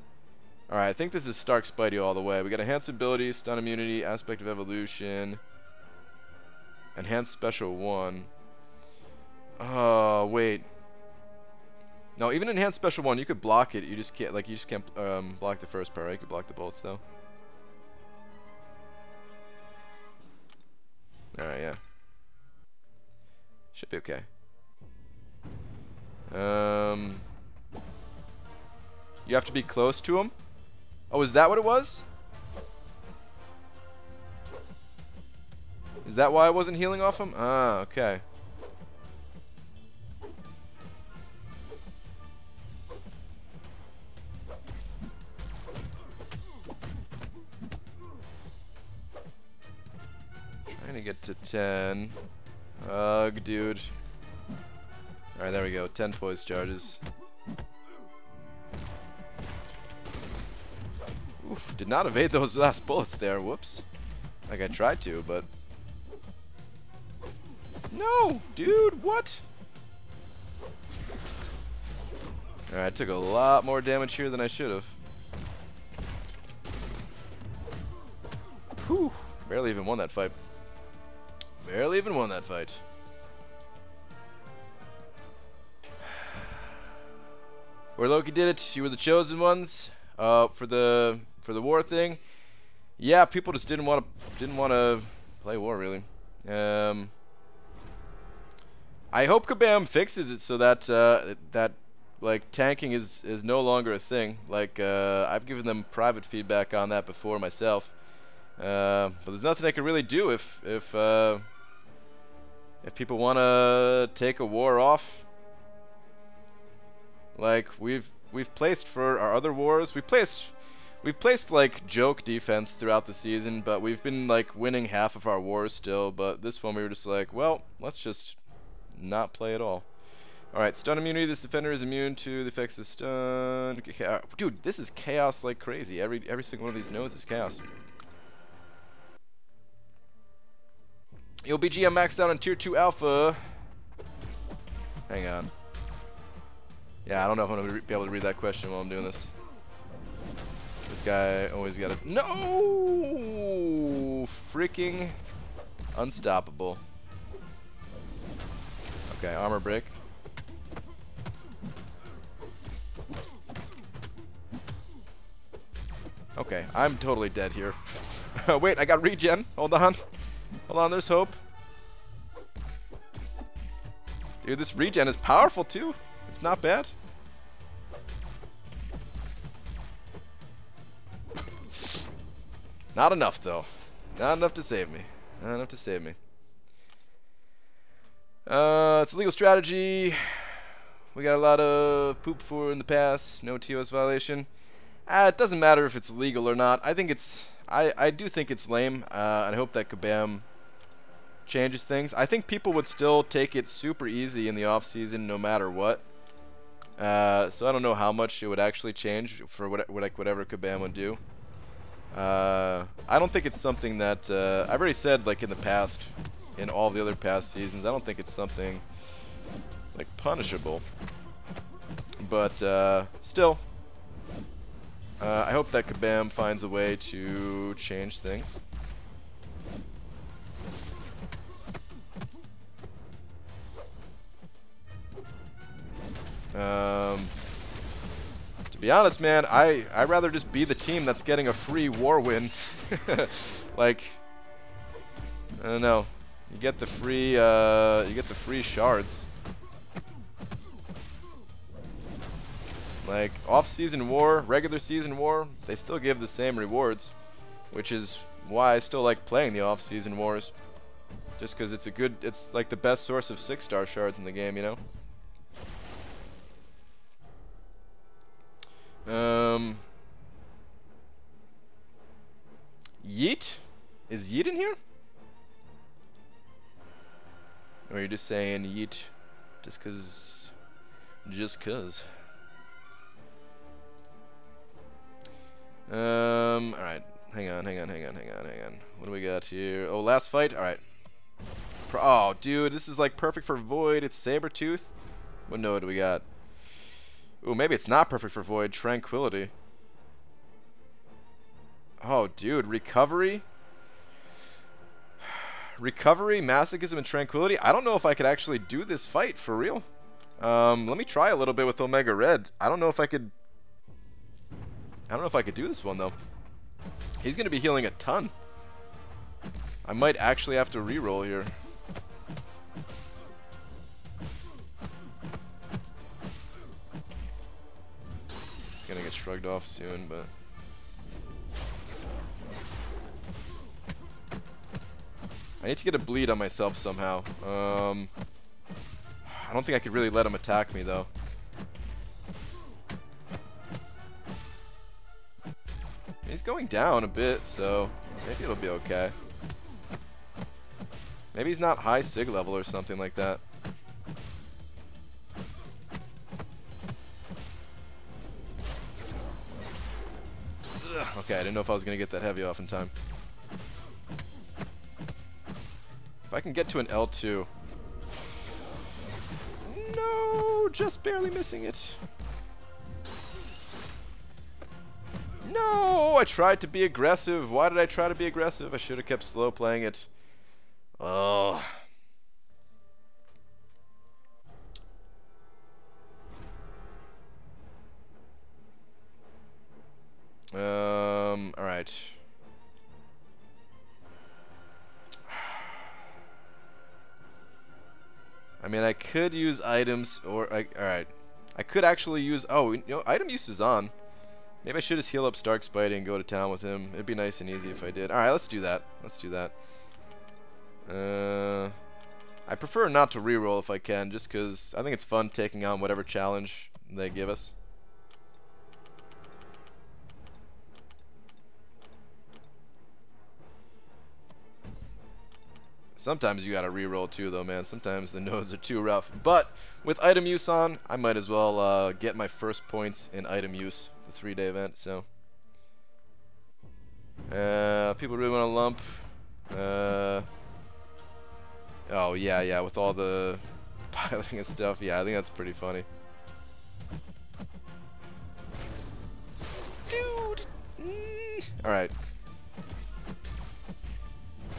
Alright, I think this is Stark Spidey all the way. We got Enhanced Ability, Stun Immunity, Aspect of Evolution, Enhanced Special 1. Oh, wait. No, even Enhanced Special 1, you could block it. You just can't, like, block the first part, right? You could block the bullets, though. Alright, yeah. Should be okay. You have to be close to him? Oh, is that what it was? Is that why I wasn't healing off him? Ah, okay. Trying to get to 10. Ugh, dude. Alright, there we go. 10 poise charges. Oof, did not evade those last bullets there. Whoops. Like I tried to, but... No! Dude, what? Alright, I took a lot more damage here than I should have. Whew. Barely even won that fight. Barely even won that fight. Where Loki did it, you were the chosen ones. For the war thing, yeah, people just didn't want to play war really. I hope Kabam fixes it so that that like tanking is no longer a thing. Like I've given them private feedback on that before myself, but there's nothing I can really do if people want to take a war off. Like we've placed for our other wars, we've placed like joke defense throughout the season, but we've been like winning half of our wars still. But this one we were just like, well, let's just not play at all. Alright, stun immunity. This defender is immune to the effects of stun. Dude, this is chaos like crazy. Every single one of these nodes is chaos. Yo, BG, I'm maxed out on tier 2 alpha. Hang on. Yeah, I don't know if I'm going to be able to read that question while I'm doing this. This guy always got it. No! Freaking unstoppable. Okay, armor break. Okay, I'm totally dead here. Wait, I got regen. Hold on. Hold on, there's hope. Dude, this regen is powerful too. It's not bad. Not enough though. Not enough to save me. Not enough to save me. It's a legal strategy. We got a lot of poop for in the past. No TOS violation. It doesn't matter if it's legal or not. I think it's... I do think it's lame. And I hope that Kabam changes things. I think people would still take it super easy in the off-season no matter what. So I don't know how much it would actually change for whatever Kabam would do. I don't think it's something that... I've already said, like, in the past, in all the other past seasons, I don't think it's something, like, punishable. But, still, I hope that Kabam finds a way to change things. To be honest, man, I'd rather just be the team that's getting a free war win. Like, I don't know. You get the free shards. Like, off-season war, regular season war, they still give the same rewards, which is why I still like playing the off-season wars. Just because it's like the best source of 6-star shards in the game, you know? Yeet? Is Yeet in here? Or are you just saying Yeet just cause? Just cause. Alright. Hang on. What do we got here? Oh, last fight? Alright. Oh, dude, this is like perfect for Void. It's Sabertooth. What node do we got? Ooh, maybe it's not perfect for Void. Tranquility. Oh, dude, Recovery? Recovery, Masochism, and Tranquility? I don't know if I could actually do this fight, for real. Let me try a little bit with Omega Red. I don't know if I could do this one, though. He's going to be healing a ton. I might actually have to reroll here. It's going to get shrugged off soon, but... I need to get a bleed on myself somehow. I don't think I could really let him attack me, though. He's going down a bit, so maybe it'll be okay. Maybe he's not high sig level or something like that. Ugh, okay, I didn't know if I was going to get that heavy off in time. If I can get to an L2. No, just barely missing it. No, I tried to be aggressive. Why did I try to be aggressive? I should have kept slow playing it. Oh. All right. I mean, I could use items, or alright. I could actually use. Oh, you know, item use is on. Maybe I should just heal up Stark Spidey and go to town with him. It'd be nice and easy if I did. Alright, let's do that. Let's do that. I prefer not to reroll if I can, just because I think it's fun taking on whatever challenge they give us. Sometimes you gotta reroll too, though, man. Sometimes the nodes are too rough. But with item use on, I might as well get my first points in item use, the 3-day event. So, people really want to lump. Oh yeah, with all the piloting and stuff. Yeah, I think that's pretty funny. Dude. All right.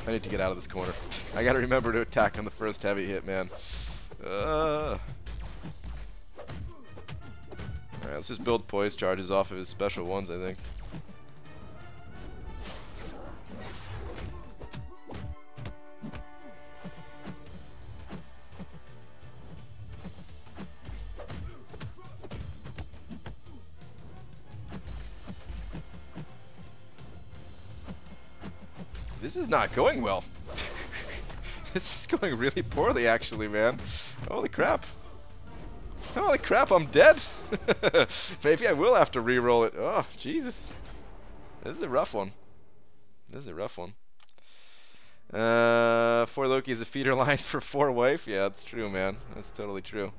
I need to get out of this corner. I gotta remember to attack on the first heavy hit, man. Alright, let's just build poise charges off of his special ones, I think. This is not going well. This is going really poorly, actually, man. Holy crap. Holy crap, I'm dead. Maybe I will have to re-roll it. Oh, Jesus. This is a rough one. This is a rough one. 4 Loki is a feeder line for 4 wife. Yeah, that's true, man. That's totally true.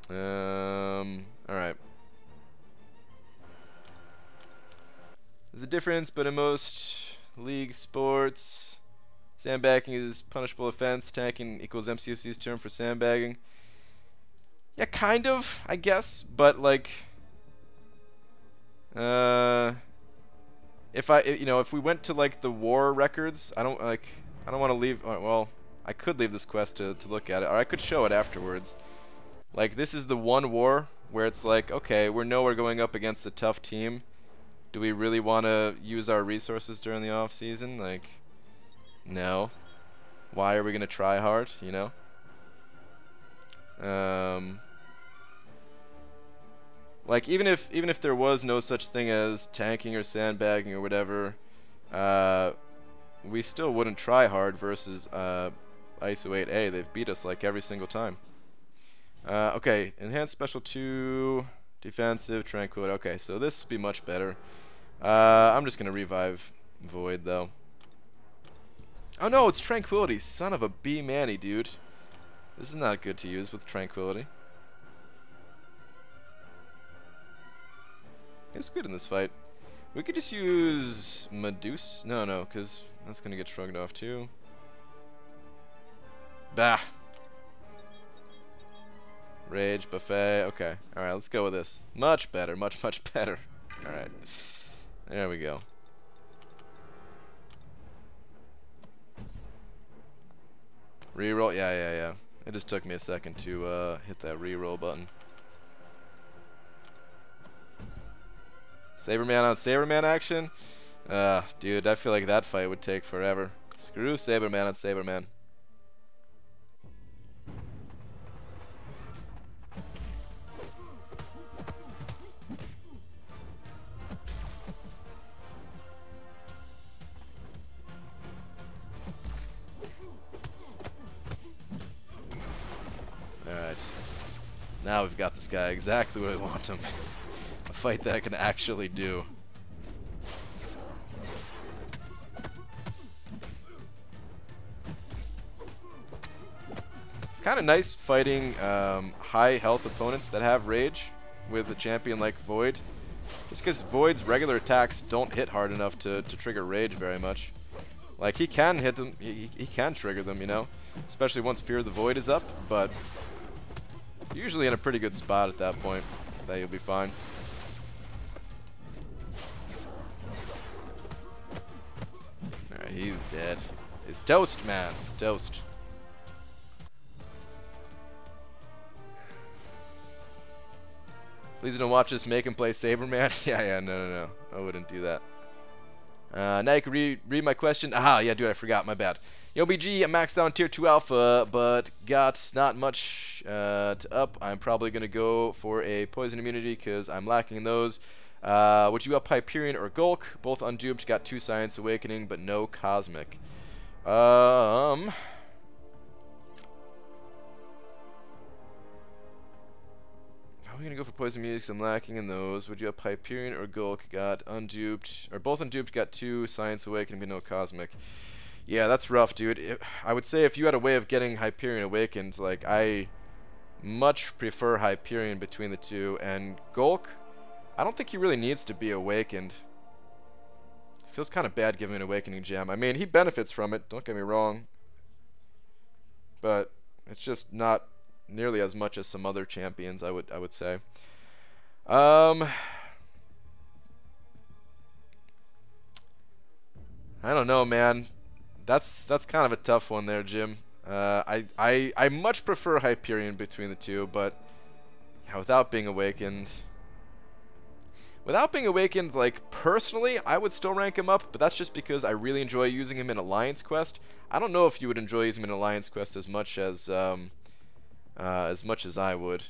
Alright. There's a difference, but in most league sports, sandbagging is punishable offense. Tanking equals MCOC's term for sandbagging. Yeah, kind of, I guess, but like, if we went to like the war records, I don't want to leave. Well, I could leave this quest to look at it, or I could show it afterwards. Like, this is the one war where it's like, okay, we're going up against a tough team. Do we really want to use our resources during the off season? Like, no. Why are we gonna try hard? You know. Like, even if there was no such thing as tanking or sandbagging or whatever, we still wouldn't try hard versus ISO 8A. They've beat us like every single time. Okay, enhanced special 2, defensive, tranquility. Okay, so this would be much better. I'm just gonna revive Void though. Oh no, it's tranquility. Son of a B manny, dude. This is not good to use with tranquility. It's good in this fight. We could just use Medusa. No, because that's gonna get shrugged off too. Bah. Rage, buffet. Okay. Alright, let's go with this. Much better. Much better. Alright. There we go. Reroll. Yeah. It just took me a second to hit that reroll button. Saberman on Saberman action? Dude, I feel like that fight would take forever. Screw Saberman on Saberman. Alright. Now we've got this guy exactly what I want him. A fight that I can actually do. It's kind of nice fighting high health opponents that have rage with a champion like Void. Just because Void's regular attacks don't hit hard enough to trigger rage very much. Like, he can hit them, he can trigger them, you know? Especially once Fear of the Void is up, but you're usually in a pretty good spot at that point that you'll be fine. Alright, he's dead. He's toast, man. He's toast. Please don't watch us make him play Saberman. Yeah, no. I wouldn't do that. Now you can read my question. Aha, yeah, dude, I forgot. My bad. Yo, BG, I maxed out on tier 2 alpha, but got not much to up. I'm probably going to go for a poison immunity because I'm lacking in those. Would you up Hyperion or Gulk? Both unduped, got 2 Science Awakening, but no Cosmic. How are we going to go for poison immunity because I'm lacking in those? Would you up Hyperion or Gulk? Got unduped, or both unduped, got 2 Science Awakening, but no Cosmic. Yeah, that's rough, dude. I would say if you had a way of getting Hyperion awakened, like, I much prefer Hyperion between the two. And Gulk, I don't think he really needs to be awakened. Feels kind of bad giving an awakening gem. I mean, he benefits from it, don't get me wrong. But it's just not nearly as much as some other champions, I would say. I don't know, man. That's kind of a tough one there, Jim. I much prefer Hyperion between the two, but yeah, without being awakened, like, personally, I would still rank him up, but that's just because I really enjoy using him in Alliance Quest. I don't know if you would enjoy using him in Alliance Quest as much as I would.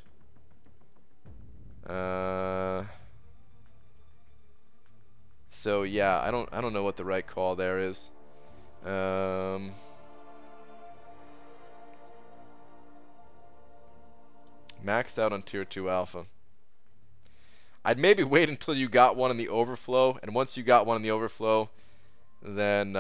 So yeah, I don't know what the right call there is. Maxed out on tier 2 alpha. I'd maybe wait until you got one in the overflow, and once you got one in the overflow, then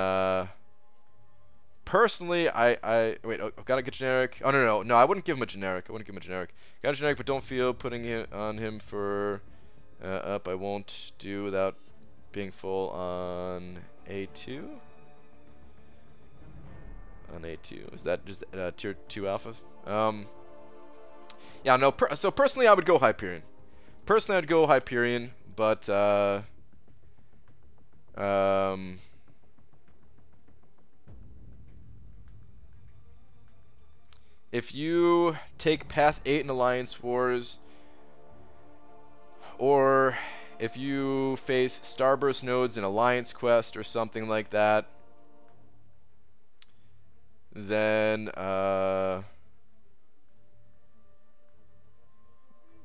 personally, wait, oh, gotta get generic. Oh no, I wouldn't give him a generic. Got a generic, but don't feel putting it on him for up. I won't do without being full on A2. On A2, is that just tier 2 alpha? Yeah, no. So personally, I would go Hyperion. But if you take Path 8 in Alliance Wars, or if you face Starburst nodes in Alliance Quest or something like that, then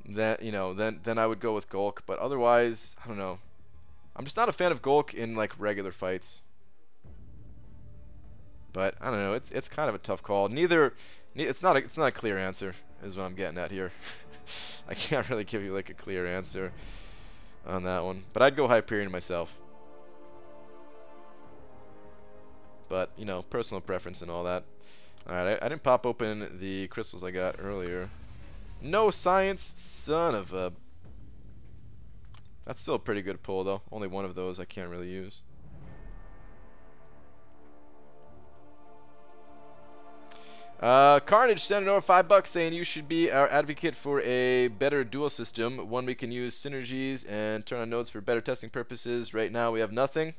then I would go with Gulk. But otherwise, I don't know. I'm just not a fan of Gulk in like regular fights. But I don't know. It's kind of a tough call. It's not a clear answer, is what I'm getting at here. I can't really give you like a clear answer on that one. But I'd go Hyperion myself. But, you know, personal preference and all that. Alright, I didn't pop open the crystals I got earlier. No science, son of a... That's still a pretty good pull, though. Only one of those I can't really use. Carnage sending over $5 saying you should be our advocate for a better duel system. One we can use synergies and turn on nodes for better testing purposes. Right now we have nothing.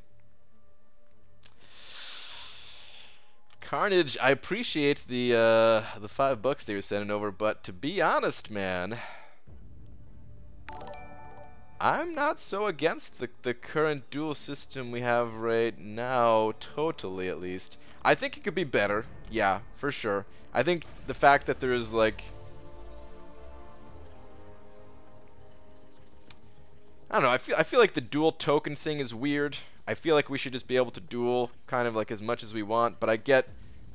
Carnage, I appreciate the $5 they were sending over, but to be honest, man, I'm not so against the current duel system we have right now, totally at least. I think it could be better, yeah, for sure. I think the fact that there's like, I don't know, I feel like the dual token thing is weird. I feel like we should just be able to duel kind of like as much as we want, but I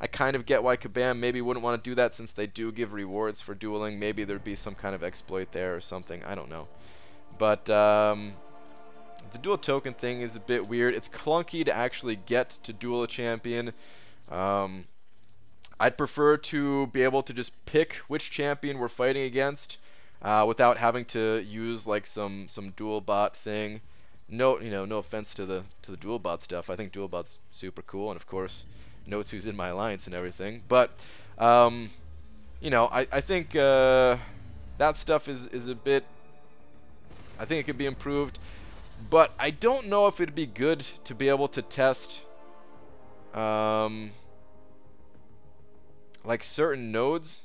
kind of get why Kabam maybe wouldn't want to do that since they do give rewards for dueling. Maybe there'd be some kind of exploit there or something, I don't know. But the dual token thing is a bit weird. It's clunky to actually get to duel a champion. I'd prefer to be able to just pick which champion we're fighting against without having to use like some dual bot thing. No, no offense to the dual bot stuff. I think dual bot's super cool, and of course, notes who's in my alliance and everything. But I think that stuff is a bit. I think it could be improved, but I don't know if it'd be good to be able to test like certain nodes.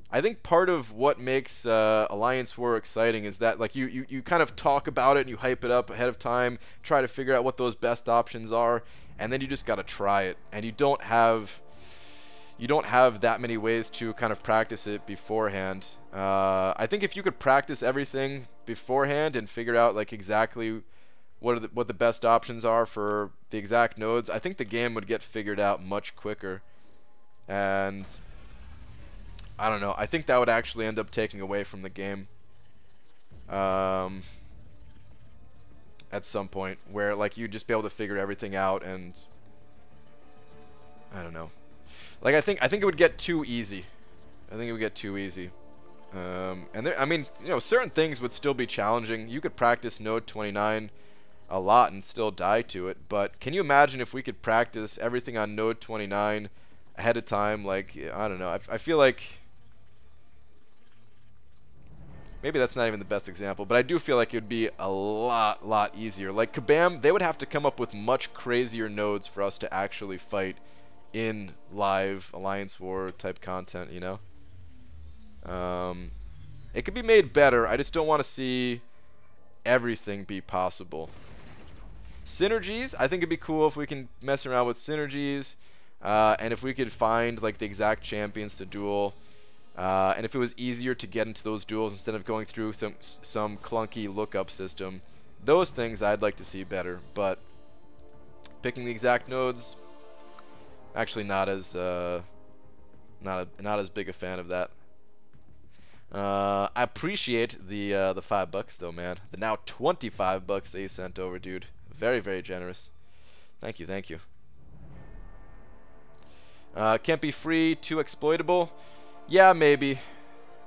I think part of what makes Alliance War exciting is that like you kind of talk about it and you hype it up ahead of time, try to figure out what those best options are, and then you just gotta try it, and you don't have that many ways to kind of practice it beforehand. I think if you could practice everything beforehand and figure out like exactly what the best options are for the exact nodes, I think the game would get figured out much quicker. And I don't know, I think that would actually end up taking away from the game at some point, where like you'd just be able to figure everything out, and I don't know. Like I think it would get too easy. I think it would get too easy. And there, I mean, certain things would still be challenging. You could practice node 29 a lot and still die to it, but can you imagine if we could practice everything on node 29 ahead of time? Like, I don't know. I feel like maybe that's not even the best example, but I do feel like it would be a lot easier. Like Kabam, they would have to come up with much crazier nodes for us to actually fight in live Alliance War type content, It could be made better. I just don't want to see everything be possible. Synergies, I think it'd be cool if we can mess around with synergies, and if we could find like the exact champions to duel, and if it was easier to get into those duels instead of going through some clunky lookup system. Those things I'd like to see better, but picking the exact nodes, actually not as big a fan of that. I appreciate the $5 though, man. The now $25 that you sent over, dude. Very generous. Thank you. Can't be free, too exploitable. Yeah, maybe.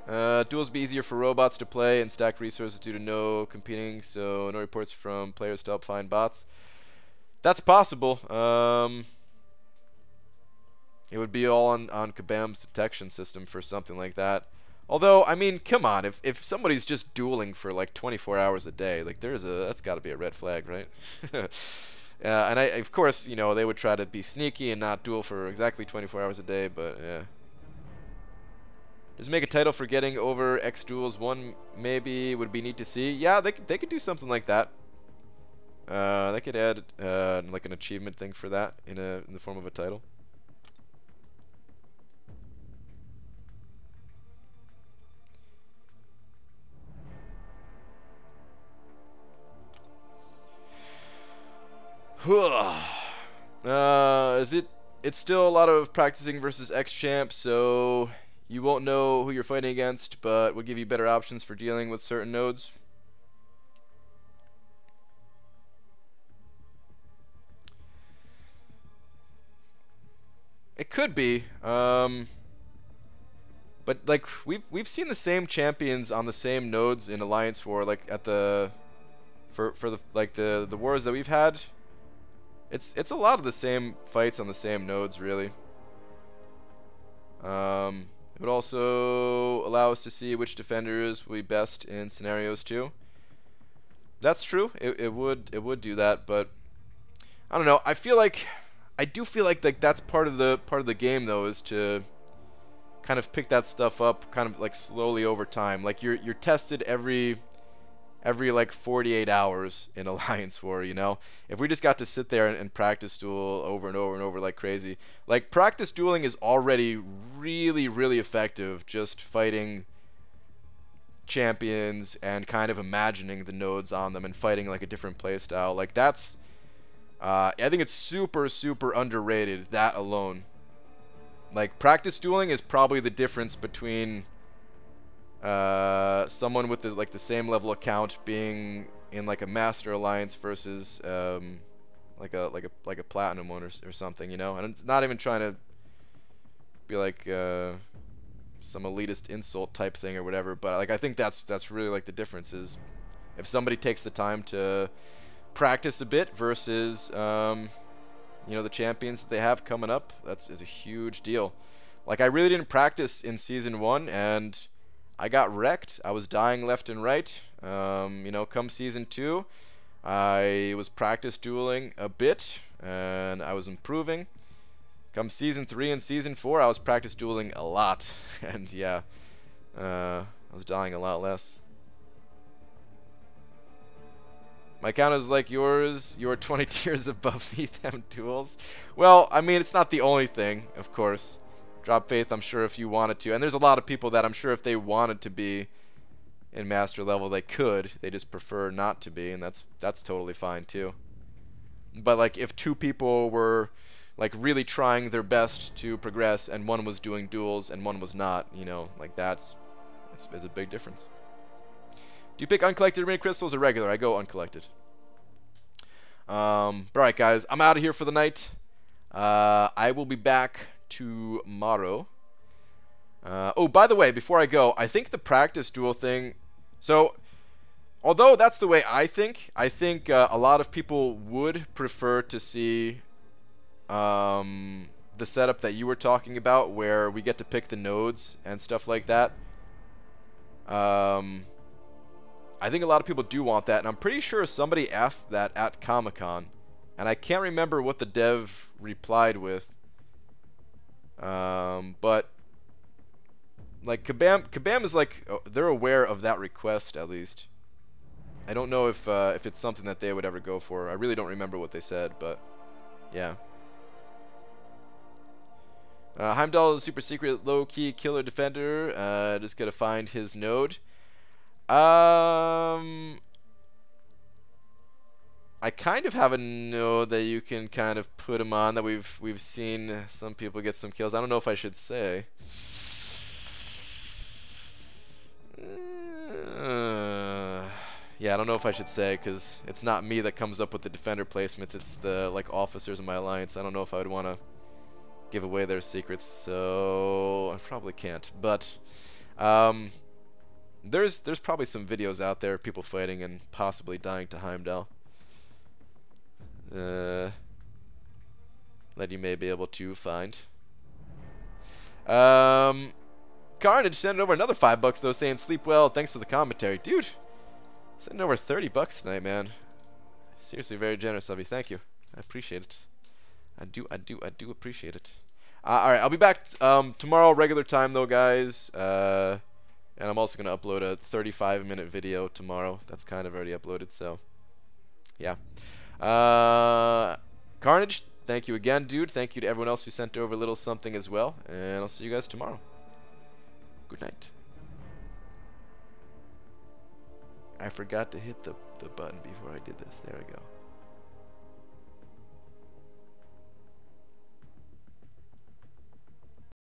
Duels be easier for robots to play and stack resources due to no competing, so no reports from players to help find bots. That's possible. It would be all on Kabam's detection system for something like that. Although, I mean, come on, if somebody's just dueling for like 24 hours a day, like that's got to be a red flag, right? And of course, they would try to be sneaky and not duel for exactly 24 hours a day, but yeah. Just make a title for getting over X duels 1 maybe would be neat to see. Yeah, they could do something like that. They could add like an achievement thing for that in the form of a title. It's still a lot of practicing versus X champ, so you won't know who you're fighting against, but will give you better options for dealing with certain nodes. It could be, but like we've seen the same champions on the same nodes in Alliance War, like at the for the like the wars that we've had. It's a lot of the same fights on the same nodes, really. It would also allow us to see which defenders will be best in scenarios too. That's true. It would do that, but I don't know. I do feel like that's part of the game though, is to kind of pick that stuff up kind of like slowly over time. Like you're tested every like 48 hours in Alliance War, you know? If we just got to sit there and practice duel over and over and over like crazy. Like, practice dueling is already really, really effective, just fighting champions and kind of imagining the nodes on them and fighting like a different playstyle. Like, that's... I think it's super, super underrated, that alone. Like, practice dueling is probably the difference between... someone with the same level account being in like a master alliance versus like a platinum one or something, you know. And it's not even trying to be like some elitist insult type thing or whatever, but like I think that's really like the difference is if somebody takes the time to practice a bit versus you know, the champions that they have coming up. That's a huge deal. Like, I really didn't practice in Season 1 and I got wrecked. I was dying left and right. You know, come Season 2, I was practice dueling a bit, and I was improving. Come Season 3 and Season 4, I was practice dueling a lot, and yeah, I was dying a lot less. My count is like yours. You're 20 tiers above me, them duels. Well, I mean, it's not the only thing, of course. Drop Faith, I'm sure, if you wanted to. And there's a lot of people that I'm sure if they wanted to be in master level, they could. They just prefer not to be, and that's totally fine too. But like, if two people were like really trying their best to progress, and one was doing duels and one was not, you know, like it's a big difference. Do you pick uncollected arena crystals or regular? I go uncollected. Alright guys, I'm out of here for the night. I will be back tomorrow. Oh, by the way, before I go, I think the practice duel thing, so although that's the way I think a lot of people would prefer to see the setup that you were talking about, where we get to pick the nodes and stuff like that. I think a lot of people do want that, and I'm pretty sure somebody asked that at Comic-Con, and I can't remember what the dev replied with. But like Kabam is like, they're aware of that request at least. I don't know if it's something that they would ever go for. I really don't remember what they said, but yeah. Heimdall is a super secret low-key killer defender. Just gotta find his node. I kind of have a node that you can kind of put him on that we've seen some people get some kills. I don't know if I should say. Yeah, I don't know if I should say, because it's not me that comes up with the defender placements. It's the like officers in my alliance. I don't know if I would want to give away their secrets, so I probably can't. But there's probably some videos out there of people fighting and possibly dying to Heimdall. That you may be able to find. Carnage sending over another $5 though, saying sleep well. Thanks for the commentary, dude. Sending over $30 tonight, man. Seriously, very generous of you. Thank you. I appreciate it. I do appreciate it. All right, I'll be back tomorrow, regular time though, guys. And I'm also gonna upload a 35-minute video tomorrow. That's kind of already uploaded, so yeah. Carnage, thank you again, dude. Thank you to everyone else who sent over a little something as well. And I'll see you guys tomorrow. Good night. I forgot to hit the button before I did this. There we go.